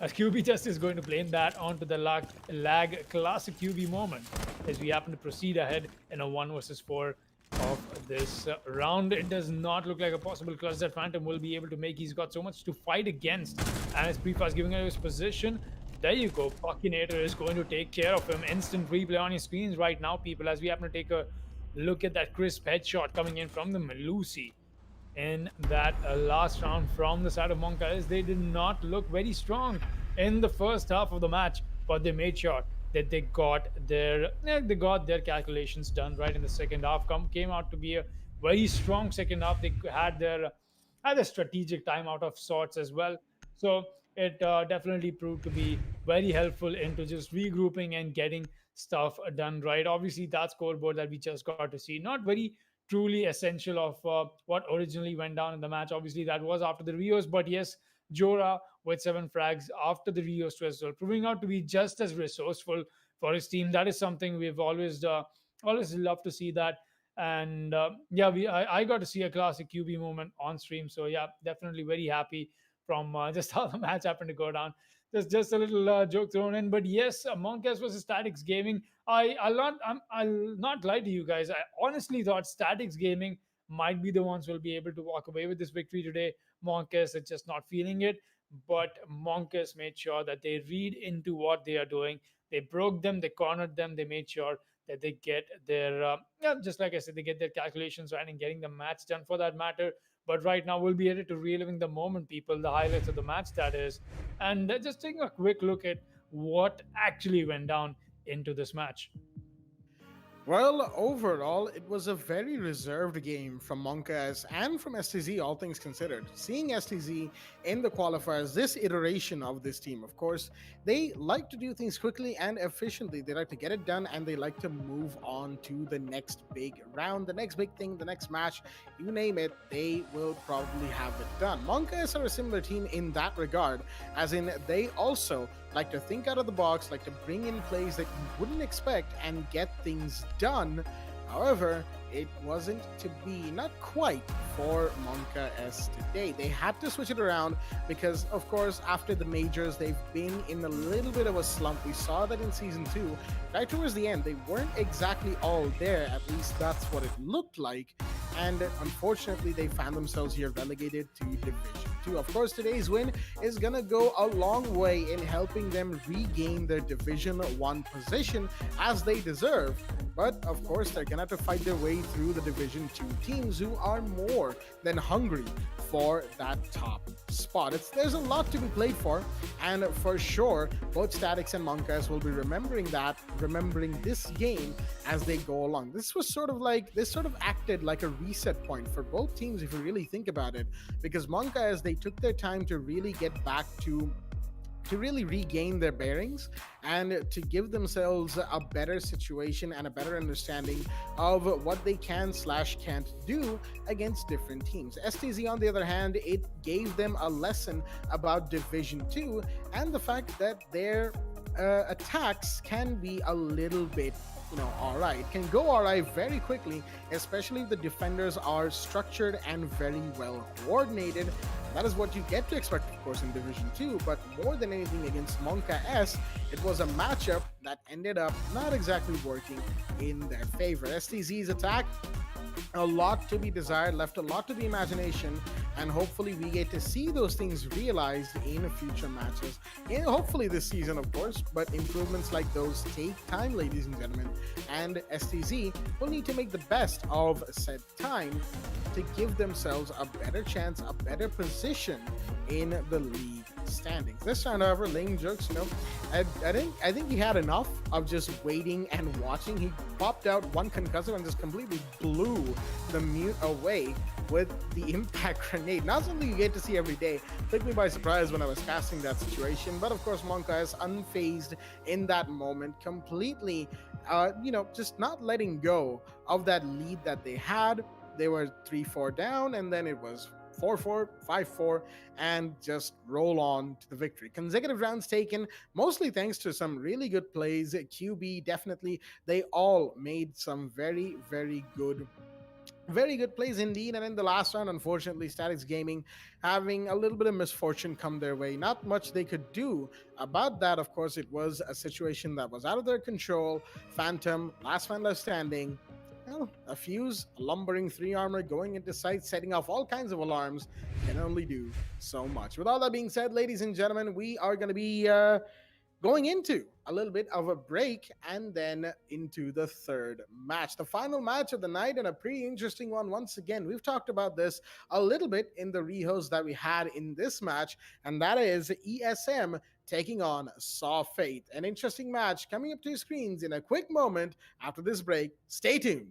As QB just is going to blame that onto the lag classic QB moment as we happen to proceed ahead in a 1 versus 4 of this round. It does not look like a possible clutch that Phantom will be able to make. He's got so much to fight against, and his pre-fast giving away his position. There you go. Buckinator is going to take care of him. Instant replay on your screens right now, people, as we happen to take a look at that crisp headshot coming in from the Melusi in that last round from the side of Monka. They did not look very strong in the first half of the match, but they made sure that they got their calculations done right in the second half. Came out to be a very strong second half. They had a strategic timeout of sorts as well. So it definitely proved to be very helpful into just regrouping and getting stuff done right. Obviously, that scoreboard that we just got to see, not very truly essential of what originally went down in the match. Obviously, that was after the Rios, but yes, Jora with 7 frags after the Rios as well, proving out to be just as resourceful for his team. That is something we've always loved to see that. And yeah, I got to see a classic QB moment on stream. So yeah, definitely very happy from just how the match happened to go down. Just a little joke thrown in, but yes, Monkas versus Statics Gaming. I'll not lie to you guys. I honestly thought Statics Gaming might be the ones who will be able to walk away with this victory today. Monkas is just not feeling it. but Monkus made sure that they read into what they are doing. They broke them, they cornered them, they made sure that they get their, yeah, just like I said, they get their calculations right and getting the match done for that matter. But right now, we'll be headed to reliving the moment, people, the highlights of the match, that is, and just taking a quick look at what actually went down into this match. Well, overall, it was a very reserved game from Monkas and from STZ, all things considered. Seeing STZ in the qualifiers, this iteration of this team, of course, they like to do things quickly and efficiently. They like to get it done and they like to move on to the next big round, the next big thing, the next match, you name it, they will probably have it done. Monkas are a similar team in that regard, as in they also like to think out of the box, like to bring in plays that you wouldn't expect and get things done. However, it wasn't to be, not quite, for Monka S today. They had to switch it around because, of course, after the majors, they've been in a little bit of a slump. We saw that in Season 2. Right towards the end, they weren't exactly all there. At least that's what it looked like. And unfortunately, they found themselves here relegated to Division 2. Of course, today's win is going to go a long way in helping them regain their Division 1 position as they deserve. But, of course, they're going to have to fight their way through the Division 2 teams who are more than hungry for that top spot. There's a lot to be played for, and for sure, both Statics and Monkas will be remembering this game as they go along. This sort of acted like a reset point for both teams if you really think about it, because Monkas, they took their time to really get back to really regain their bearings and to give themselves a better situation and a better understanding of what they can/can't do against different teams. STZ, on the other hand, it gave them a lesson about Division 2 and the fact that their attacks can be a little bit alright. It can go alright very quickly, especially if the defenders are structured and very well coordinated. That is what you get to expect, of course, in Division 2, but more than anything against Monka S, it was a matchup that ended up not exactly working in their favor. STZ's attack, a lot to be desired, left a lot to the imagination, and hopefully we get to see those things realized in future matches. And hopefully this season, of course, but improvements like those take time, ladies and gentlemen, and STZ will need to make the best of said time to give themselves a better chance, a better position in the league standings. This time, however, Lane Jokes, I think he had enough of just waiting and watching. He popped out one concussive and just completely blew the mute away with the impact grenade. Not something you get to see every day. Took me by surprise when I was casting that situation, but of course Monka is unfazed in that moment, completely just not letting go of that lead that they had. They were 3-4 down, and then it was 4-4, 5-4, and just roll on to the victory. Consecutive rounds taken, mostly thanks to some really good plays. QB, definitely, they all made some very, very good plays indeed. And in the last round, unfortunately, Statics Gaming having a little bit of misfortune come their way. Not much they could do about that. Of course, it was a situation that was out of their control. Phantom, last man left standing. Well, a fuse, a lumbering 3 armor going into sight, setting off all kinds of alarms can only do so much. With all that being said, ladies and gentlemen, we are going to be going into a little bit of a break and then into the third match, the final match of the night, and a pretty interesting one. Once again, we've talked about this a little bit in the rehost that we had in this match, and that is ESM taking on Saw Fate. An interesting match coming up to your screens in a quick moment after this break. Stay tuned.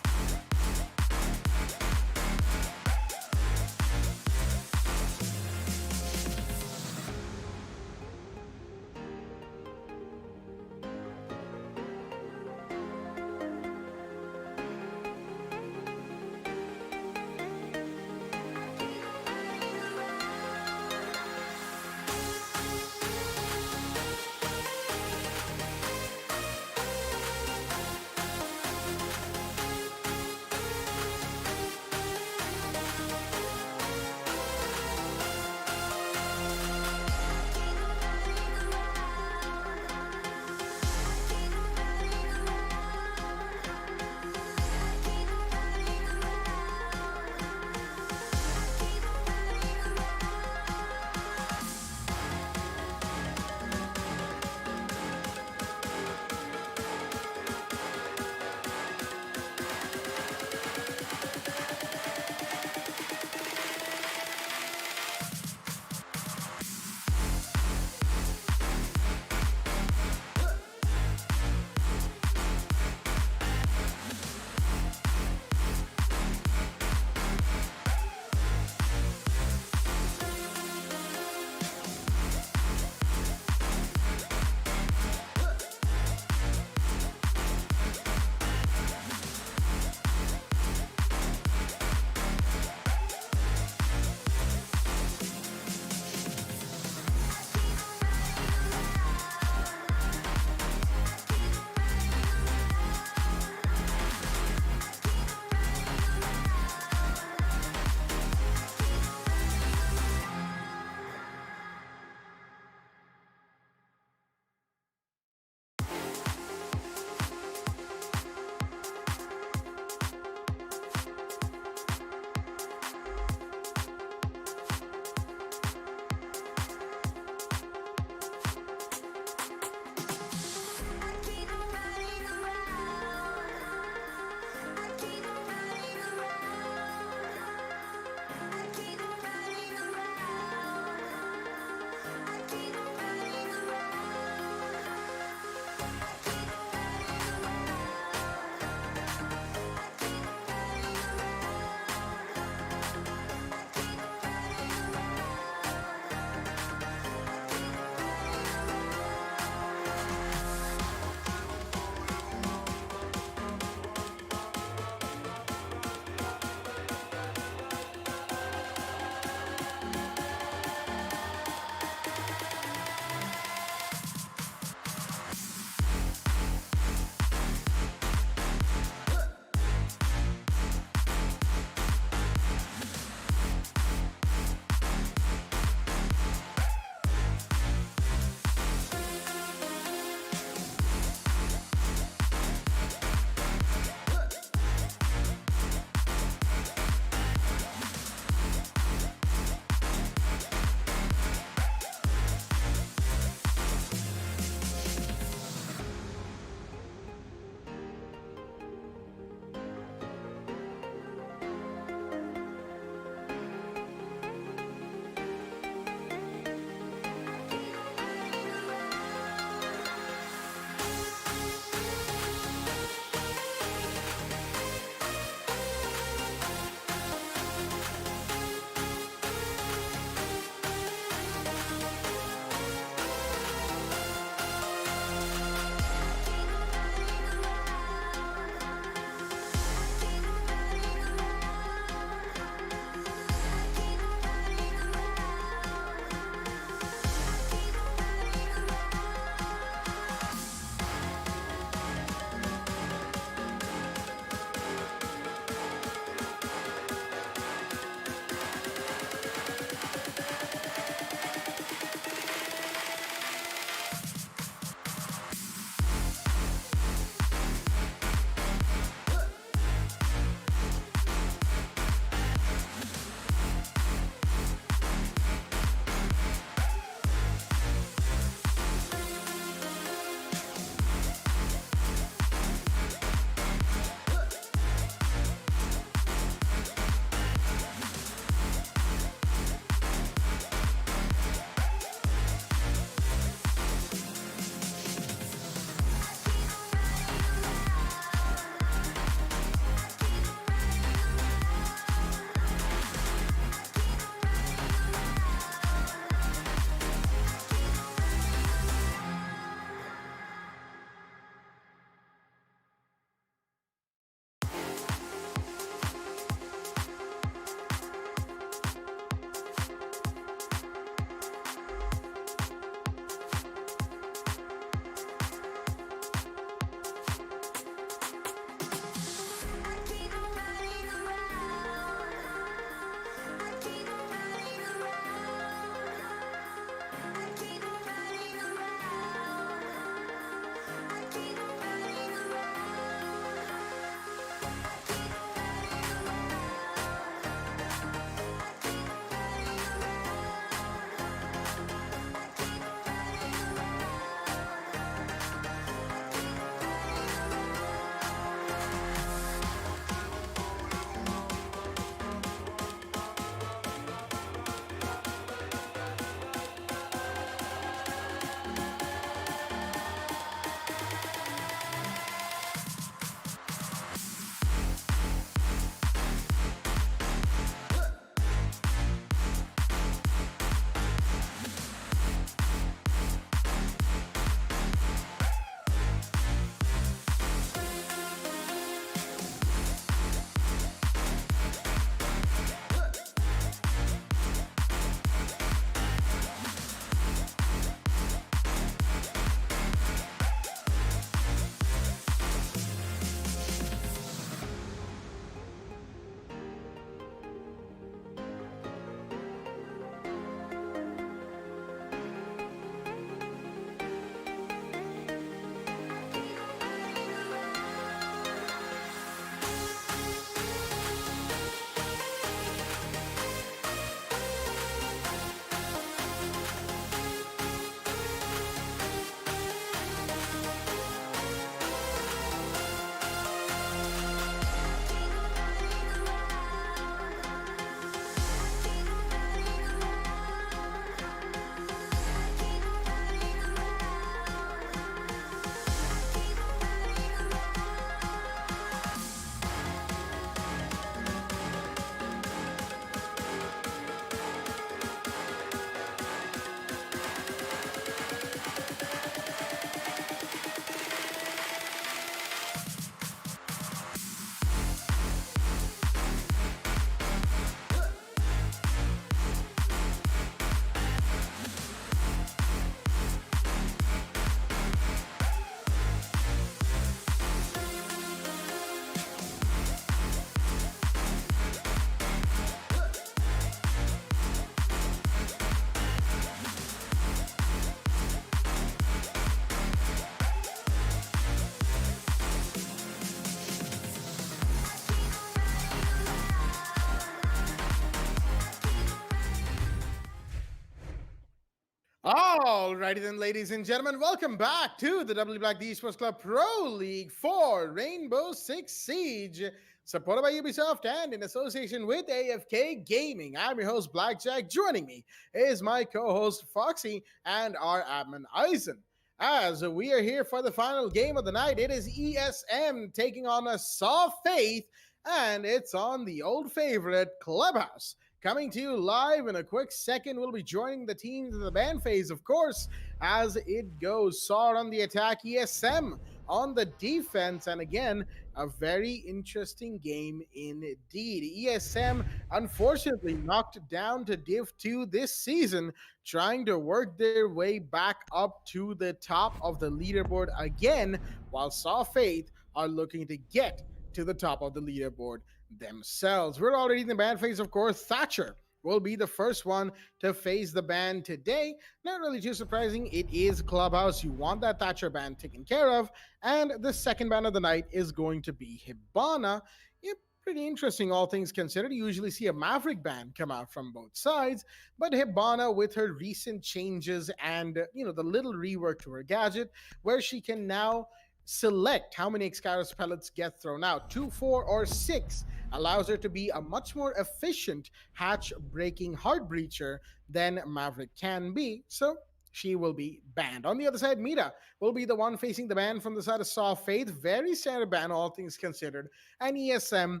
Alrighty then, ladies and gentlemen, welcome back to the WD BLACK Esports Club Pro League for Rainbow Six Siege, supported by Ubisoft and in association with AFK Gaming. I'm your host, Blackjack. Joining me is my co-host, Foxy, and our admin, Eisen. As we are here for the final game of the night, it is ESM taking on a Saw Faith, and it's on the old favorite, Clubhouse. Coming to you live in a quick second, we'll be joining the teams in the ban phase, of course, as it goes. Saw on the attack, ESM on the defense, and again, a very interesting game indeed. ESM, unfortunately, knocked down to Div 2 this season, trying to work their way back up to the top of the leaderboard again, while Saw Faith are looking to get to the top of the leaderboard themselves. We're already in the ban phase, of course. Thatcher will be the first one to face the ban today. Not really too surprising. It is Clubhouse. You want that Thatcher ban taken care of. And the second ban of the night is going to be Hibana. Yep, pretty interesting, all things considered. You usually see a Maverick ban come out from both sides, but Hibana, with her recent changes and the little rework to her gadget, where she can now select how many Excaris pellets get thrown out, 2, 4, or 6, allows her to be a much more efficient hatch-breaking heart breacher than Maverick can be, so she will be banned. On the other side, Mira will be the one facing the ban from the side of Saw Faith. Very standard ban, all things considered, and ESM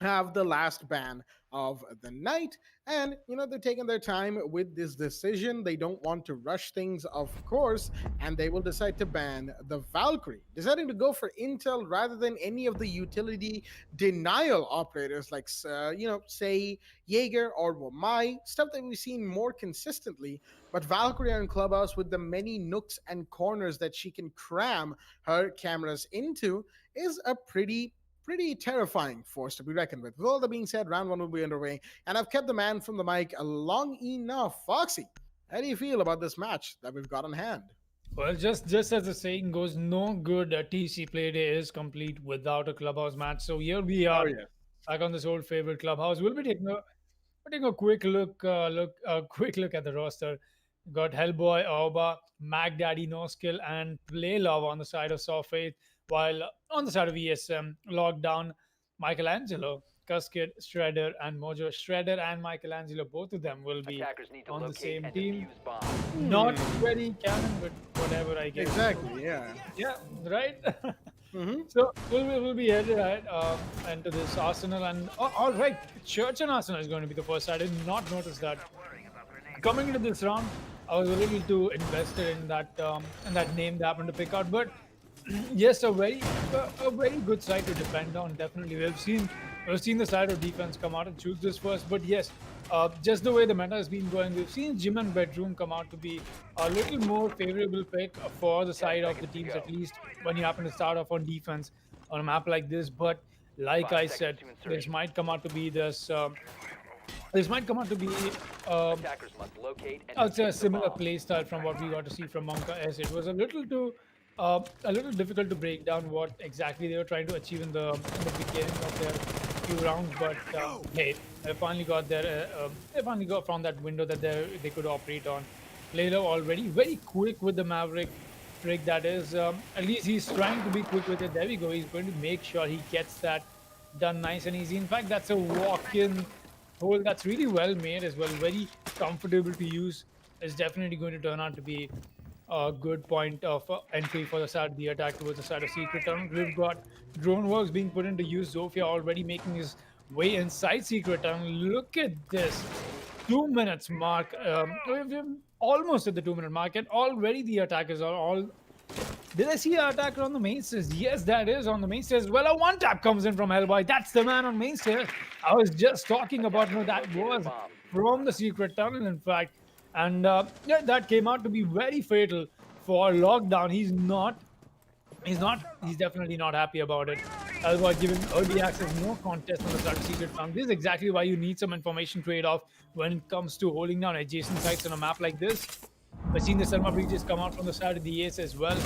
have the last ban of the night, and they're taking their time with this decision. They don't want to rush things, of course, and they will decide to ban the Valkyrie, deciding to go for Intel rather than any of the utility denial operators like say Jaeger or Wamai, stuff that we've seen more consistently. But Valkyrie in Clubhouse, with the many nooks and corners that she can cram her cameras into, is a pretty terrifying force to be reckoned with. With all that being said, round one will be underway, and I've kept the man from the mic long enough. Foxy, how do you feel about this match that we've got on hand? Well, just as the saying goes, no good TC play day is complete without a Clubhouse match. So here we are, back on this old favorite Clubhouse. We'll be taking a quick look at the roster. Got Hellboy, Aoba, Mac Daddy, No Skill, and Play Love on the side of Saw Faith, while on the side of ESM, Lockdown, Michelangelo, Cuskid, Shredder, and Mojo. Shredder and Michelangelo, both of them will be on the same team. Not very canon, but whatever, I guess. Exactly, yeah. Yeah, right? Mm-hmm. So we'll be headed into this Arsenal, and all right, Church and Arsenal is going to be the first. I did not notice that. Coming into this round, I was a little too invested in that name they happened to pick out, but yes, a very good side to defend on. Definitely, we've seen the side of defense come out and choose this first. But yes, just the way the meta has been going, we've seen Gym and Bedroom come out to be a little more favorable pick for the side of the teams, at least when you happen to start off on defense on a map like this. But like I said, this might come out to be this. This might come out to be, I'll say, a similar play style from what we got to see from Monka S. It was a little difficult to break down what exactly they were trying to achieve in the beginning of their few rounds, but hey, they finally got from that window that they could operate on. Layla already very quick with the Maverick trick, that is. At least he's trying to be quick with it. There we go. He's going to make sure he gets that done nice and easy. In fact, that's a walk-in hole that's really well made as well. Very comfortable to use. It's definitely going to turn out to be a good point of entry for the side of the attack towards the side of Secret Tunnel. We've got Drone Works being put into use. Zofia already making his way inside Secret Tunnel. Look at this. 2 minutes mark. We're almost at the 2 minute mark, and already the attackers are all. Did I see an attacker on the main stairs? Yes, that is on the main stairs. Well, a one tap comes in from Hellboy. That's the man on main stairs. I was just talking about, that was from the Secret Tunnel, in fact. And yeah, that came out to be very fatal for Lockdown. He's definitely not happy about it. Hellboy giving early access, no contest on the side of Secret Tunnel. This is exactly why you need some information trade-off when it comes to holding down adjacent sites on a map like this. We've seen the Selma breaches come out from the side of the Ace as well.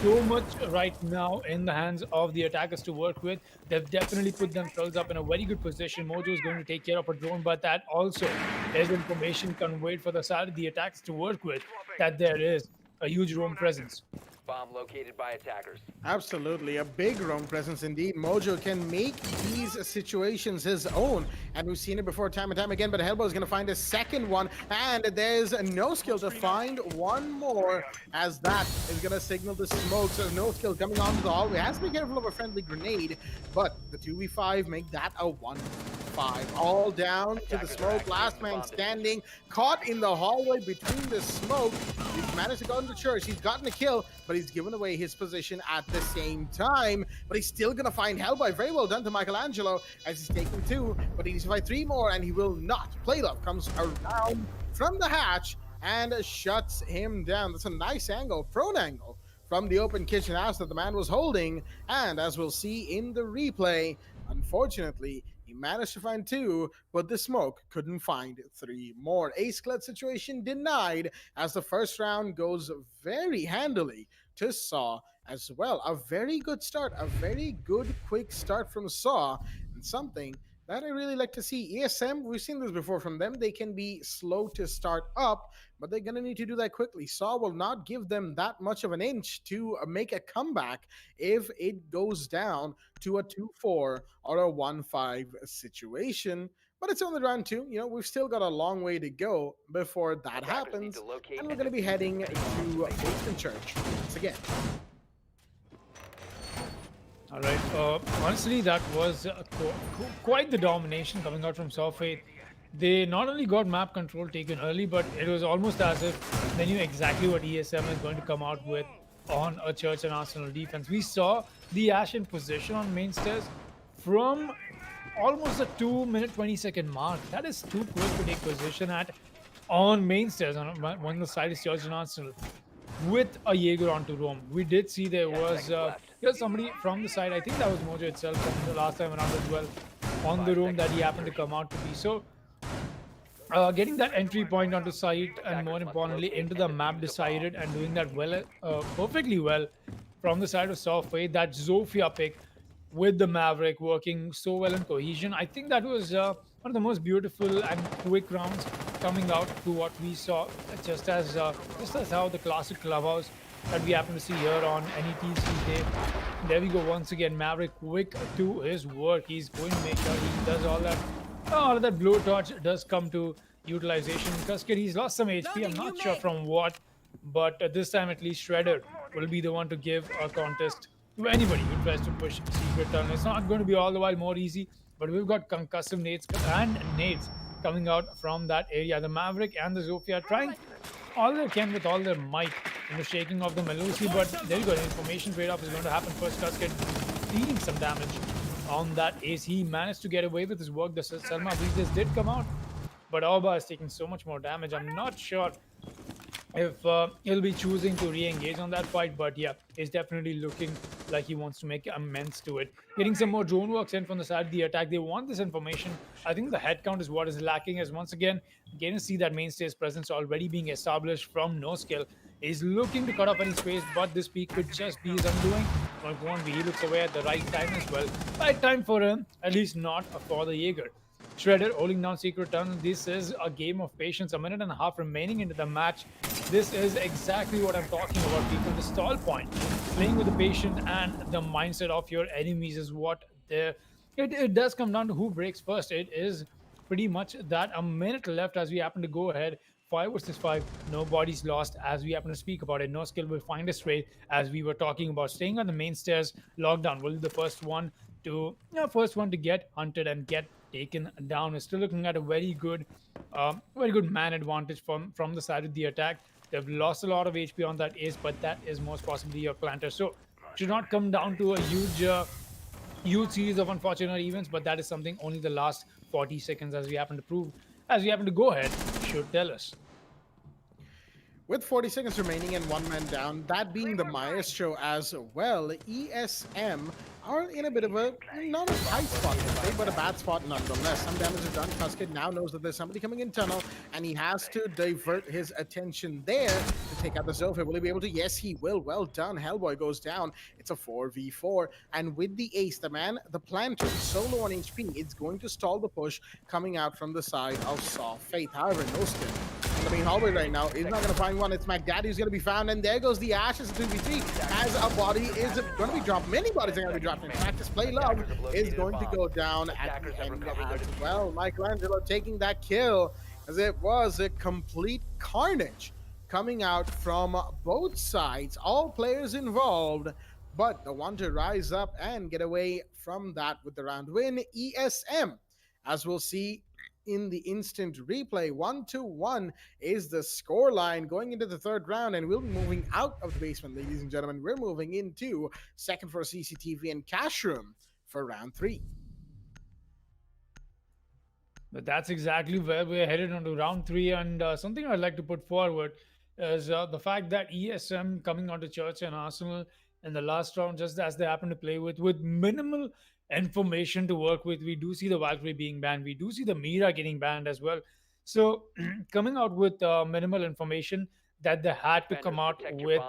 so much right now in the hands of the attackers to work with. They've definitely put themselves up in a very good position. Mojo is going to take care of a drone, but that also is information conveyed for the side of the attacks to work with, that there is a huge roam presence. Bomb located by attackers. Absolutely, a big roam presence indeed. Mojo can make these situations his own, and we've seen it before time and time again. But Hellboy is going to find a second one, and there's no skill to find one more, as that is going to signal the smoke. So no skill coming onto the hallway. Has to be careful of a friendly grenade, but the 2v5 make that a 1v5. All down to the smoke. Last man standing, caught in the hallway between the smoke. He's managed to go into church. He's gotten a kill, but he's given away his position at the same time. But he's still going to find Hellboy. Very well done to Michelangelo as he's taking 2, but he needs to fight 3 more, and he will not. Playlove comes around from the hatch and shuts him down. That's a nice angle, prone angle, from the open kitchen house that the man was holding. And as we'll see in the replay, unfortunately, he managed to find 2, but the smoke couldn't find 3 more. Ace clutch situation denied, as the first round goes very handily to Saw as well. A very good start, a very good quick start from Saw, and something that I really like to see. ESM, we've seen this before from them. They can be slow to start up, but they're going to need to do that quickly. Saw will not give them that much of an inch to make a comeback if it goes down to a 2-4 or a 1-5 situation. But it's only round 2. You know, we've still got a long way to go before that happens. And we're going to be heading to Basement Church once again. All right. Honestly, that was quite the domination coming out from Software. They not only got map control taken early, but it was almost as if they knew exactly what ESM is going to come out with on a Church and Arsenal defense. We saw the Ash in position on main stairs from almost a 2-minute 20-second mark. That is too quick to take position at on main stairs on one of the side is Church and Arsenal with a Jaeger onto roam. We did see there was somebody from the side. I think that was Mojo itself from the last time around as well on the room that he happened to come out to be. So getting that entry point onto site, and more importantly into the map decided, and doing that well, perfectly well from the side of Software. That Zofia pick with the Maverick working so well in cohesion. I think that was one of the most beautiful and quick rounds coming out to what we saw, just as how the classic clubhouse that we happen to see here on NETC day. There we go once again. Maverick quick to his work. He's going to make sure he does all that. Oh, that blowtorch does come to utilization. Tusker, he's lost some HP. I'm not sure from what, but this time at least Shredder will be the one to give a contest to anybody who tries to push secret tunnel. It's not going to be all the while more easy, but we've got concussive nades and nades coming out from that area. The Maverick and the Zofia trying all they can with all their might in the shaking of the Melusi, but there you go. The information trade-off is going to happen first. Tusker dealing some damage on that ace. He managed to get away with his work. The Selma breathers did come out, but Auba is taking so much more damage. I'm not sure if he'll be choosing to re-engage on that fight, but yeah, he's definitely looking like he wants to make amends to it. Getting some more drone works in from the side of the attack. They want this information. I think the head count is what is lacking, as once again getting to see that mainstay's presence already being established from no skill. He's looking to cut off any space, but this peak could just be his undoing. But it won't be. He looks away at the right time as well. Right time for him, at least not for the Jaeger. Shredder holding down secret tunnel. This is a game of patience. A minute and a half remaining into the match. This is exactly what I'm talking about, people. The stall point, playing with the patient and the mindset of your enemies is what they're. It does come down to who breaks first. It is pretty much that. A minute left as we happen to go ahead. 5 versus 5. Nobody's lost as we happen to speak about it. No skill will find us straight as we were talking about. Staying on the main stairs. Lockdown will be the first one to get hunted and get taken down. We're still looking at a very good man advantage from the side of the attack. They've lost a lot of HP on that ace, but that is most possibly your planter. So it should not come down to a huge series of unfortunate events, but that is something only the last 40 seconds, as we happen to go ahead, should tell us. With 40 seconds remaining and 1 man down, that being the Maestro as well, ESM are in a bit of a, not a tight spot today, but a bad spot nonetheless. Some damage is done. Tusked now knows that there's somebody coming in tunnel, and he has to divert his attention there to to take out the Zophir. Will he be able to? Yes, he will. Well done. Hellboy goes down. It's a 4v4. And with the ace, the planter, solo on HP, it's going to stall the push coming out from the side of Saw Faith. However, no spin. In the main hallway right now, he's not going to find one. It's McDaddy who's going to be found. And there goes the Ashes 2v3 as a body is going to be dropped. Many bodies are going to be dropped. In fact, Display Love is going to go down at the end as well. Michelangelo taking that kill, as it was a complete carnage coming out from both sides, all players involved, but the one to rise up and get away from that with the round win, ESM. As we'll see in the instant replay, 1-1 is the scoreline going into the third round, and we'll be moving out of the basement, ladies and gentlemen. We're moving into second for CCTV and cash room for round 3. But that's exactly where we're headed onto round 3. And something I'd like to put forward is the fact that ESM coming onto Church and Arsenal in the last round, just as they happen to play with minimal information to work with. We do see the Valkyrie being banned. We do see the Mira getting banned as well. So coming out with minimal information that they had to come out with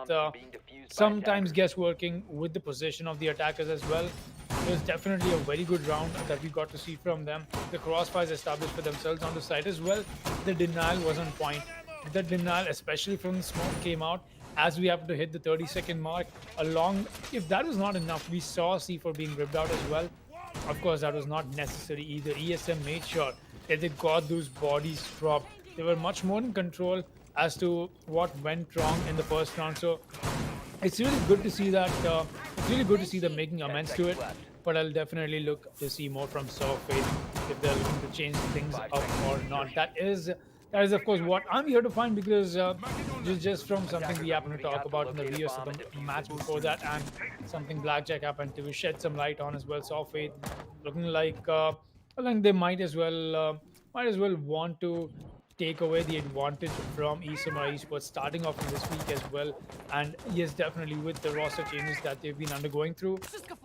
sometimes guessworking with the position of the attackers as well. It was definitely a very good round that we got to see from them. The crossfires established for themselves on the side as well. The denial was on point. The denial, especially from the smoke, came out as we have to hit the 30-second mark. If that was not enough, we saw C4 being ripped out as well. Of course, that was not necessary either. ESM made sure that they got those bodies dropped. They were much more in control as to what went wrong in the first round. So it's really good to see that. It's really good to see them making amends to it. But I'll definitely look to see more from Surface if they're looking to change things up or not. That is of course what I'm here to find, because just from something we happen to talk about in the videos of the match before that, and something Blackjack happened to shed some light on as well. Surface looking like they might as well want to take away the advantage from Esports starting off in this week as well. And yes, definitely with the roster changes that they've been undergoing through,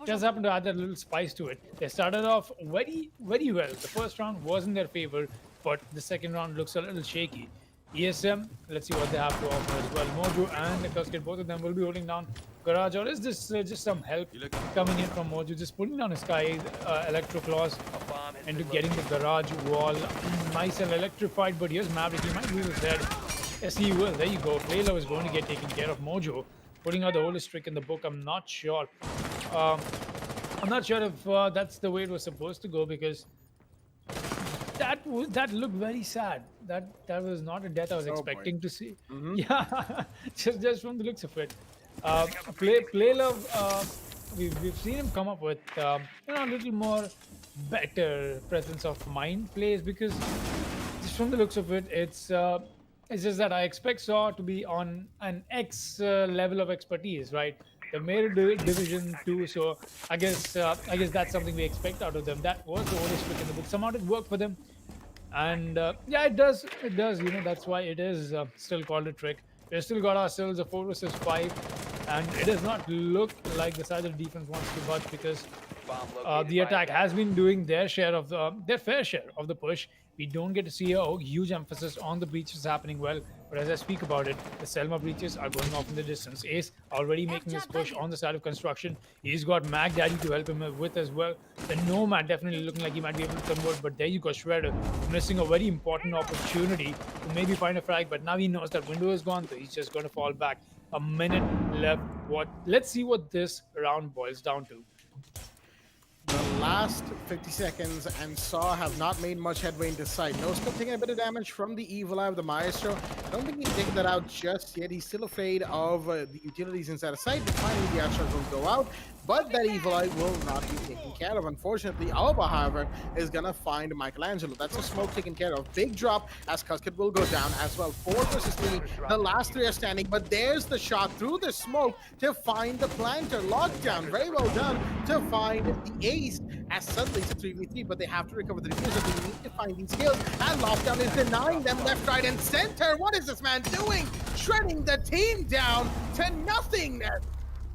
just happened to add that little spice to it. They started off very, very well. The first round was in their favor, but the second round looks a little shaky. ESM, let's see what they have to offer as well. Mojo and Cascade, both of them will be holding down Garage. Or is this just some help coming in from Mojo, just pulling down his Sky Electro Claws into getting the garage wall nice and electrified? But here's Maverick, he might lose his head. Yes, he will. There you go. Playlow is going to get taken care of. Mojo putting out the oldest trick in the book. I'm not sure. I'm not sure if that's the way it was supposed to go, because that looked very sad. That was not a death I was expecting to see. Yeah, just from the looks of it. Playlove, we've seen him come up with a little more better presence of mind plays, because just from the looks of it, it's just that I expect Saw to be on an X level of expertise, right? The Mayor Division 2, so I guess that's something we expect out of them. That was the oldest trick in the book. Somehow it worked for them, and yeah, it does. That's why it is still called a trick. We've still got ourselves a 4 versus 5, and it does not look like the side of the defense wants to budge, because the attack has been doing their fair share of the push. We don't get to see a huge emphasis on the breaches happening well, but as I speak about it, the Selma breaches are going off in the distance. Ace already making his push on the side of construction. He's got Mag Daddy to help him with as well. The Nomad definitely looking like he might be able to convert, but there you go, Shredder missing a very important opportunity to maybe find a frag, but now he knows that window is gone, so he's just going to fall back. A minute left. Let's see what this round boils down to. The last 50 seconds, and Saw have not made much headway into sight. No Scope taking a bit of damage from the Evil Eye of the Maestro. I don't think he's taken that out just yet. He's still afraid of the utilities inside of sight, but finally the Astros will go out. But that Evil Eye will not be taken care of. Unfortunately, Alba, however, is going to find Michelangelo. That's a smoke taken care of. Big drop as Cascade will go down as well. 4 versus 3. The last 3 are standing, but there's the shot through the smoke to find the planter. Lockdown, very well done to find the ace, as suddenly it's a 3v3, but they have to recover the diffuser. They need to find these kills, and Lockdown is denying them left, right, and center. What is this man doing? Shredding the team down to nothingness,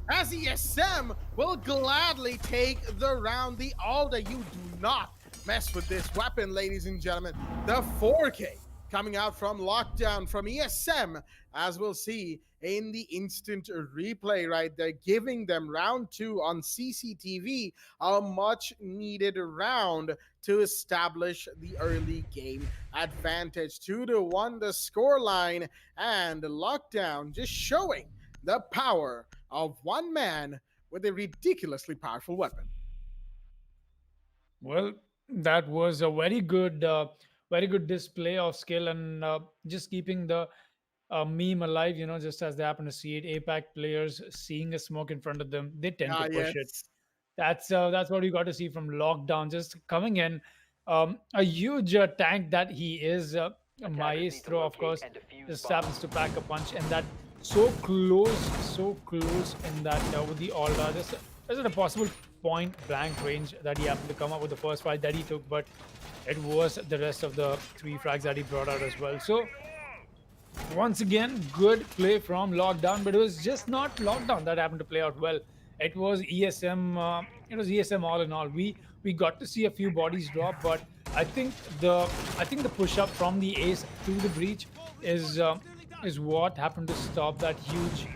as ESM will gladly take the round. The Alda, you do not mess with this weapon, ladies and gentlemen. The 4K coming out from lockdown from ESM, as we'll see in the instant replay right there, giving them round two on CCTV, a much needed round to establish the early game advantage. 2-1 the scoreline, and lockdown just showing the power of one man with a ridiculously powerful weapon. Well, that was a very good display of skill and just keeping the meme alive. Just as they happen to see it, APAC players seeing a smoke in front of them, they tend to Ah, push it. yes. That's what you got to see from Lockdown, just coming in. A huge tank that he is, a Attackers need to maestro, of locate course, and defuse just bombs. happens to pack a punch, and that so close in that with the Alda. Just is it a possible point blank range that he happened to come up with the first fight that he took, but it was the rest of the three frags that he brought out as well. So once again, good play from Lockdown, but it was just not Lockdown that happened to play out well. It was ESM. It was ESM all in all. We got to see a few bodies drop, but I think the the push up from the ace to the breach is what happened to stop that huge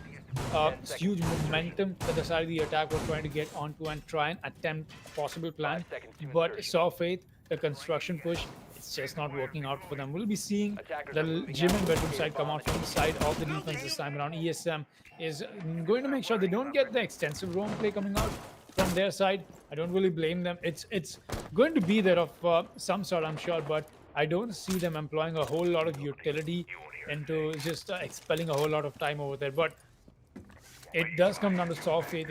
momentum that the side of the attack was trying to get onto and try and attempt possible plan. 5 seconds to But insertion. saw faith, the construction push, it's just not working out for them. We'll be seeing Attackers the are moving gym out. and bedroom Locate a side come bomb out from the side of the defense this time around. ESM is going to make sure they don't get the extensive roam play coming out from their side. I don't really blame them. It's going to be there of some sort, I'm sure, but I don't see them employing a whole lot of utility into just expelling a whole lot of time over there. But it does come down to soft faith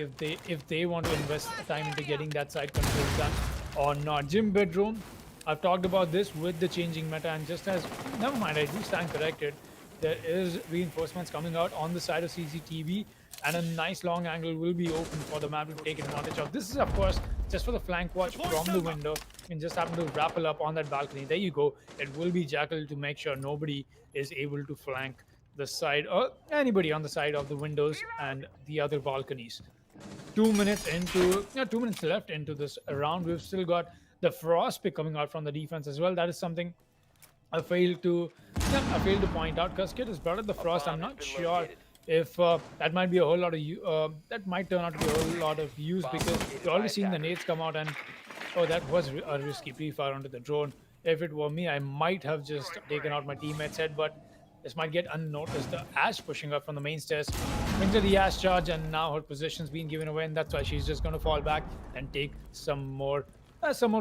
if they want to invest time into getting that side control done or not. Gym bedroom. I've talked about this with the changing meta, and just as never mind, I do stand corrected. There is reinforcements coming out on the side of CCTV, and a nice long angle will be open for the map to take advantage of. This is, of course, just for the flank watch from the window. You can just happen to rappel up on that balcony. There you go. It will be Jackal to make sure nobody is able to flank the side or anybody on the side of the windows and the other balconies. 2 minutes into 2 minutes left into this round. We've still got the frost pick coming out from the defense as well. That is something I failed to point out. Kuskit has brought up the frost. I'm bomb has not been sure located. if that might be a whole lot of that might turn out to be a whole lot of use, Bomb because located you're by already seeing the attackers. nades come out, and oh, that was a risky pre-fire onto the drone. If it were me, I might have just taken out my teammate's head, but this might get unnoticed. The Ash pushing up from the main stairs into the Ash charge, and now her position's being given away, and that's why she's just going to fall back and take some more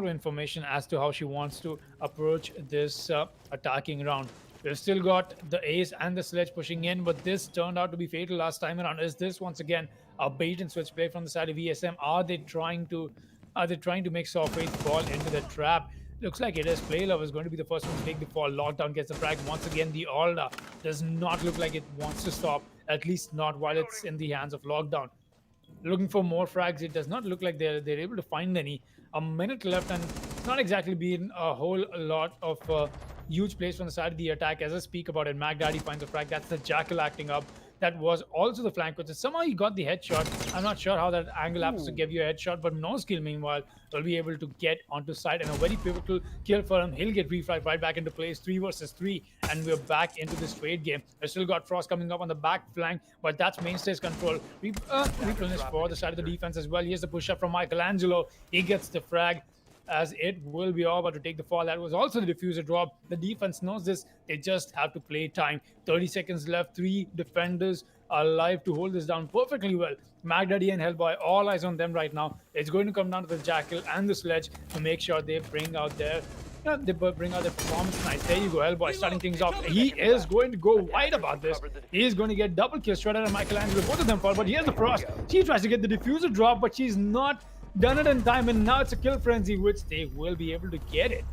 information as to how she wants to approach this attacking round. We've still got the ace and the sledge pushing in, but this turned out to be fatal last time around. Is this once again a bait and switch play from the side of ESM? Are they trying to make Softwave fall into the trap? Looks like it is. Playlove is going to be the first one to take the fall. Lockdown gets the frag once again. The Alda does not look like it wants to stop, at least not while it's in the hands of Lockdown. Looking for more frags. It does not look like they're able to find any. A minute left, and it's not exactly been a whole lot of huge plays from the side of the attack. As I speak about it, Mac Daddy finds a frag. That's the Jackal acting up. That was also the flank coach. Somehow he got the headshot. I'm not sure how that angle happens to give you a headshot, but no skill meanwhile will be able to get onto side, and a very pivotal kill for him. He'll get reflight right back into place. 3 versus 3, and we're back into this trade game. We've still got Frost coming up on the back flank, but that's Mainstay's control. Replenish for the side of the defense as well. Here's the push up from Michelangelo. He gets the frag, as it will be all about to take the fall. That was also the diffuser drop. The defense knows this. They just have to play time. 30 seconds left. 3 defenders are alive to hold this down perfectly well. Magdaddy and Hellboy, all eyes on them right now. It's going to come down to the Jackal and the Sledge to make sure they bring out their performance. Nice. There you go, Hellboy starting things off. He is going to go wide about this. He is going to get double kill. Shredder and Michelangelo, both of them fall. But here's the Frost. She tries to get the diffuser drop, but she's not done it in time, and now it's a kill frenzy, which they will be able to get it.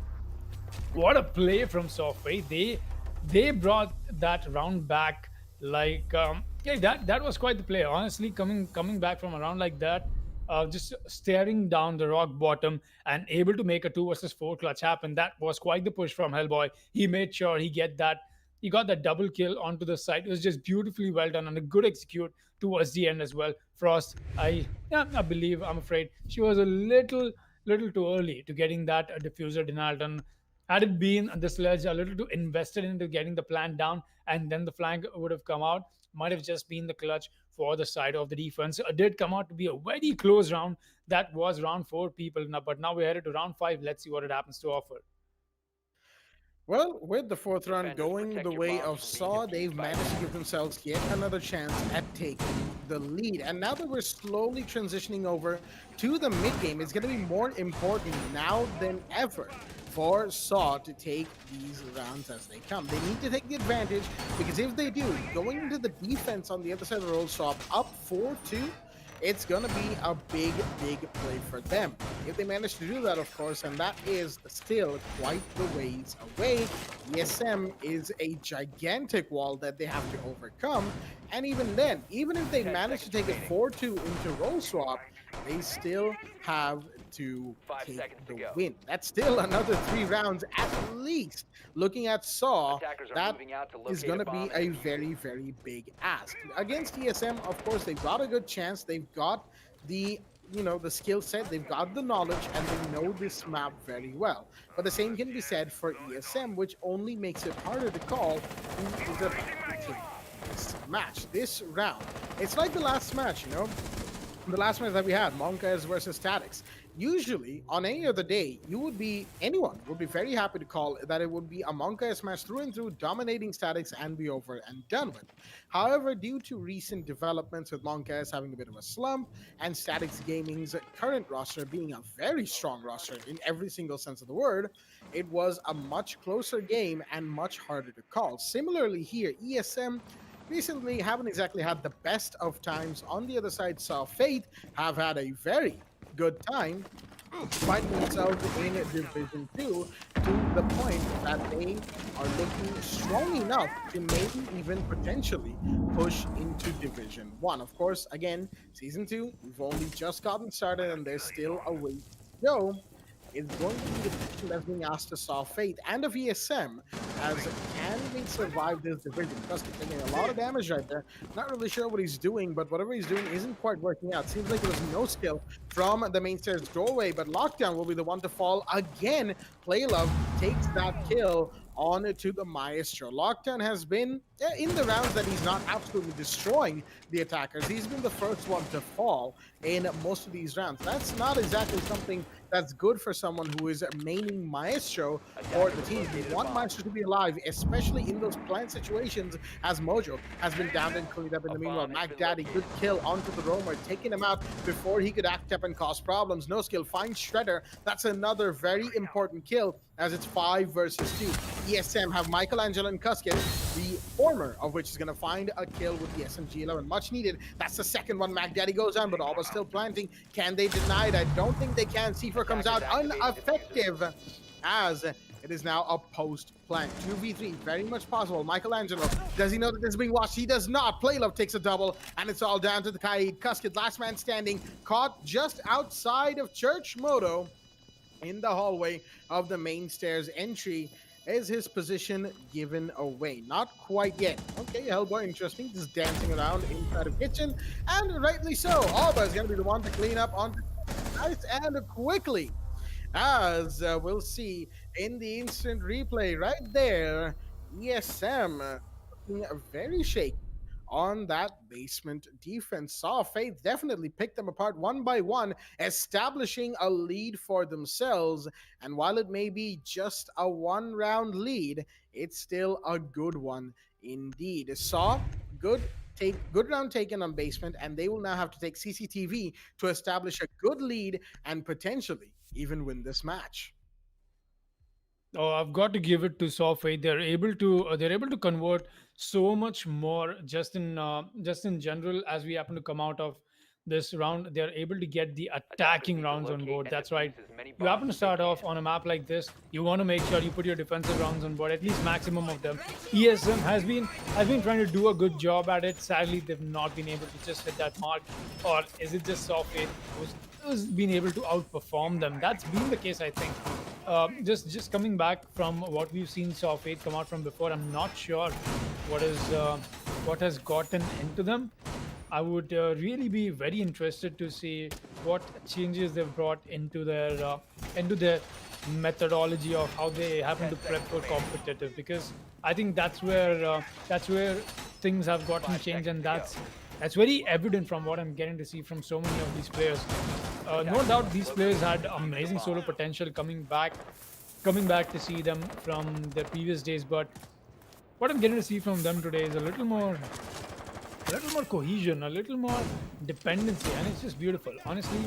What a play from Softway. They brought that round back like yeah, that was quite the play. Honestly, coming back from a round like that, just staring down the rock bottom and able to make a 2 versus 4 clutch happen. That was quite the push from Hellboy. He made sure he got that double kill onto the side. It was just beautifully well done and a good execute towards the end as well. Frost, I'm afraid she was a little too early to getting that diffuser denial done. Had it been the Sledge a little too invested into getting the plan down, and then the flank would have come out, might have just been the clutch for the side of the defense. It did come out to be a very close round. That was round 4, people. Now, but now we're headed to round 5. Let's see what it happens to offer. Well, with the fourth round Defenders, going protect the your way bombs of from being Saw, defused they've by managed to give themselves yet another chance at taking the lead. And now that we're slowly transitioning over to the mid game, it's going to be more important now than ever for Saw to take these rounds as they come. They need to take the advantage, because if they do, going into the defense on the other side of the road stop up 4-2, it's going to be a big, big play for them. If they manage to do that, of course, and that is still quite the ways away. ESM is a gigantic wall that they have to overcome. And even then, even if they 10 manage to seconds take a remaining. 4-2 into roll swap, they still have to 5 take seconds to the go. win. That's still another 3 rounds at least. Looking at Saw, Attackers are that moving out to is locate going to bomb be and a defuse it. very, very big ask. Against ESM, of course, they've got a good chance. They've got the the skill set, they've got the knowledge, and they know this map very well. But the same can be said for ESM, which only makes it harder to call who is about to take this match, this round. It's like the last match, the last match that we had, Monkas versus Statics. Usually, on any other day, anyone would be very happy to call that it would be a Monkas match through and through, dominating Statics and be over and done with. However, due to recent developments with Monkas having a bit of a slump and Statics Gaming's current roster being a very strong roster in every single sense of the word, it was a much closer game and much harder to call. Similarly here, ESM recently haven't exactly had the best of times. On the other side, Saw Fate have had a very good time finding themselves in Division 2 to the point that they are looking strong enough to maybe even potentially push into Division 1. Of course, again, Season 2, we've only just gotten started and there's still a way to go. It's going to be the question that's being asked to Saw Fate and of ESM as can they survive this division? Because he's taking a lot of damage right there. Not really sure what he's doing, but whatever he's doing isn't quite working out. Seems like there was no skill from the main stairs doorway, but Lockdown will be the one to fall again. Playlove takes that kill on to the Maestro. Lockdown has been in the rounds that he's not absolutely destroying the attackers. He's been the first one to fall in most of these rounds. That's not exactly something that's good for someone who is maining Maestro or the team. You want Maestro to be alive, especially in those plant situations, as Mojo has been downed and cleaned up in the meanwhile. Mac Daddy, good kill onto the roamer, taking him out before he could act up and cause problems. No skill, finds Shredder. That's another very important kill, as it's 5 versus 2. ESM have Michelangelo and Cuskin, the former of which is going to find a kill with the SMG-11. Much needed. That's the second one. Mac Daddy goes on, but Alba still planting. Can they deny it? I don't think they can. C4 comes out ineffective, as it is now a post-plant. 2v3, very much possible. Michelangelo, does he know that this is being watched? He does not. Playlove takes a double, and it's all down to the Kaid. Cuskin, last man standing, caught just outside of Church Moto in the hallway of the main stairs entry. Is his position given away? Not quite yet. Okay, Hellboy, interesting. Just dancing around inside of kitchen, and rightly so. Alba is going to be the one to clean up on nice and quickly, as we'll see in the instant replay right there. ESM looking very shaky on that basement defense. Saw Faith definitely picked them apart one by one, establishing a lead for themselves. And while it may be just a 1-round lead, it's still a good one indeed. Saw, good round taken on basement, and they will now have to take CCTV to establish a good lead and potentially even win this match. Oh, I've got to give it to Software. They're able to convert so much more just in general as we happen to come out of this round. They're able to get the Attackers attacking need to rounds on locate board. and That's defuse right. as many You happen bombs to as they start off can. on a map like this. You want to make sure you put your defensive rounds on board, at least maximum of them. ESM has been trying to do a good job at it. Sadly, they've not been able to just hit that mark. Or is it just Software who's been able to outperform them? That's been the case, I think. Just coming back from what we've seen Soft 8 come out from before, I'm not sure what has gotten into them. I would really be very interested to see what changes they've brought into their methodology of how they happen to prep for competitive, because I think that's where things have gotten changed, and that's very evident from what I'm getting to see from so many of these players. No doubt these players had amazing solo potential coming back to see them from their previous days, but what I'm getting to see from them today is a little more cohesion, a little more dependency, and it's just beautiful. Honestly,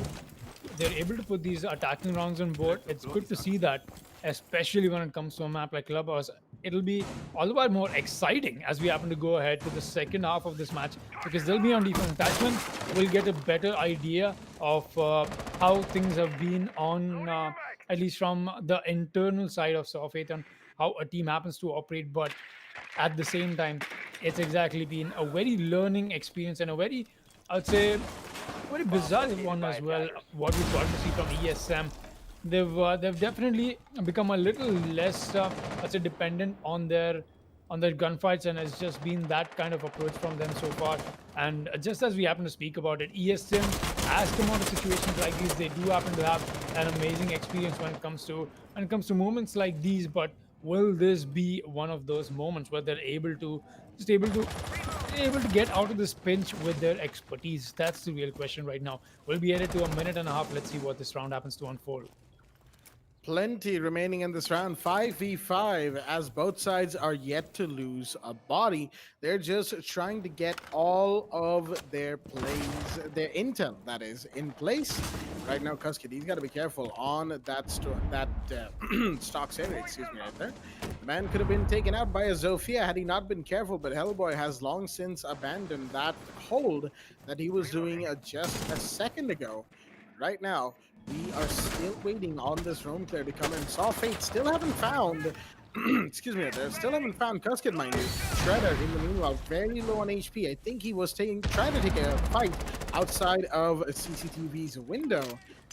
they're able to put these attacking rounds on board. It's good to see that, especially when it comes to a map like Clubhouse. It'll be all the while more exciting as we happen to go ahead to the second half of this match, because they'll be on defense. That's when we'll get a better idea of how things have been on, at least from the internal side of Sofaith, and how a team happens to operate. But at the same time, it's exactly been a very learning experience, and a very, I'd say, very bizarre one as well. What we've got to see from ESM, they've definitely become a little less, I'd say, dependent on their gunfights, and it's just been that kind of approach from them so far. And just as we happen to speak about it, ESM has come out of situations like these. They do happen to have an amazing experience when it comes to moments like these. But will this be one of those moments where they're able to get out of this pinch with their expertise? That's the real question right now. We'll be headed to a minute and a half. Let's see what this round happens to unfold. Plenty remaining in this round, 5v5, as both sides are yet to lose a body. They're just trying to get all of their plays, their intel, that is, in place. Right now, Kuskid, he's got to be careful on that stocks area, excuse me, right there. The man could have been taken out by a Zofia had he not been careful, but Hellboy has long since abandoned that hold that he was doing just a second ago. Right now, we are still waiting on this roam clear to come in. Saw Fate still haven't found, excuse me, they still haven't found Kuskid, mind you. Shredder, in the meanwhile, very low on HP. I think he was trying to take a fight outside of CCTV's window,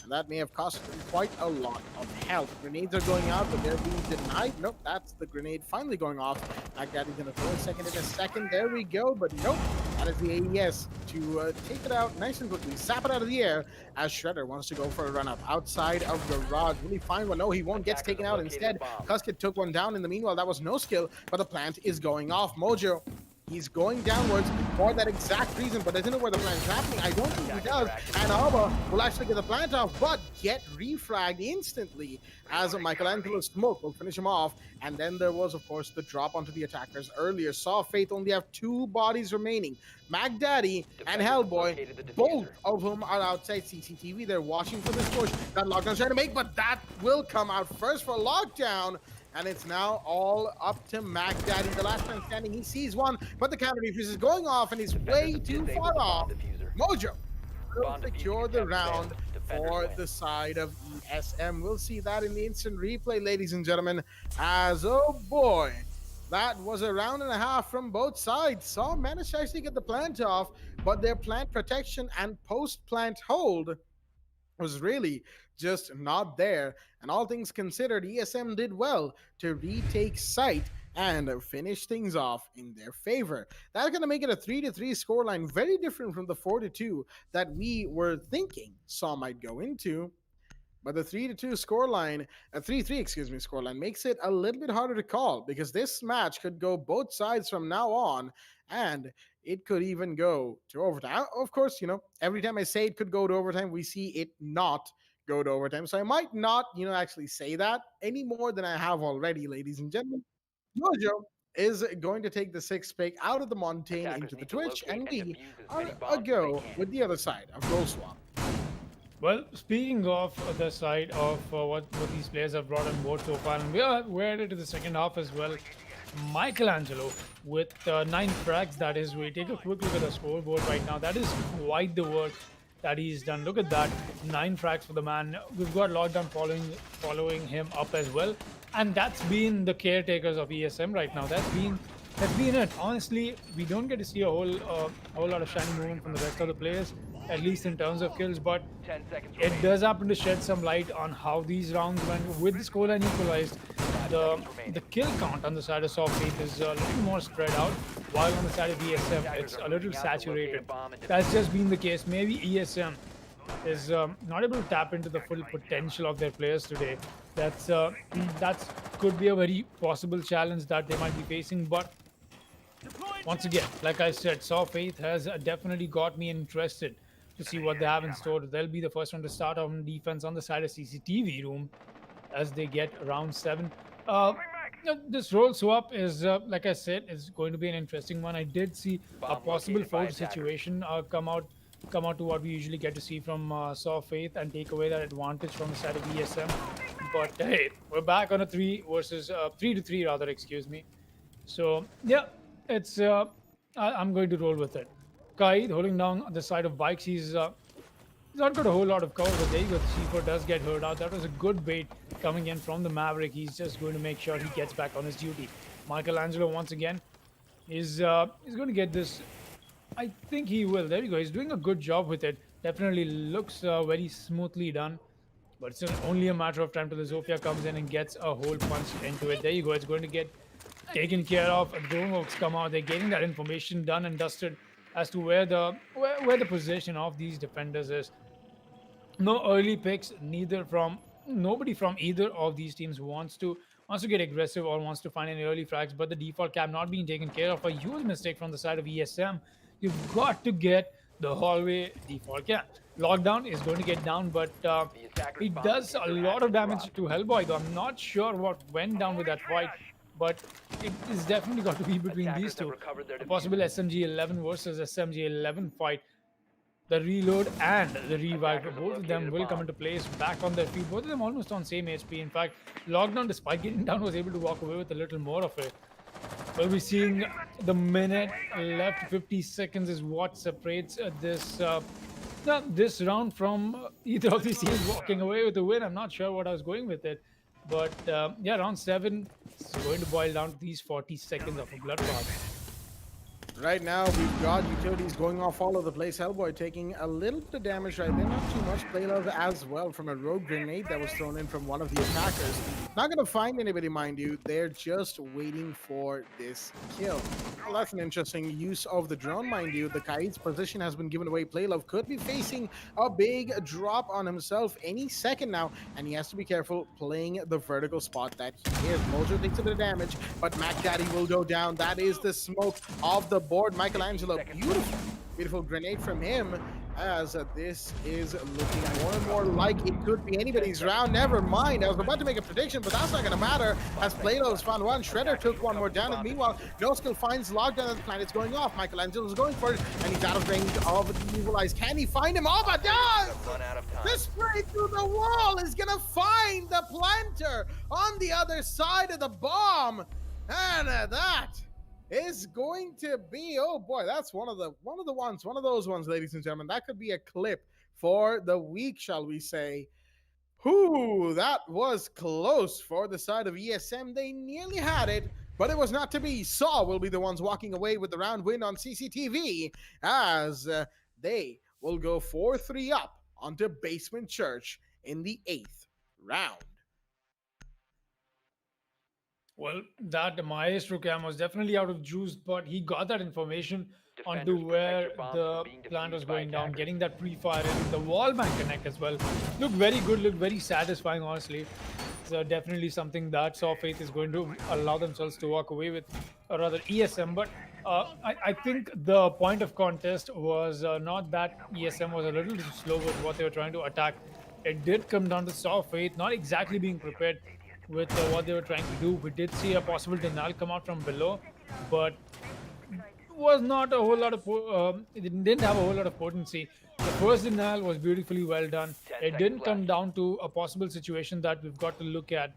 and that may have cost him quite a lot of health. Grenades are going out, but they're being denied. Nope, that's the grenade finally going off. Baghdadi's gonna throw a second in a second. There we go, but nope. That is the AES to take it out nice and quickly, zap it out of the air, as Shredder wants to go for a run-up outside of the garage. Really fine one. No, he won't. Gets taken out instead. Kuskid took one down. In the meanwhile, that was no skill, but the plant is going off. Mojo, he's going downwards for that exact reason, but doesn't know where the plant is happening. I don't think he does. And Alba will actually get the plant off, but get reflagged instantly as Michelangelo's smoke will finish him off. And then there was, of course, the drop onto the attackers earlier. Saw Faith only have 2 bodies remaining. Magdaddy and Hellboy, both of whom are outside CCTV. They're watching for this push that Lockdown's trying to make, but that will come out first for Lockdown. And it's now all up to Magdaddy, the last man standing. He sees one, but the counter defuse is going off, and he's way too far off. Mojo will secure the round for the side of ESM. We'll see that in the instant replay, ladies and gentlemen, as, oh boy, that was a round and a half from both sides. Saw managed to actually get the plant off, but their plant protection and post-plant hold was really just not there. And all things considered, ESM did well to retake site and finish things off in their favor. That's going to make it a 3-3 scoreline, very different from the 4-2 that we were thinking Saw might go into. But the 3-2 scoreline, a 3-3, excuse me, scoreline makes it a little bit harder to call, because this match could go both sides from now on, and it could even go to overtime. Of course, you know, every time I say it could go to overtime, we see it not go to overtime. So I might not, actually say that any more than I have already, ladies and gentlemen. Mojo is going to take the 6th pick out of the Montaigne into the Twitch, and we are a go with the other side of Goal Swap. Well, speaking of the side of what these players have brought on board so far, and we're headed to the second half as well. Michelangelo with 9 frags, that is. We take a quick look at the scoreboard right now. That is quite the work that he's done. Look at that, 9 frags for the man. We've got Lockdown following him up as well. And that's been the caretakers of ESM right now. That's been it. Honestly, we don't get to see a whole lot of shining movement from the rest of the players, at least in terms of kills, but it does happen to shed some light on how these rounds went. With the scoreline equalized, the kill count on the side of Softfaith is a little more spread out, while on the side of ESM, it's a little saturated. That's just been the case. Maybe ESM is not able to tap into the full potential of their players today. That's could be a very possible challenge that they might be facing. But once again, like I said, Saw Faith has definitely got me interested to see what they have in store. They'll be the first one to start on defense on the side of CCTV room as they get round 7. This role swap is, like I said, is going to be an interesting one. I did see a Bomb possible located by forge attackers. situation come out to what we usually get to see from Saw Faith and take away that advantage from the side of ESM. But hey, we're back on a 3 to 3 rather, excuse me. So yeah, it's I'm going to roll with it. Kaid holding down the side of bikes. He's not got a whole lot of cover, but there you go. The C4 does get hurt out. That was a good bait coming in from the Maverick. He's just going to make sure he gets back on his duty. Michelangelo once again is going to get this. I think he will. There you go. He's doing a good job with it. Definitely looks very smoothly done. But it's only a matter of time till the Zofia comes in and gets a whole punch into it. There you go. It's going to get taken care of. The drone works come out. They're getting that information done and dusted as to where the position of these defenders is. No early picks, neither from nobody from either of these teams wants to get aggressive or wants to find any early frags, but the default cap not being taken care of, a huge mistake from the side of ESM. You've got to get the hallway default cap. Lockdown is going to get down, but he does a lot of damage to Hellboy, though I'm not sure what went down with that fight, but it is definitely got to be between these Attackers have two. recovered their A possible SMG 11 versus SMG 11 fight. The reload and the revive, Attackers have both of them located a will come bomb. into place back on their feet. Both of them almost on same HP. In fact, Lockdown, despite getting down, was able to walk away with a little more of it. We'll be seeing the minute left. 50 seconds is what separates this round from either of these teams walking away with the win. I'm not sure what I was going with it. But yeah, round 7 is going to boil down to these 40 seconds of a bloodbath. Right now, we've got utilities going off all over the place. Hellboy taking a little bit of damage right there. Not too much payload as well from a rogue grenade that was thrown in from one of the attackers. Not going to find anybody, mind you. They're just waiting for this kill. Well, that's an interesting use of the drone, mind you. The Kaid's position has been given away. Playlove could be facing a big drop on himself any second now, and he has to be careful playing the vertical spot that he is. Mojo takes a bit of damage, but Mac Daddy will go down. That is the smoke of the board. Michelangelo, beautiful grenade from him as this is looking more and more like it could be anybody's round. Never mind, I was about to make a prediction, but that's not going to matter as Plato's found one. Shredder took one more down, and meanwhile, No Skill finds Lockdown as the planet's going off. Michelangelo's going for it, and he's out of range of the Evil Eyes. Can he find him? Oh, but does! Run out of time. The spray through the wall is going to find the planter on the other side of the bomb, and that is going to be, oh boy, that's one of those ones, ladies and gentlemen. That could be a clip for the week, shall we say. Whoo, that was close for the side of ESM. They nearly had it, but it was not to be. Saw will be the ones walking away with the round win on CCTV as they will go 4-3 up onto Basement Church in the 8th round. Well, that Maestro cam was definitely out of juice, but he got that information onto Defenders, where protect your bombs the from being plant was defused by going down, attackers. getting that pre-fire in. The wall bank connect as well. Looked very good, looked very satisfying, honestly. So definitely something that Saw Faith is going to allow themselves to walk away with, or rather ESM. But I think the point of contest was not that ESM was a little too slow with what they were trying to attack. It did come down to Saw Faith not exactly being prepared with what they were trying to do. We did see a possible denial come out from below, but was not a whole lot of it didn't have a whole lot of potency. The first denial was beautifully well done. 10 It didn't seconds come left. down to a possible situation that we've got to look at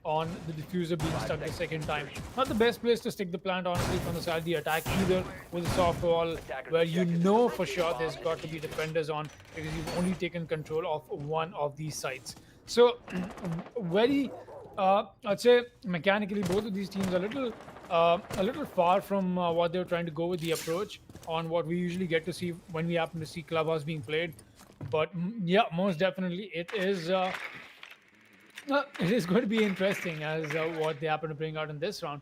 on the diffuser being stuck the second time. Not the best place to stick the plant, honestly, from the side of the attack either, with a soft wall where you know for sure there's got to be defenders on because you've only taken control of one of these sites. So very I'd say mechanically both of these teams are a little far from what they were trying to go with the approach on what we usually get to see when we happen to see Clubhouse being played. But yeah, most definitely it is going to be interesting as what they happen to bring out in this round.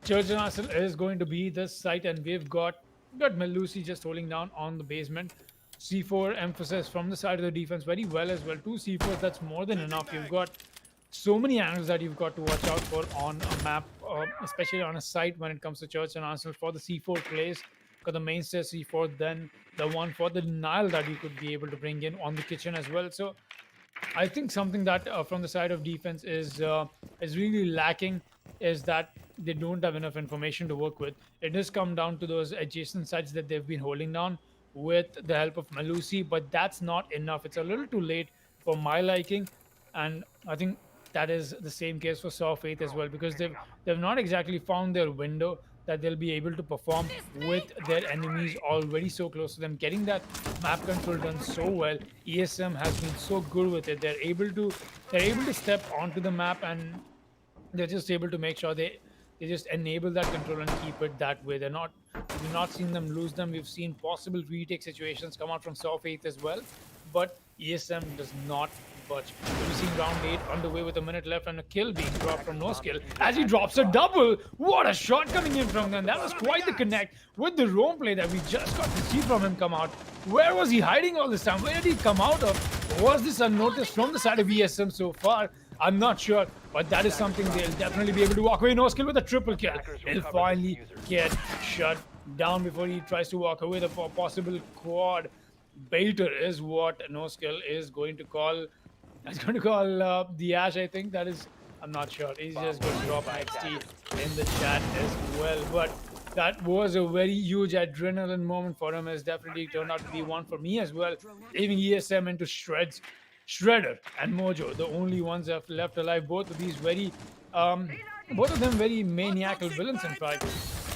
Church and Arsenal is going to be this site, and we've got Melusi just holding down on the basement. C4 emphasis from the side of the defense very well as well. 2 C4s, that's more than enough. You've got so many angles that you've got to watch out for on a map, especially on a site when it comes to Church and Arsenal for the C4 plays. Got the mainstay C4, then the one for the denial that you could be able to bring in on the kitchen as well. So I think something that from the side of defense is really lacking is that they don't have enough information to work with. It does come down to those adjacent sites that they've been holding down with the help of Malusi, but that's not enough. It's a little too late for my liking, and I think that is the same case for Saw Faith as well, because they've not exactly found their window that they'll be able to perform with their enemies already so close to them. Getting that map control done so well, ESM has been so good with it. They're able to step onto the map, and they're just able to make sure they just enable that control and keep it that way. We've not seen them lose them. We've seen possible retake situations come out from Saw Faith as well, but ESM does not budge. We've seen round 8 underway with a minute left and a kill being dropped from No Skill as he drops a double. What a shot coming in from them. That was quite the connect with the roam play that we just got to see from him come out. Where was he hiding all this time? Where did he come out of? Was this unnoticed from the side of ESM so far? I'm not sure, but that is something they'll definitely be able to walk away. No Skill with a triple kill. He'll finally get shut down before he tries to walk away. The possible quad baiter is what No Skill is going to call. That's going to call the Ash, I think. That is, I'm not sure. He's just going to drop XT in the chat as well. But that was a very huge adrenaline moment for him. Has definitely turned out to be one for me as well. Leaving ESM into shreds. Shredder and Mojo, the only ones that have left alive. Both of these both of them very maniacal villains, in fact.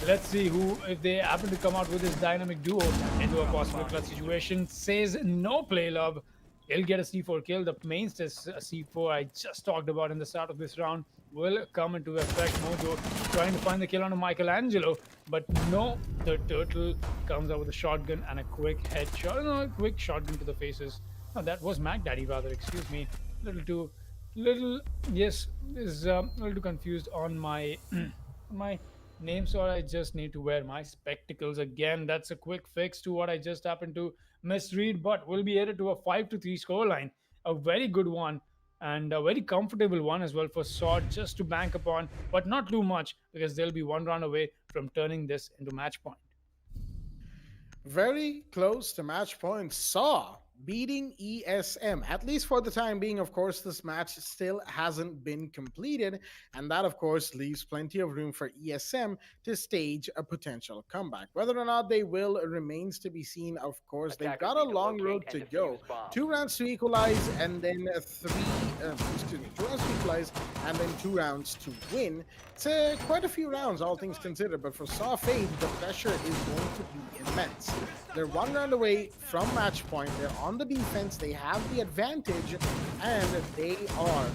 Let's see if they happen to come out with this dynamic duo into a possible clutch situation. Says no play love. He'll get a C4 kill. The mainstay C4 I just talked about in the start of this round will come into effect. Mojo trying to find the kill on a Michelangelo, but no, the turtle comes out with a shotgun and a quick headshot. No, a quick shotgun to the faces. No, that was Mac Daddy rather. Excuse me. Yes, is a little too confused on my my name, so I just need to wear my spectacles again. That's a quick fix to what I just happened to misread, but we'll be headed to a 5-3 scoreline. A very good one and a very comfortable one as well for Sword just to bank upon, but not too much because they'll be one round away from turning this into match point. Very close to match point. Saw beating ESM, at least for the time being. Of course, this match still hasn't been completed, and that of course leaves plenty of room for ESM to stage a potential comeback. Whether or not they will remains to be seen. Of course, they've got a long road to go. 2 rounds to equalize, and then 2 rounds to equalize, and then 2 rounds to win. It's quite a few rounds, all things considered, but for Saw Fade, the pressure is going to be immense. They're 1 round away from match point. They're on the defense. They have the advantage, and they are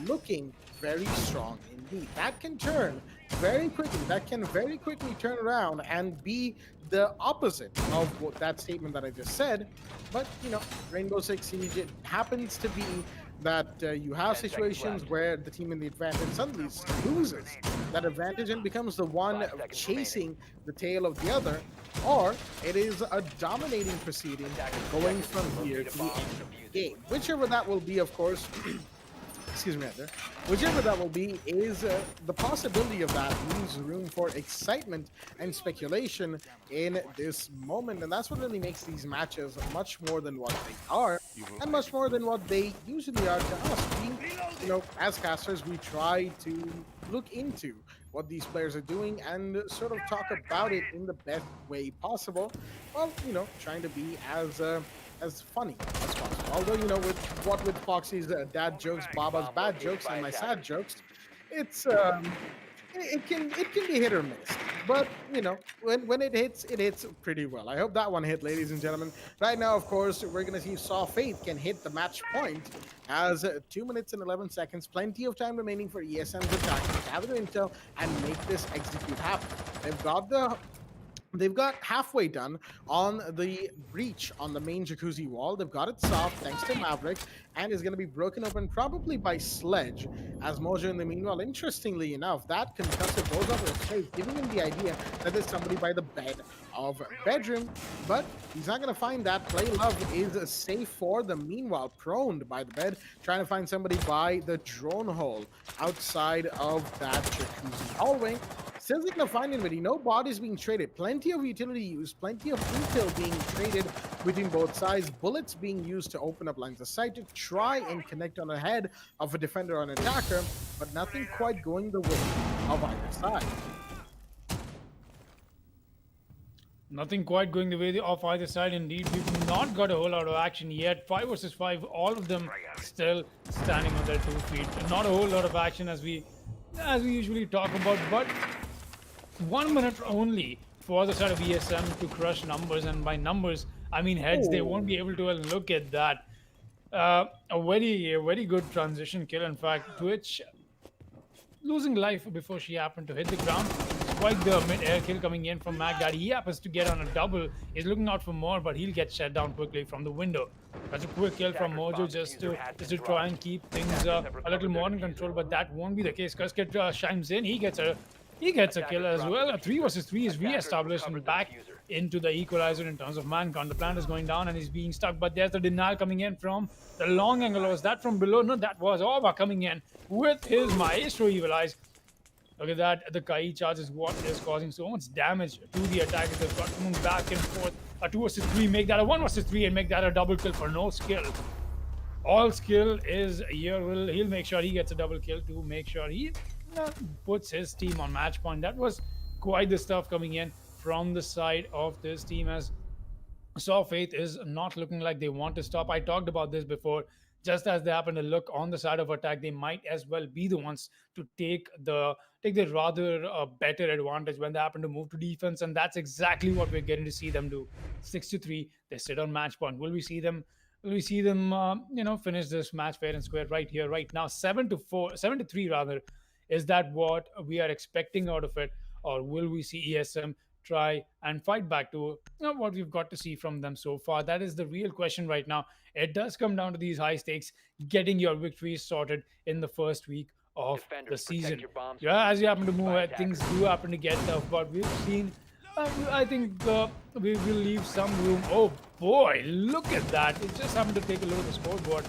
looking very strong indeed. That can turn very quickly. That can very quickly turn around and be the opposite of what that statement that I just said. But, you know, Rainbow Six Siege, it happens to be that you have situations where the team in the advantage suddenly loses that advantage and becomes the one chasing the tail of the other, or it is a dominating proceeding going from here to the end of the game. Whichever that will be, of course, excuse me, Heather. Whichever that will be is the possibility of that leaves room for excitement and speculation in this moment, and that's what really makes these matches much more than what they are, and much more than what they usually are to us. You know, as casters, we try to look into what these players are doing and sort of talk about it in the best way possible, while, you know, trying to be as funny as possible. Although, you know, with Foxy's dad jokes, Baba's bad jokes, and my sad jokes, it's it can be hit or miss. But, you know, when it hits pretty well. I hope that one hit, ladies and gentlemen. Right now, of course, we're going to see Saw Faith can hit the match point as 2 minutes and 11 seconds. Plenty of time remaining for ESM's attack to gather intel and make this execute happen. They've got halfway done on the breach on the main jacuzzi wall. They've got it soft thanks to Maverick, and is going to be broken open probably by Sledge as Mojo in the meanwhile. Interestingly enough, that concussive goes over face, giving him the idea that there's somebody by the bed of bedroom, but he's not going to find that. Play Love is safe for the meanwhile, prone by the bed, trying to find somebody by the drone hole outside of that jacuzzi hallway. Still going to find anybody. No bodies being traded. Plenty of utility use. Plenty of intel being traded between both sides. Bullets being used to open up lines of sight to try and connect on the head of a defender or an attacker, but nothing quite going the way of either side. Nothing quite going the way of either side. Indeed, we've not got a whole lot of action yet. 5 versus 5, all of them still standing on their 2 feet. Not a whole lot of action as we usually talk about, but 1 minute only for the side of ESM to crush numbers, and by numbers I mean heads. They won't be able to. Well, look at that. A very good transition kill. In fact, Twitch losing life before she happened to hit the ground. Quite the mid-air kill coming in from Magdad. He happens to get on a double. He's looking out for more, but he'll get shut down quickly from the window. That's a quick kill from Mojo just to try and keep things a little more in control, but that won't be the case. Kurskit chimes in. He gets a kill as well. A 3 versus 3 is re-established and back into the equalizer in terms of man count. The plant is going down and he's being stuck, but there's the denial coming in from the long angle. Was that from below? No, that was Orba coming in with his Maestro Evil Eyes. Look at that. The Kai charge is what is causing so much damage to the attackers. They've got to move back and forth. A 2 versus 3, make that a 1 versus 3 and make that a double kill for no skill. All skill is here. He'll make sure he gets a double kill to make sure he puts his team on match point. That was quite the stuff coming in from the side of this team, as Saw Faith is not looking like they want to stop. I talked about this before. Just as they happen to look on the side of attack, they might as well be the ones to take the rather better advantage when they happen to move to defense, and that's exactly what we're getting to see them do. 6-3, they sit on match point. Will we see them? Will we see them? Finish this match fair and square right here, right now? 7-3 rather. Is that what we are expecting out of it, or will we see ESM try and fight back to what we've got to see from them so far? That is the real question right now. It does come down to these high stakes, getting your victories sorted in the first week of the season. Yeah, as you happen to move ahead, things do happen to get tough, but we've seen, I think we will leave some room. Oh boy, look at that. It just happened to take a look at the scoreboard.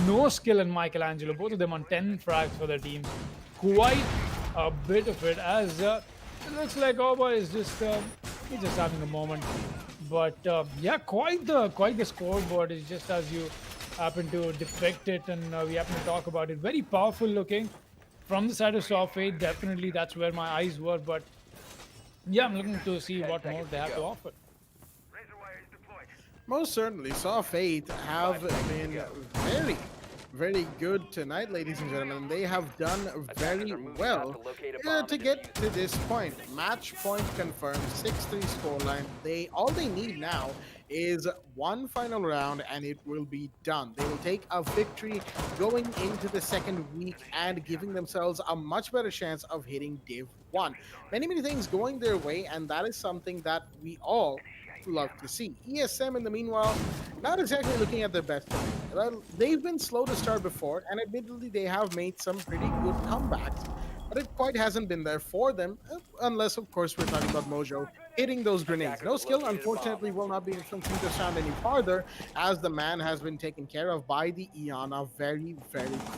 No skill in Michelangelo, both of them on 10 frags for their teams. Quite a bit of it, as it looks like Oba is just he's just having a moment. But yeah, quite the scoreboard is just as you happen to depict it, and we happen to talk about it. Very powerful looking from the side of Saw Fate. Definitely that's where my eyes were, but yeah, I'm looking to see what more they have to offer. Most certainly, Saw Fate have been very good tonight, ladies and gentlemen. They have done very well to get to this point. Match point confirmed, 6-3 scoreline. All they need now is one final round and it will be done. They will take a victory going into the second week and giving themselves a much better chance of hitting Div 1. Many things going their way, and that is something that we all love to see. ESM, in the meanwhile, not exactly looking at their best. Well, they've been slow to start before, and admittedly, they have made some pretty good comebacks, but it quite hasn't been there for them, unless, of course, we're talking about Mojo hitting those grenades. No skill, unfortunately, will not be something to sound any farther, as the man has been taken care of by the Iana very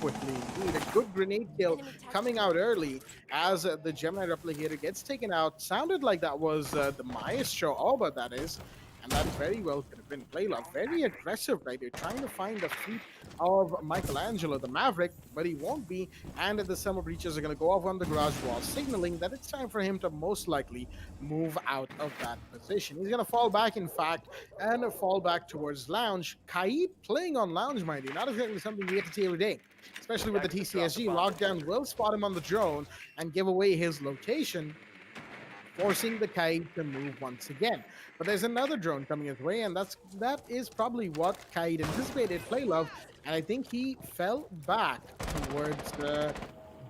quickly. Indeed, a good grenade kill coming out early as the Gemini Replicator gets taken out. Sounded like that was the Maestro Alba, that is. And that very well could have been Playlove. Very aggressive right here, trying to find the feet of Michelangelo, the Maverick, but he won't be. And the summer breaches are going to go off on the garage wall, signaling that it's time for him to most likely move out of that position. He's going to fall back, in fact, and fall back towards Lounge. Kaid playing on Lounge, mind you, not exactly something we get to see every day, especially with the TCSG. Lockdown will spot him on the drone and give away his location, forcing the Kaid to move once again. But there's another drone coming his way, and that is probably what Kaid anticipated, Playlove, and I think he fell back towards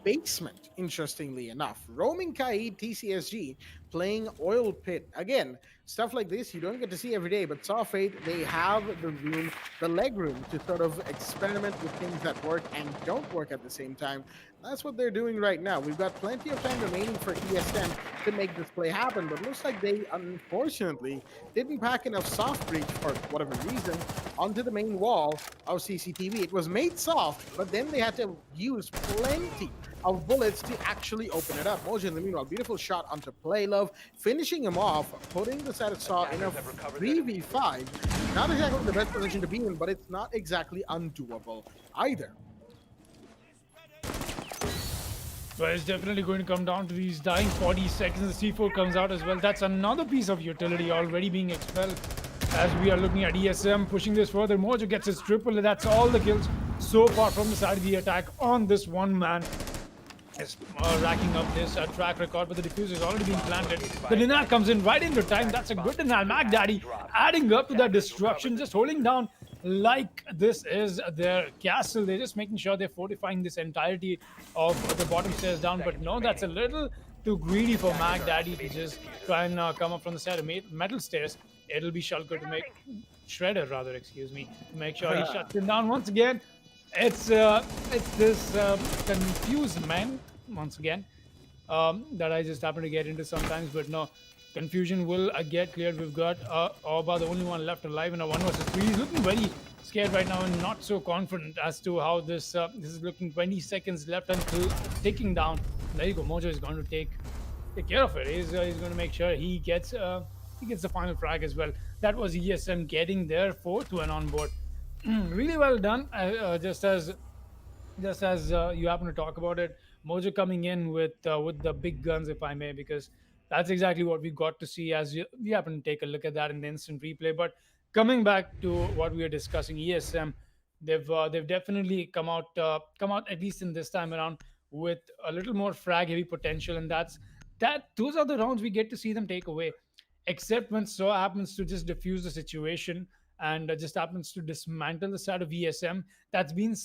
basement, interestingly enough. Roaming Kaid, TCSG, playing Oil Pit. Again, stuff like this you don't get to see every day, but Saw Fate, they have the room, the leg room to sort of experiment with things that work and don't work at the same time. That's what they're doing right now. We've got plenty of time remaining for ESM to make this play happen, but looks like they unfortunately didn't pack enough soft breach for whatever reason onto the main wall of CCTV. It was made soft, but then they had to use plenty of bullets to actually open it up. Mojo in the meanwhile, beautiful shot onto Playlove, finishing him off, putting the Static Saw in a 3v5. Not exactly the best position to be in, but it's not exactly undoable either. But it's definitely going to come down to these dying 40 seconds. The C4 comes out as well. That's another piece of utility already being expelled. As we are looking at ESM pushing this further, Mojo gets his triple. That's all the kills so far from the side of the attack on this one man. Is racking up this track record, but the diffuser is already being planted. The denial comes in right into time. That's a good denial. Mac Daddy adding up to that destruction, just holding down like this is their castle. They're just making sure they're fortifying this entirety of the bottom stairs down. But no, that's a little too greedy for Mac Daddy to just try and come up from the side of metal stairs. It'll be Shulker to make Shredder, rather, excuse me, to make sure he shuts him down once again. It's this confused man once again that I just happen to get into sometimes, but no, confusion will get cleared. We've got Orba, the only one left alive in a 1 versus 3. He's looking very scared right now and not so confident as to how this is looking. 20 seconds left until ticking down. There you go. Mojo is going to take care of it. He's going to make sure he gets the final frag as well. That was ESM getting their 4th win on board. Really well done. Just as you happen to talk about it, Mojo coming in with the big guns, if I may, because that's exactly what we got to see as we happen to take a look at that in the instant replay. But coming back to what we are discussing, ESM, they've definitely come out at least in this time around with a little more frag heavy potential, and those are the rounds we get to see them take away. Except when So happens to just diffuse the situation and just happens to dismantle the side of ESM. That's been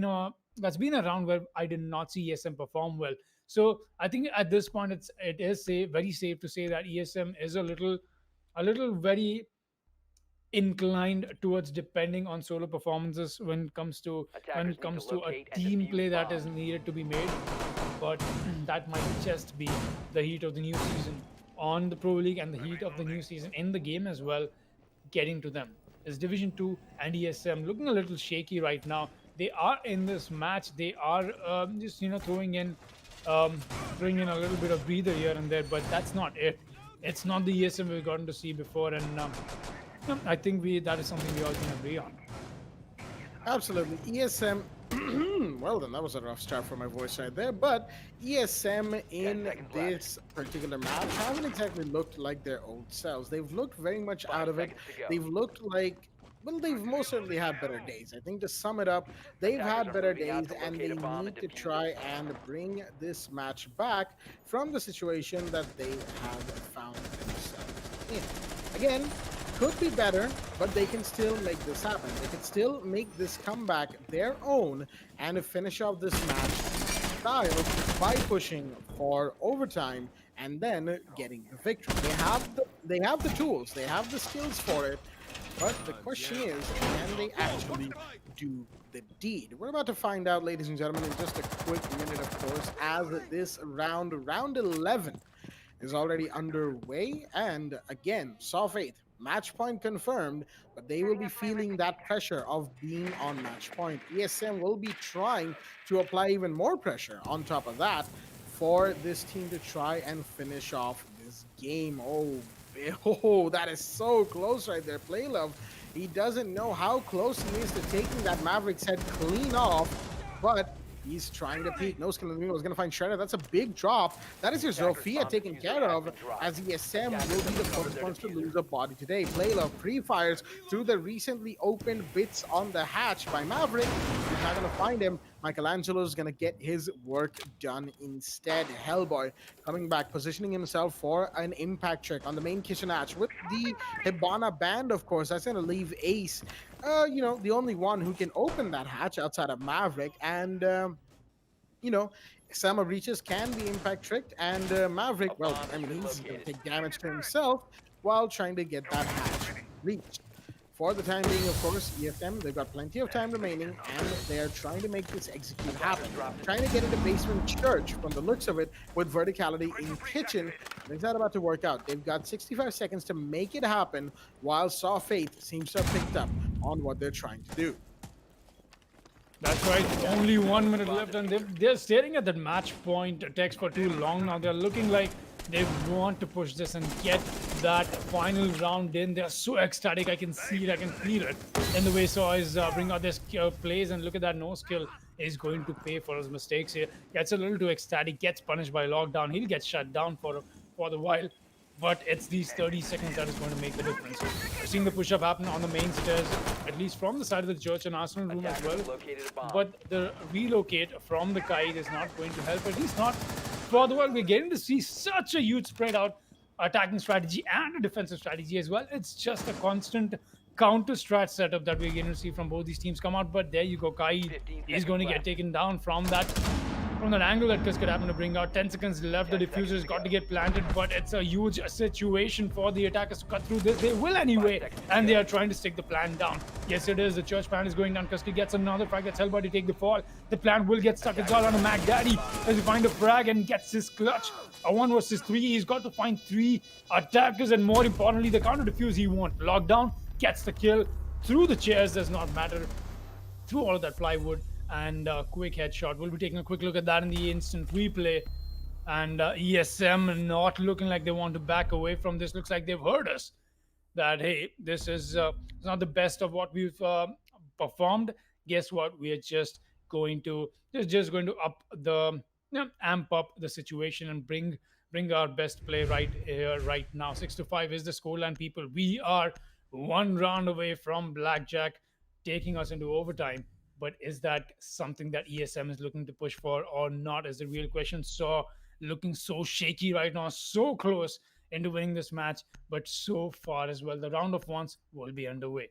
a round where I did not see ESM perform well. So I think at this point it is very safe to say that ESM is a little very inclined towards depending on solo performances when it comes to a team play that is needed to be made. But that might just be the heat of the new season on the Pro League and the heat of the new season in the game as well getting to them. Is Division 2 and ESM looking a little shaky right now. They are in this match. They are just throwing in a little bit of breather here and there, but that's not it. It's not the ESM we've gotten to see before, and I think that is something we all can agree on. Absolutely. ESM, well then, that was a rough start for my voice right there, but ESM in this particular match haven't exactly looked like their old selves. They've looked very much out of it. They've looked like, well, they've most certainly had better days. I think to sum it up, they've had better days, and they need to try and bring this match back from the situation that they have found themselves in. Again, could be better, but they can still make this happen. They can still make this comeback their own and finish off this match style by pushing for overtime and then getting the victory. They have the tools, they have the skills for it, but the question is, can they actually do the deed? We're about to find out, ladies and gentlemen, in just a quick minute, of course, as this round 11 is already underway. And again, Saw Faith, match point confirmed, but they will be feeling that pressure of being on match point. ESM will be trying to apply even more pressure on top of that for this team to try and finish off this game. Oh, that is so close right there. Playlove, he doesn't know how close he is to taking that Maverick's head clean off, but he's trying to peek. No skill in the middle is going to find Shredder. That's a big drop. That is your Zofia taken care of, as ESM will be the first ones to lose a body today. Playlove pre-fires through the recently opened bits on the hatch by Maverick. He's not going to find him. Michelangelo is going to get his work done instead. Hellboy coming back, positioning himself for an impact check on the main kitchen hatch with the Hibana band, of course. That's going to leave Ace, the only one who can open that hatch outside of Maverick. And you know, some of breaches can be impact tricked, and Maverick, A well, bomb I has mean, been he's going to located. take damage to himself while trying to get that hatch reached. For the time being, of course, ESM, they've got plenty of time remaining, and they're trying to make this execute happen. Trying to get into basement church from the looks of it with verticality in kitchen, but it's not about to work out. They've got 65 seconds to make it happen, while Saw Faith seems to have picked up on what they're trying to do. That's right. Only 1 minute left, and they're staring at that match point text for too long now. They're looking like they want to push this and get that final round in. They're so ecstatic. I can see it. I can feel it. And the way Saw is bring out this plays, and look at that no skill is going to pay for his mistakes here. Gets a little too ecstatic. Gets punished by lockdown. He'll get shut down for the while. But it's these 30 seconds that is going to make the difference. We're seeing the push-up happen on the main stairs, at least from the side of the church and Arsenal room as well. Attackers located a bomb. But the relocate from the kite is not going to help, at least not for the while. We're getting to see such a huge spread out attacking strategy and a defensive strategy as well. It's just a constant counter strat setup that we're going to see from both these teams come out. But there you go, Kaid 15 is going to seconds get left. taken down from that angle that Chris could happen to bring out. 10 seconds left. The 10 diffuser's seconds got to to go. get planted, but it's a huge situation for the attackers to cut through this. They will anyway, seconds to and go. they are trying to stick the plan down. Yes, it is. The church plan is going down. Kuski gets another frag. That's Hellboy to take the fall. The plan will get stuck. It's all on a Mac Daddy as he find a frag and gets his clutch. A 1 versus 3. He's got to find 3 attackers, and more importantly, the counter diffuse he won't. Lockdown gets the kill through the chairs. Does not matter. Through all of that plywood, and quick headshot. We'll be taking a quick look at that in the instant replay. And ESM not looking like they want to back away from this. Looks like they've heard us that, hey, this is not the best of what we've performed. Guess what? We are just going to up the amp up the situation and bring our best play right here, right now. 6-5 is the scoreline, people. We are 1 round away from Blackjack taking us into overtime. But is that something that ESM is looking to push for or not is the real question. So looking so shaky right now, so close into winning this match, but so far as well. The round of ones will be underway.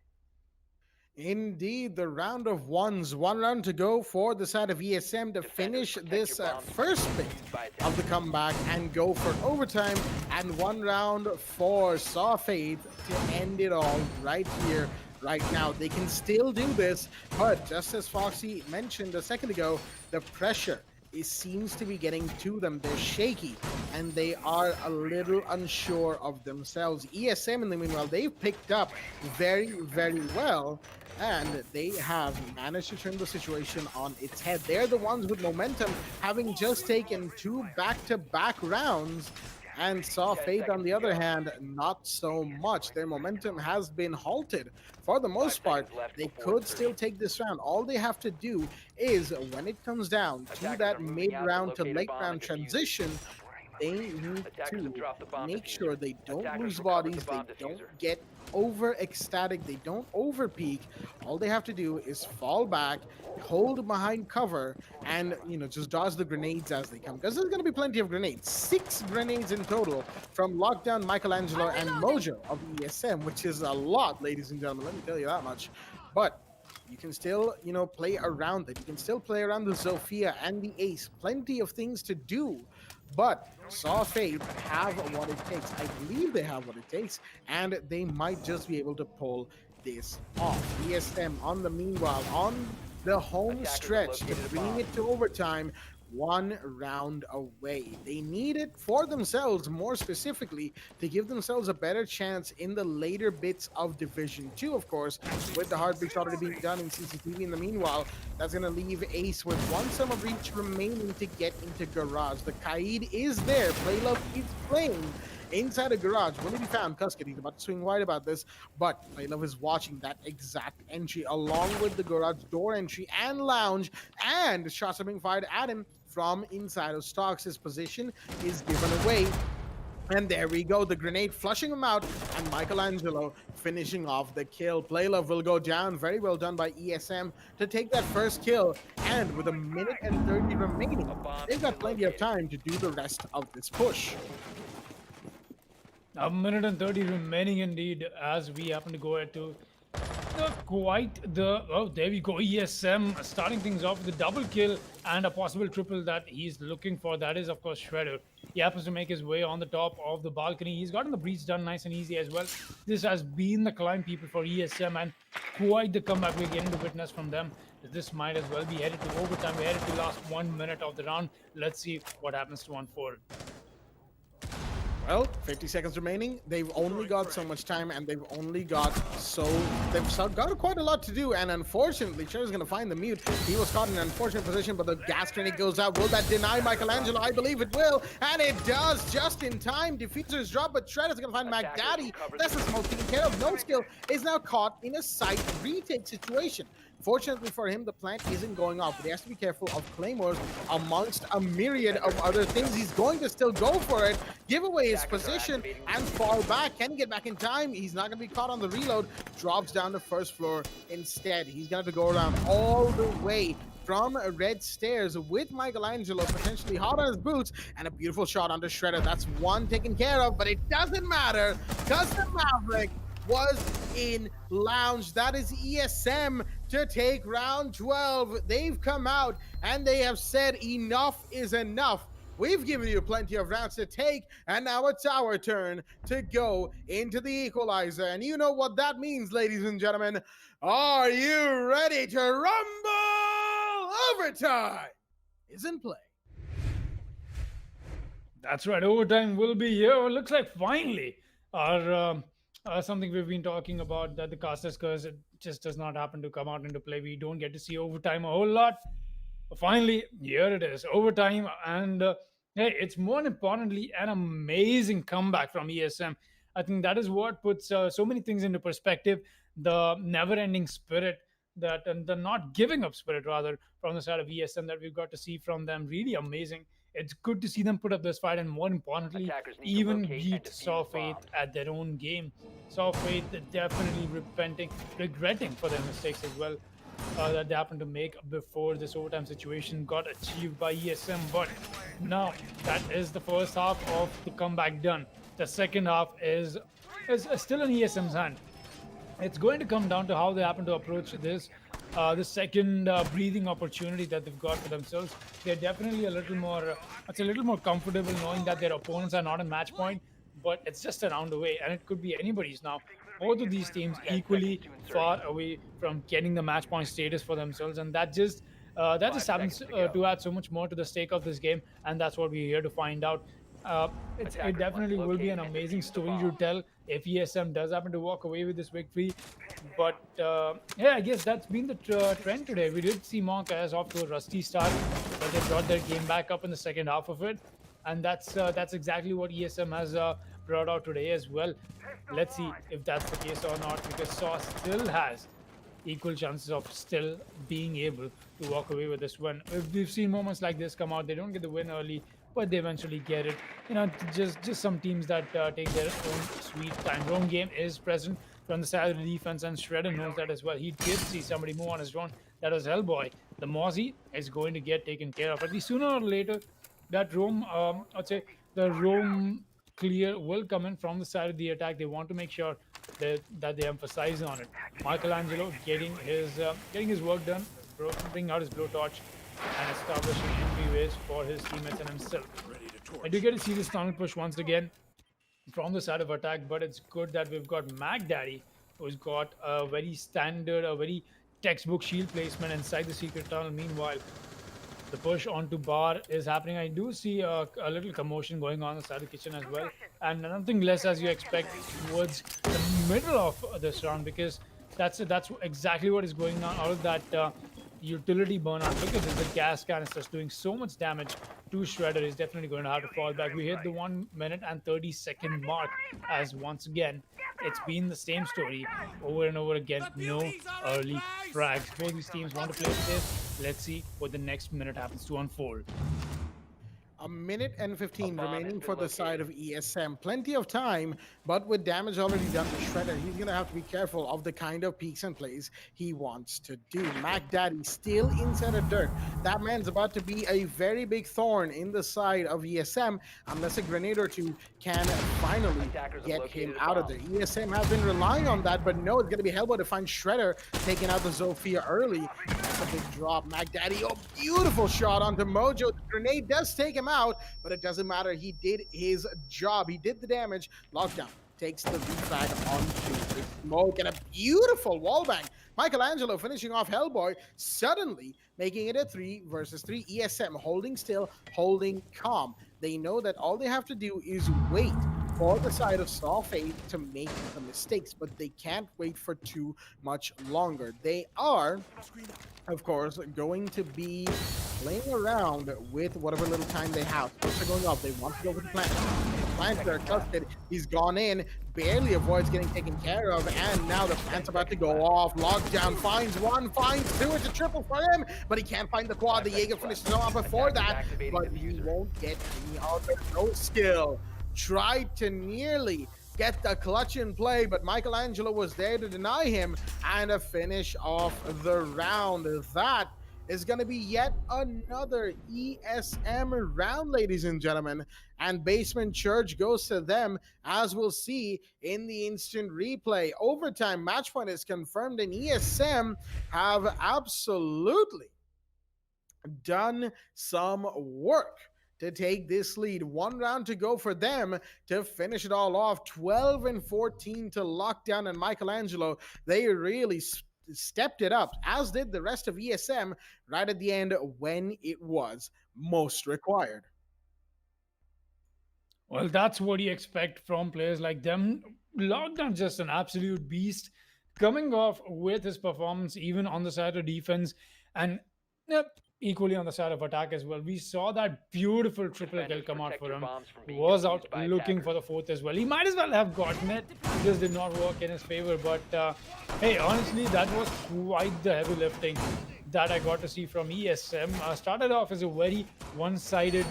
Indeed, the round of ones. 1 round to go for the side of ESM to finish protect this your bombs first bit used by of the comeback and go for overtime. And 1 round for Saw Faith to end it all right here, right now. They can still do this, but just as Foxy mentioned a second ago, the pressure seems to be getting to them. They're shaky and they are a little unsure of themselves. ESM, in the meanwhile, they've picked up very, very well, and they have managed to turn the situation on its head. They're the ones with momentum, having just taken 2 back-to-back rounds. And Saw Faith, on the other hand, not so much. Their momentum has been halted. For the most part, they could still take this round. All they have to do is, when it comes down to Attackers that are moving out to mid-round to locate a late bomb round and defuse it. transition, they need Attackers have to dropped the bomb make diffuser. sure they don't Attackers lose recovered the bodies, they bomb don't diffuser. get over ecstatic, they don't over peak. All they have to do is fall back, hold behind cover, and just dodge the grenades as they come, because there's going to be plenty of grenades. 6 grenades in total from Lockdown, Michelangelo, and Mojo of ESM, which is a lot, ladies and gentlemen, let me tell you that much. But you can still play around it. You can still play around the Zofia and the Ace. Plenty of things to do. But Saw Faith have what it takes. I believe they have what it takes, and they might just be able to pull this off. ESM on the meanwhile on the home Attackers stretch to located a bring bomb. it to overtime. 1 round away. They need it for themselves, more specifically, to give themselves a better chance in the later bits of Division 2, of course, with the heartbeats already being done in CCTV. In the meanwhile, that's going to leave Ace with 1 summer breach remaining to get into Garage. The Kaid is there. Playlove keeps playing. Inside a garage, will he be found? Cusket, he's about to swing wide about this, but Playlove is watching that exact entry along with the garage door entry and lounge, and shots are being fired at him from inside of stocks. His position is given away. And there we go, the grenade flushing him out, and Michelangelo finishing off the kill. Playlove will go down. Very well done by ESM to take that first kill. And with 1:30 remaining, they've got plenty of time to do the rest of this push. 1:30 remaining indeed, as we happen to go ahead to quite the... Oh, there we go. ESM starting things off with a double kill and a possible triple that he's looking for. That is, of course, Shredder. He happens to make his way on the top of the balcony. He's gotten the breach done nice and easy as well. This has been the climb, people, for ESM, and quite the comeback we're getting to witness from them. This might as well be headed to overtime. We're headed to the last 1 minute of the round. Let's see what happens to unfold. Well, 50 seconds remaining. They've only got so much time, and they've got quite a lot to do. And unfortunately, Shredder's going to find the mute. He was caught in an unfortunate position, but the gas grenade goes out. Will that deny Michelangelo? I believe it will, and it does just in time. Diffusers drop, but Shredder's going to find Mac Daddy. That's a smoke taken care of. No skill is now caught in a site retake situation. Fortunately for him, the plant isn't going off, but he has to be careful of claymores amongst a myriad of other things. He's going to still go for it, give away his position, and fall back. Can he get back in time? He's not going to be caught on the reload. Drops down the first floor instead. He's going to have to go around all the way from red stairs with Michelangelo potentially hot on his boots, and a beautiful shot onto Shredder. That's one taken care of, but it doesn't matter because the Maverick was in lounge. That is ESM to take round 12. They've come out and they have said enough is enough. We've given you plenty of rounds to take, and now it's our turn to go into the equalizer. And you know what that means, ladies and gentlemen. Are you ready to rumble? Overtime is in play. That's right, overtime will be here. It looks like finally our something we've been talking about, that the Caster's Curse, it just does not happen to come out into play. We don't get to see overtime a whole lot. But finally, here it is, overtime. And hey, it's more importantly an amazing comeback from ESM. I think that is what puts so many things into perspective. The never-ending spirit, that and the not giving up spirit, rather, from the side of ESM that we've got to see from them. Really amazing. It's good to see them put up this fight, and more importantly, even beat Saw Faith at their own game. Saw Faith definitely regretting for their mistakes as well that they happened to make before this overtime situation got achieved by ESM. But now that is the first half of the comeback done. The second half is still in ESM's hand. It's going to come down to how they happen to approach this. The second breathing opportunity that they've got for themselves. They're definitely a little more comfortable knowing that their opponents are not in match point, but it's just a round away, and it could be anybody's now. Both of these teams equally far away from getting the match point status for themselves, and that just happens to add so much more to the stake of this game, and that's what we're here to find out. It definitely will be an amazing story to tell if ESM does happen to walk away with this victory. But yeah, I guess that's been the trend today. We did see Monk as off to a rusty start, but they brought their game back up in the second half of it, and that's exactly what ESM has brought out today as well. Let's see if that's the case or not, because Saw still has equal chances of still being able to walk away with this win. We've seen moments like this come out. They don't get the win early, but they eventually get it. You know, just some teams that take their own sweet time. Roam game is present from the side of the defense, and Shredder knows that as well. He did see somebody move on his drone. That was Hellboy. The Mozzie is going to get taken care of. At least sooner or later, that roam, I'd say the roam clear will come in from the side of the attack. They want to make sure that they emphasize on it. Michelangelo getting his work done, bringing out his blowtorch and establishing entryways for his teammates and himself. I do get to see this tunnel push once again from the side of attack, but it's good that we've got Mac Daddy, who's got a very standard, a very textbook shield placement inside the secret tunnel. Meanwhile, the push onto bar is happening. I do see a little commotion going on the side of the kitchen as well, and nothing less as you expect towards the middle of this round, because that's exactly what is going on. Out of that utility burnout, look at this, the gas canisters doing so much damage to Shredder. Is definitely going to have to fall back. We hit the 1 minute and 30-second mark, as once again it's been the same story over and over again. No early frags. Both these teams want to play with this. Let's see what the next minute happens to unfold. A minute and 15 A bomb has remaining been for the side of located. ESM. Plenty of time, but with damage already done to Shredder, he's going to have to be careful of the kind of peeks and plays he wants to do. Mac Daddy still inside of dirt. That man's about to be a very big thorn in the side of ESM unless a grenade or two can finally Attackers have get located him a out of bomb. there. ESM has been relying on that, but no, it's going to be Hellboy to find Shredder taking out the Zofia early. That's a big drop. Mac Daddy, oh, beautiful shot onto Mojo. The grenade does take him out, but it doesn't matter. He did his job. He did the damage. Lockdown takes the V-Flag onto the smoke and a beautiful wallbang. Michelangelo finishing off Hellboy, suddenly making it a 3 versus 3. ESM holding still, holding calm. They know that all they have to do is wait for the side of Saw Fate to make the mistakes, but they can't wait for too much longer. They are, of course, going to be playing around with whatever little time they have. First are going up. They want to go with the plant. Plants are trusted. He's gone in, barely avoids getting taken care of, and now the plant's about to go off. Lockdown finds one, finds two. It's a triple for him, but he can't find the quad. The Jaeger finishes off before that, but he won't get any other. No skill. Tried to nearly get the clutch in play, but Michelangelo was there to deny him and a finish off the round. That is going to be yet another ESM round, ladies and gentlemen. And Basement Church goes to them, as we'll see in the instant replay. Overtime match point is confirmed, and ESM have absolutely done some work to take this lead. One round to go for them to finish it all off. 12 and 14 to Lockdown and Michelangelo. They really stepped it up, as did the rest of ESM right at the end when it was most required. Well, that's what you expect from players like them. Lockdown's just an absolute beast, coming off with his performance even on the side of defense, and yep, equally on the side of attack as well. We saw that beautiful triple kill Defenders, come out protect for your him. bombs from He being was out defused by looking for attackers. the fourth as well. He might as well have gotten it. It just did not work in his favor. But hey, honestly, that was quite the heavy lifting that I got to see from ESM. Started off as a very one-sided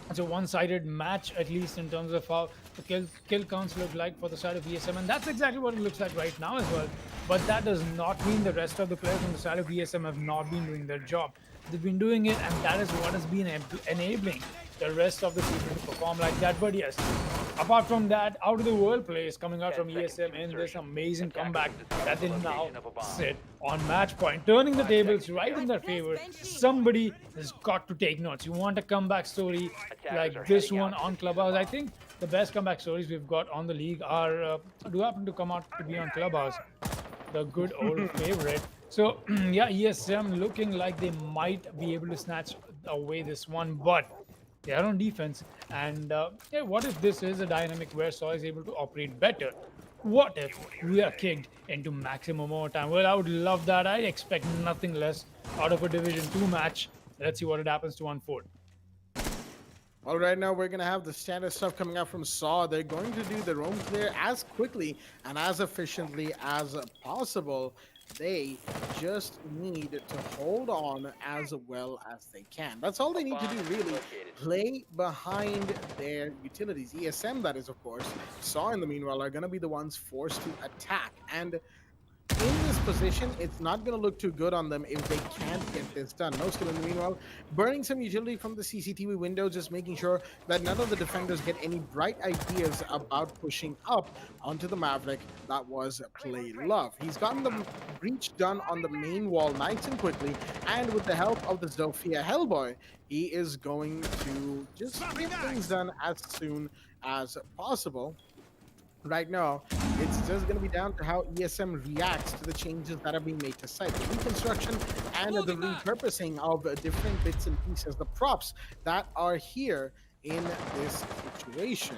it's a one-sided match, at least in terms of how the kill counts look like for the side of ESM, and that's exactly what it looks like right now as well. But that does not mean the rest of the players on the side of ESM have not been doing their job. They've been doing it, and that is what has been enabling the rest of the people to perform like that. But yes, apart from that, out of the world plays coming out from 10 seconds ESM to in this insertion. amazing Attackers comeback have discovered that they the now location of a bomb. sit on match point, turning the 5 tables seconds to right go. in their favor. Somebody has got to take notes. You want a comeback story Attackers are like this heading one out to on defuse the Clubhouse? I bomb. think the best comeback stories we've got on the league are do happen to come out to be on Clubhouse, the good old favorite. So yeah, ESM looking like they might be able to snatch away this one, but they are on defense. And yeah, what if this is a dynamic where Saw is able to operate better? What if we are kicked into maximum overtime? Well, I would love that. I expect nothing less out of a Division 2 match. Let's see what it happens to unfold. Well, right now we're going to have the standard stuff coming out from Saw. They're going to do their own clear as quickly and as efficiently as possible. They just need to hold on as well as they can. That's all they need to do, really. Play behind their utilities. ESM, that is, of course. Saw, in the meanwhile, are going to be the ones forced to attack. And in this position, it's not going to look too good on them if they can't get this done. No skill in the meanwhile, burning some utility from the CCTV window, just making sure that none of the defenders get any bright ideas about pushing up onto the Maverick. That was Play Love. He's gotten the breach done on the main wall nice and quickly, and with the help of the Zofia Hellboy, he is going to just get things done as soon as possible. Right now, it's just going to be down to how ESM reacts to the changes that are being made to site. The reconstruction and the repurposing of different bits and pieces, the props that are here in this situation.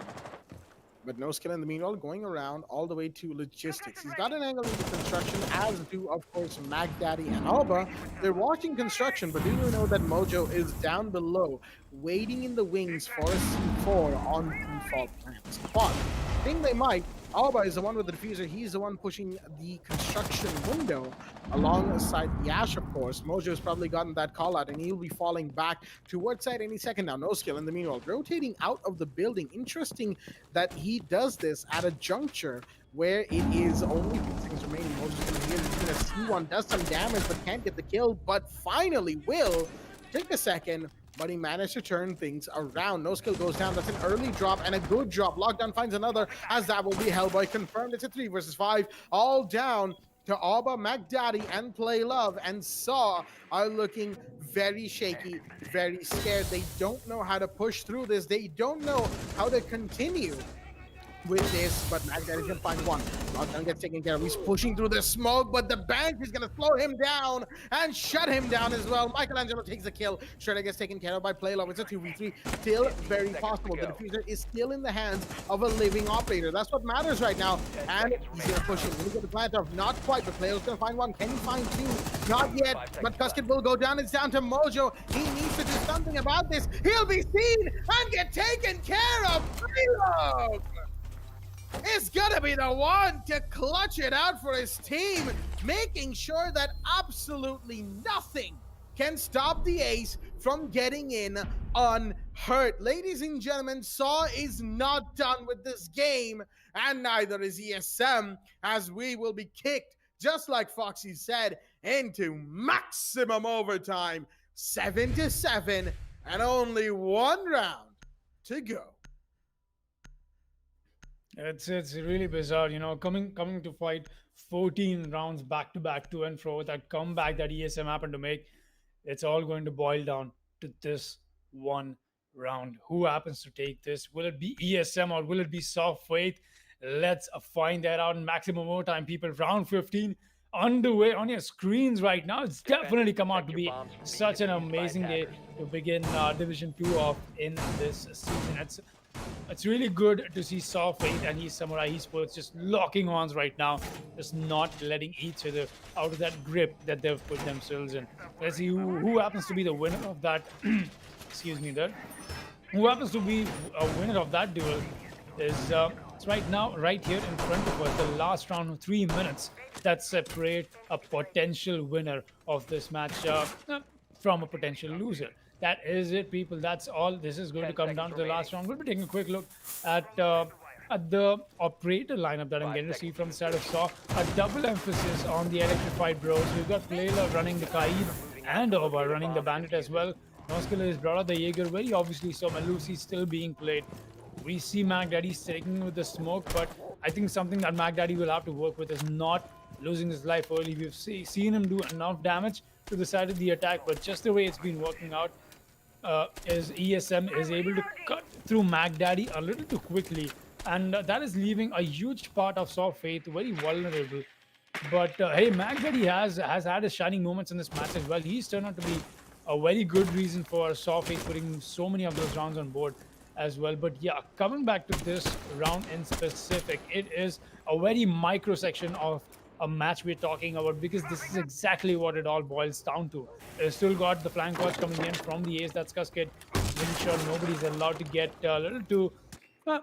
But no skill in the meanwhile, going around all the way to logistics. He's got an angle into construction, as do, of course, Mac Daddy and Alba. They're watching construction, but do you know that Mojo is down below, waiting in the wings for a C4 on default plans? But I think they might Alba is the one with the diffuser. He's the one pushing the construction window alongside the Ash, of course. Mojo's probably gotten that call out, and he'll be falling back towards side any second now. No skill in the meanwhile. Rotating out of the building. Interesting that he does this at a juncture where it is only 2 seconds remaining. Mojo's going to heal. He's going to see one, does some damage, but can't get the kill, but finally will. Take a second, but he managed to turn things around. No skill goes down. That's an early drop and a good drop. Lockdown finds another, as that will be Hellboy confirmed. It's a 3 versus 5, all down to Alba, McDaddy, and Play Love, and Saw are looking very shaky, very scared. They don't know how to push through this. They don't know how to continue with this, but McDaddy's gonna find one. Lockdown gets taken care of. He's pushing through the smoke, but the bank is gonna slow him down and shut him down as well. Michelangelo takes the kill. Shredder gets taken care of by Playlove. It's a 2v3. Still very possible. The diffuser is still in the hands of a living operator. That's what matters right now. And he's gonna push him. He'll get the plant off. Not quite, but Playlove's gonna find one. Can he find two? Not yet. But Cusket will go down. It's down to Mojo. He needs to do something about this. He'll be seen and get taken care of. Playlove is gonna be the one to clutch it out for his team, making sure that absolutely nothing can stop the ace from getting in unhurt. Ladies and gentlemen, Saw is not done with this game, and neither is ESM, as we will be kicked, just like Foxy said, into maximum overtime. 7-7, and only 1 round to go. It's really bizarre, you know, coming to fight 14 rounds back to back, to and fro, that comeback that ESM happened to make. It's all going to boil down to this 1 round. Who happens to take this? Will it be ESM or will it be Soft Faith? Let's find that out in maximum overtime, people. Round 15 underway on your screens right now. It's definitely come out to be such an amazing day to begin Division 2 off in this season. It's really good to see Saw Faith and Samurai Esports just locking arms right now, just not letting each other out of that grip that they've put themselves in. Let's see who happens to be the winner of that. Excuse me, there. Who happens to be a winner of that duel is it's right now, right here in front of us, the last round of 3 minutes that separate a potential winner of this match from a potential loser. That is it, people. That's all. This is going to come down to the last round. We'll be taking a quick look at the operator lineup that I'm getting to see from the side of Saw. A double emphasis on the electrified bros. We've got Playla running the Kaid and Oba running the Bandit as well. Noskiller is brought out the Jaeger. Very obviously, so Malusi still being played. We see McDaddy sticking with the smoke, but I think something that McDaddy will have to work with is not losing his life early. We've seen him do enough damage to the side of the attack, but just the way it's been working out, is ESM is able to cut through McDaddy a little too quickly, and that is leaving a huge part of Saw Faith very vulnerable. But hey, McDaddy has had his shining moments in this match as well. He's turned out to be a very good reason for Saw Faith putting so many of those rounds on board as well. But yeah, coming back to this round in specific, it is a very micro section of a match we're talking about, because this is exactly what it all boils down to. They've still got the flank watch coming in from the ace. That's Cusket, making sure nobody's allowed to get a little too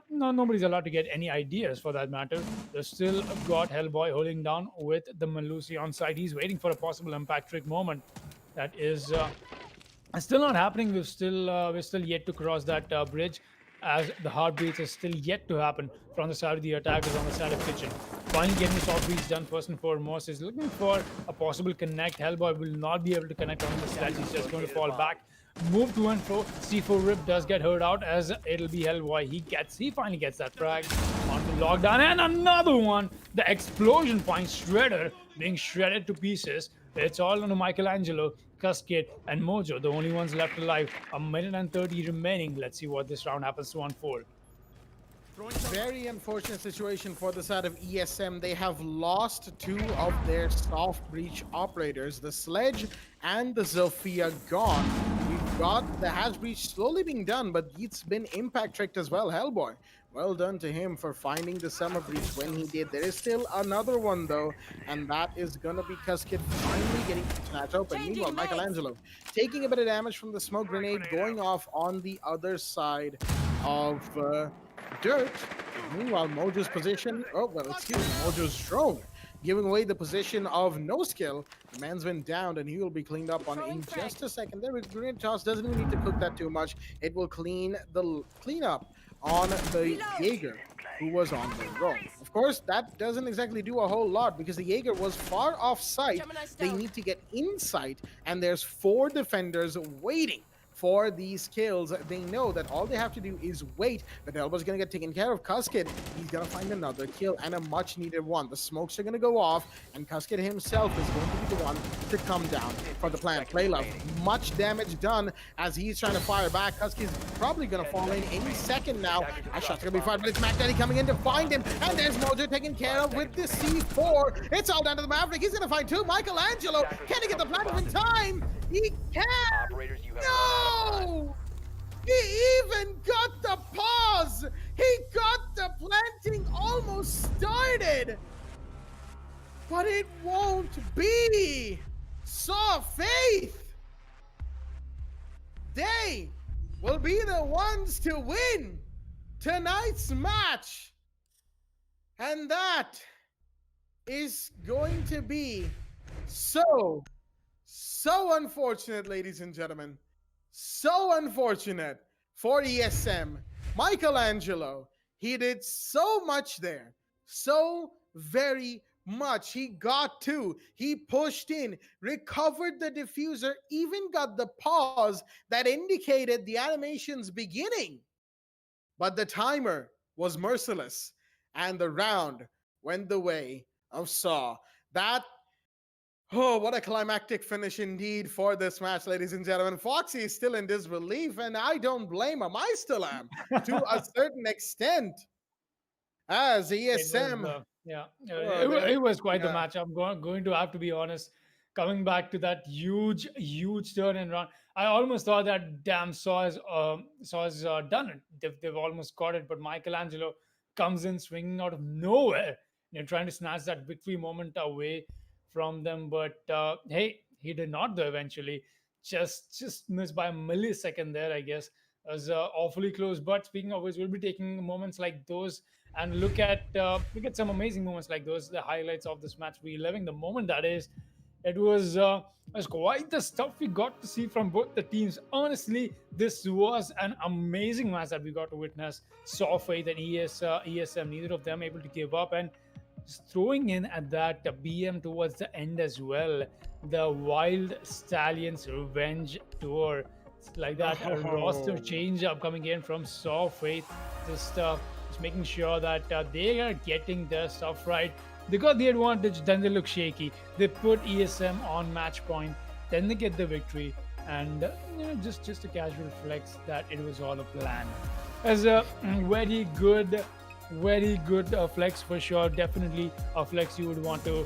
no, nobody's allowed to get any ideas for that matter. They've still got Hellboy holding down with the Malusi on side. He's waiting for a possible impact trick moment. That is still not happening. We're still yet to cross that bridge, as the heartbeats is still yet to happen from the side of the attackers on the side of Kitchen. Finally getting the soft breach done first and foremost. Is looking for a possible connect. Hellboy will not be able to connect on the sledge. He's just going to fall back. Move to and fro. C4 Rip does get hurt out, as it'll be Hellboy. He finally gets that frag on the lockdown, and another one. The explosion finds Shredder being shredded to pieces. It's all on Michelangelo, Cusket, and Mojo, the only ones left alive. 1:30 remaining. Let's see what this round happens to unfold. Very unfortunate situation for the side of ESM. They have lost 2 of their soft breach operators, the Sledge and the Zofia gone. We've got the Hash Breach slowly being done, but it's been impact tricked as well. Hellboy, well done to him for finding the Summer Breach when he did. There is still another one though, and that is gonna be Cusket finally getting snatched open. Meanwhile, Michelangelo taking a bit of damage from the smoke grenade going off on the other side of dirt. Meanwhile, Mojo's position, Mojo's drone, giving away the position of no skill. The man's been downed and he will be cleaned up on in just a second. There, grenade toss doesn't even need to cook that too much. It will clean up on the Jaeger who was on the road. Of course, that doesn't exactly do a whole lot because the Jaeger was far off site. They need to get in sight, and there's 4 defenders waiting for these kills. They know that all they have to do is wait. But Elbo's going to get taken care of. Cuskid, he's going to find another kill and a much needed one. The smokes are going to go off, and Cuskid himself is going to be the one to come down for the plant. Playlove, much damage done as he's trying to fire back. Cuskid's probably going to fall in any second now. A shot's going to be fired, but it's Mac Daddy coming in to find him. And there's Mojo taken care of with the C4. It's all down to the Maverick. He's going to find 2. Michelangelo, can he get the plant in time? He can! Operators, you have No! He even got the pause! He got the planting almost started! But it won't be! Saw Faith! They will be the ones to win tonight's match! And that is going to be so unfortunate, ladies and gentlemen. So unfortunate for ESM. Michelangelo, he did so much there. So very much. He got 2. He pushed in, recovered the diffuser, even got the pause that indicated the animation's beginning. But the timer was merciless, and the round went the way of Saw. Oh, what a climactic finish indeed for this match, ladies and gentlemen. Foxy is still in disbelief, and I don't blame him. I still am, to a certain extent. As ESM... It was quite the match. I'm going to have to be honest. Coming back to that huge turn and run, I almost thought that damn Saw has done it. They've almost got it, but Michelangelo comes in swinging out of nowhere. Trying to snatch that victory moment away from them, but hey, he did not though. Eventually, just missed by a millisecond there. I guess it was awfully close. But speaking of which, we'll be taking moments like those and look at some amazing moments like those. The highlights of this match, reliving the moment that is. It was quite the stuff we got to see from both the teams. Honestly, this was an amazing match that we got to witness. Saw Faith and ESM, neither of them able to give up, and throwing in at that BM towards the end as well, the Wild Stallions Revenge Tour. It's like that roster change up coming in from Saw Faith, just making sure that they are getting their stuff right. They got the advantage, then they look shaky. They put ESM on match point, then they get the victory, and just a casual flex that it was all a plan. As a very good flex for sure. Definitely a flex you would want to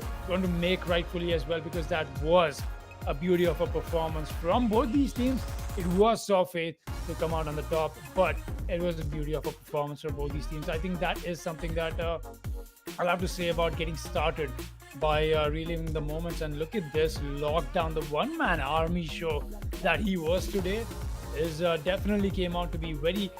make rightfully as well, because that was a beauty of a performance from both these teams. It was Saw Faith to come out on the top, but it was a beauty of a performance from both these teams. I think that is something that I'll have to say about getting started by reliving the moments. And look at this lockdown, the one-man army show that he was today is definitely came out to be very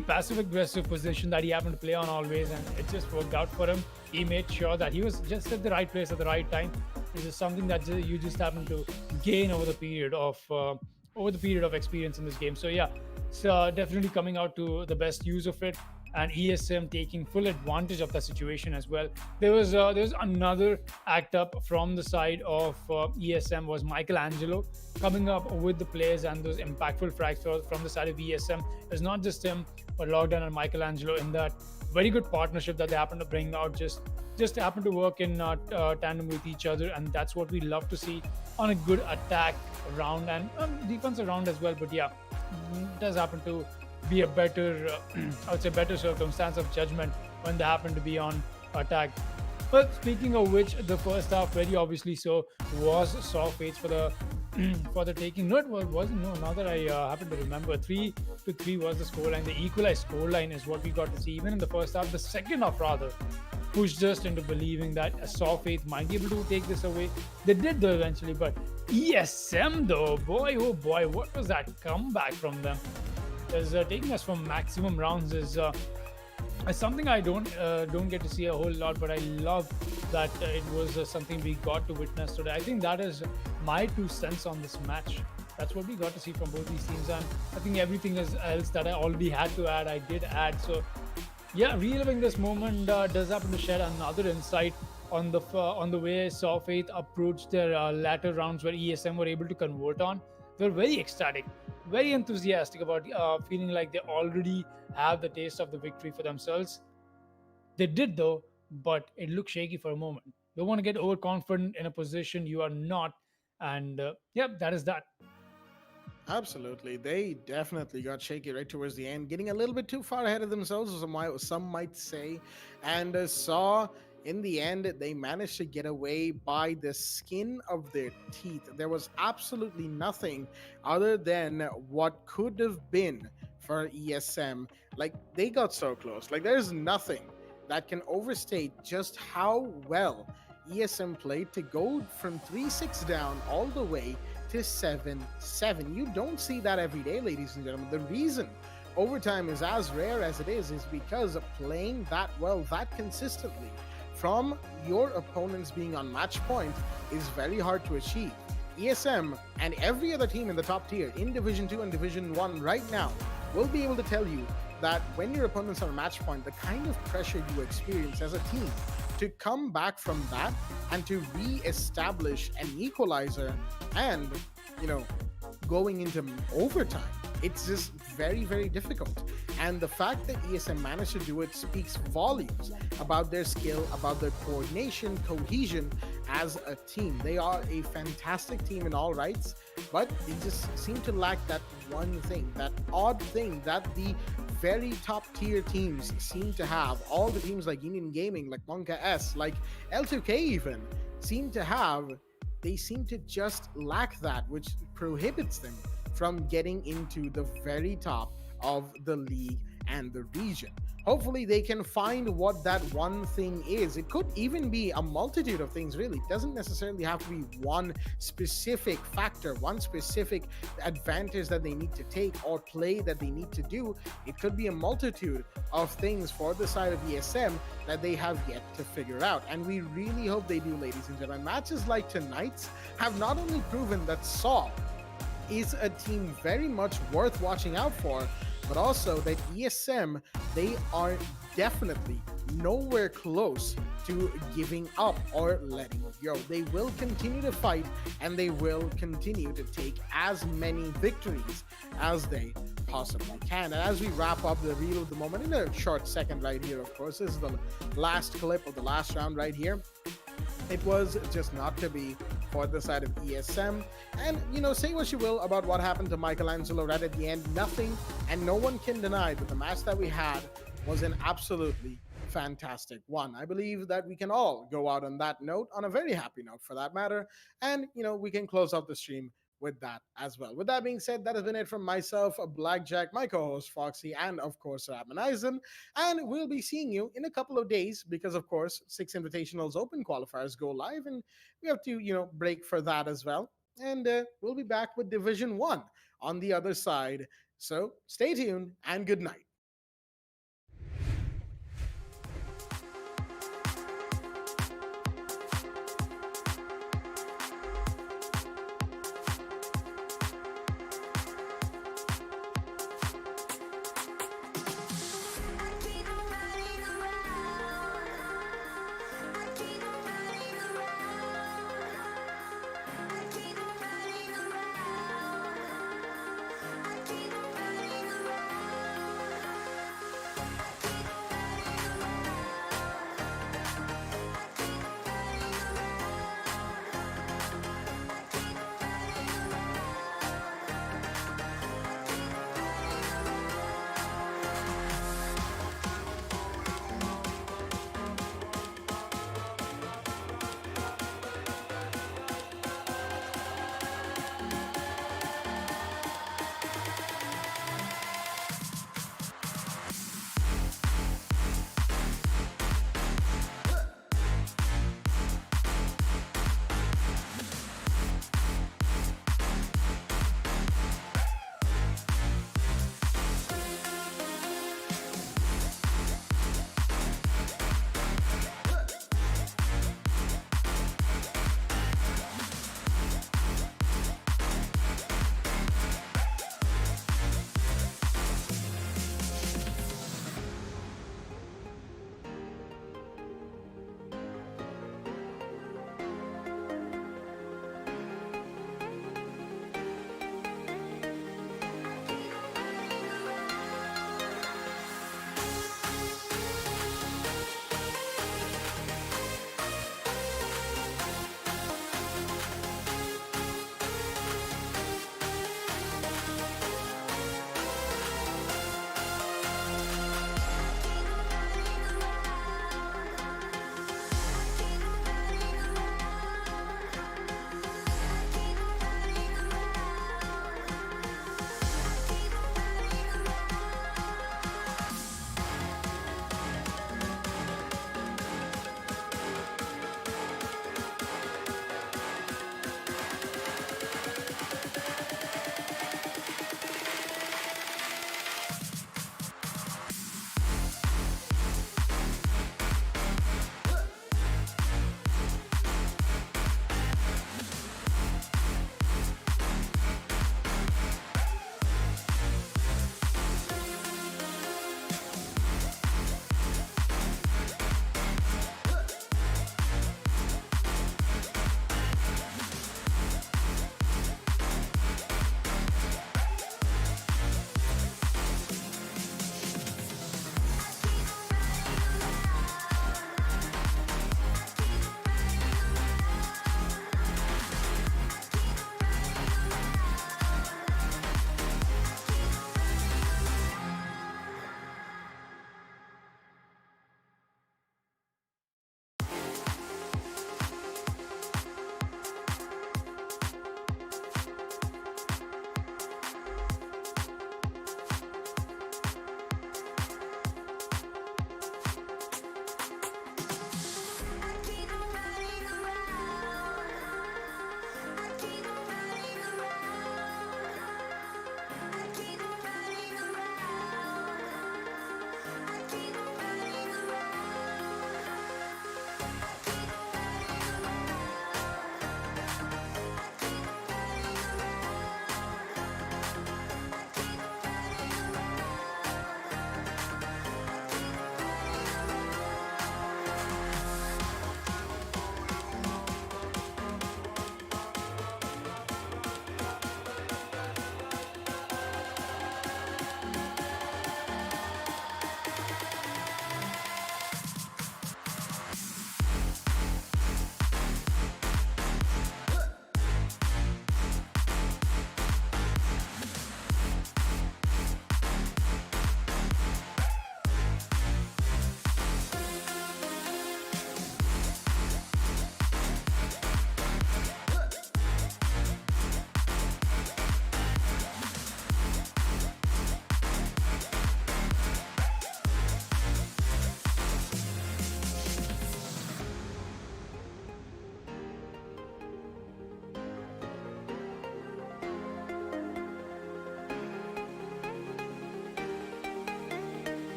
passive-aggressive position that he happened to play on always, and it just worked out for him. He made sure that he was just at the right place at the right time. This is something that you just happen to gain over the period of experience in this game. So yeah, it's definitely coming out to the best use of it, and ESM taking full advantage of the situation as well. There was another act up from the side of ESM was Michelangelo coming up with the plays and those impactful frags from the side of ESM. It's not just him, but Lockdown and Michelangelo in that very good partnership that they happen to bring out. Just happen to work in tandem with each other, and that's what we love to see on a good attack round and defensive round as well. But yeah, it does happen to be a better, I would say, better circumstance of judgment when they happen to be on attack. But speaking of which, the first half very obviously so was Saw Faith for the taking. No, it wasn't. No, now that I happen to remember, 3-3 was the scoreline. The equalized scoreline is what we got to see even in the first half. The second half rather pushed us into believing that Saw Faith might be able to take this away. They did though eventually, but ESM though, boy oh boy, what was that comeback from them? is taking us from maximum rounds is something I don't get to see a whole lot, but I love that it was something we got to witness today. I think that is my 2 cents on this match. That's what we got to see from both these teams, and I think everything else that I already had to add, I did add. So yeah, reliving this moment does happen to shed another insight on the way Saw Faith approached their latter rounds where ESM were able to convert on. They were very ecstatic, very enthusiastic about feeling like they already have the taste of the victory for themselves. They did though, but it looked shaky for a moment. Don't want to get overconfident in a position you are not, and yeah, that is that. Absolutely. They definitely got shaky right towards the end, getting a little bit too far ahead of themselves, some might say. And saw in the end, they managed to get away by the skin of their teeth. There was absolutely nothing other than what could have been for ESM. Like, they got so close. Like, there's nothing that can overstate just how well ESM played to go from 3-6 down all the way to 7-7. You don't see that every day, ladies and gentlemen. The reason overtime is as rare as it is because of playing that well, that consistently from your opponents being on match point is very hard to achieve. ESM and every other team in the top tier in Division 2 and Division 1 right now will be able to tell you that when your opponents are on match point, the kind of pressure you experience as a team to come back from that and to re-establish an equalizer and, you know, going into overtime, it's just very, very difficult. And the fact that ESM managed to do it speaks volumes about their skill, about their coordination, cohesion as a team. They are a fantastic team in all rights, but it just seemed to lack that one thing, that odd thing that the very top tier teams seem to have. All the teams like Union Gaming, like Monka S, like L2K even, seem to have. They seem to just lack that, which prohibits them from getting into the very top of the league and the region. Hopefully, they can find what that one thing is. It could even be a multitude of things, really. It doesn't necessarily have to be one specific factor, one specific advantage that they need to take or play that they need to do. It could be a multitude of things for the side of ESM that they have yet to figure out. And we really hope they do, ladies and gentlemen. Matches like tonight's have not only proven that Saw is a team very much worth watching out for, but also that ESM, they are definitely nowhere close to giving up or letting go. They will continue to fight and they will continue to take as many victories as they possibly can. And as we wrap up the reel of the moment in a short second right here, of course, this is the last clip of the last round right here. It was just not to be for the side of ESM. And, you know, say what you will about what happened to Michelangelo right at the end. Nothing and no one can deny that the match that we had was an absolutely fantastic one. I believe that we can all go out on that note, on a very happy note for that matter. And, you know, we can close out the stream with that as well. With that being said, that has been it from myself, Blackjack, my co-host Foxy, and of course Ramanizen. And we'll be seeing you in a couple of days because, of course, 6 Invitationals Open qualifiers go live, and we have to, you know, break for that as well. And we'll be back with Division 1 on the other side. So stay tuned and good night.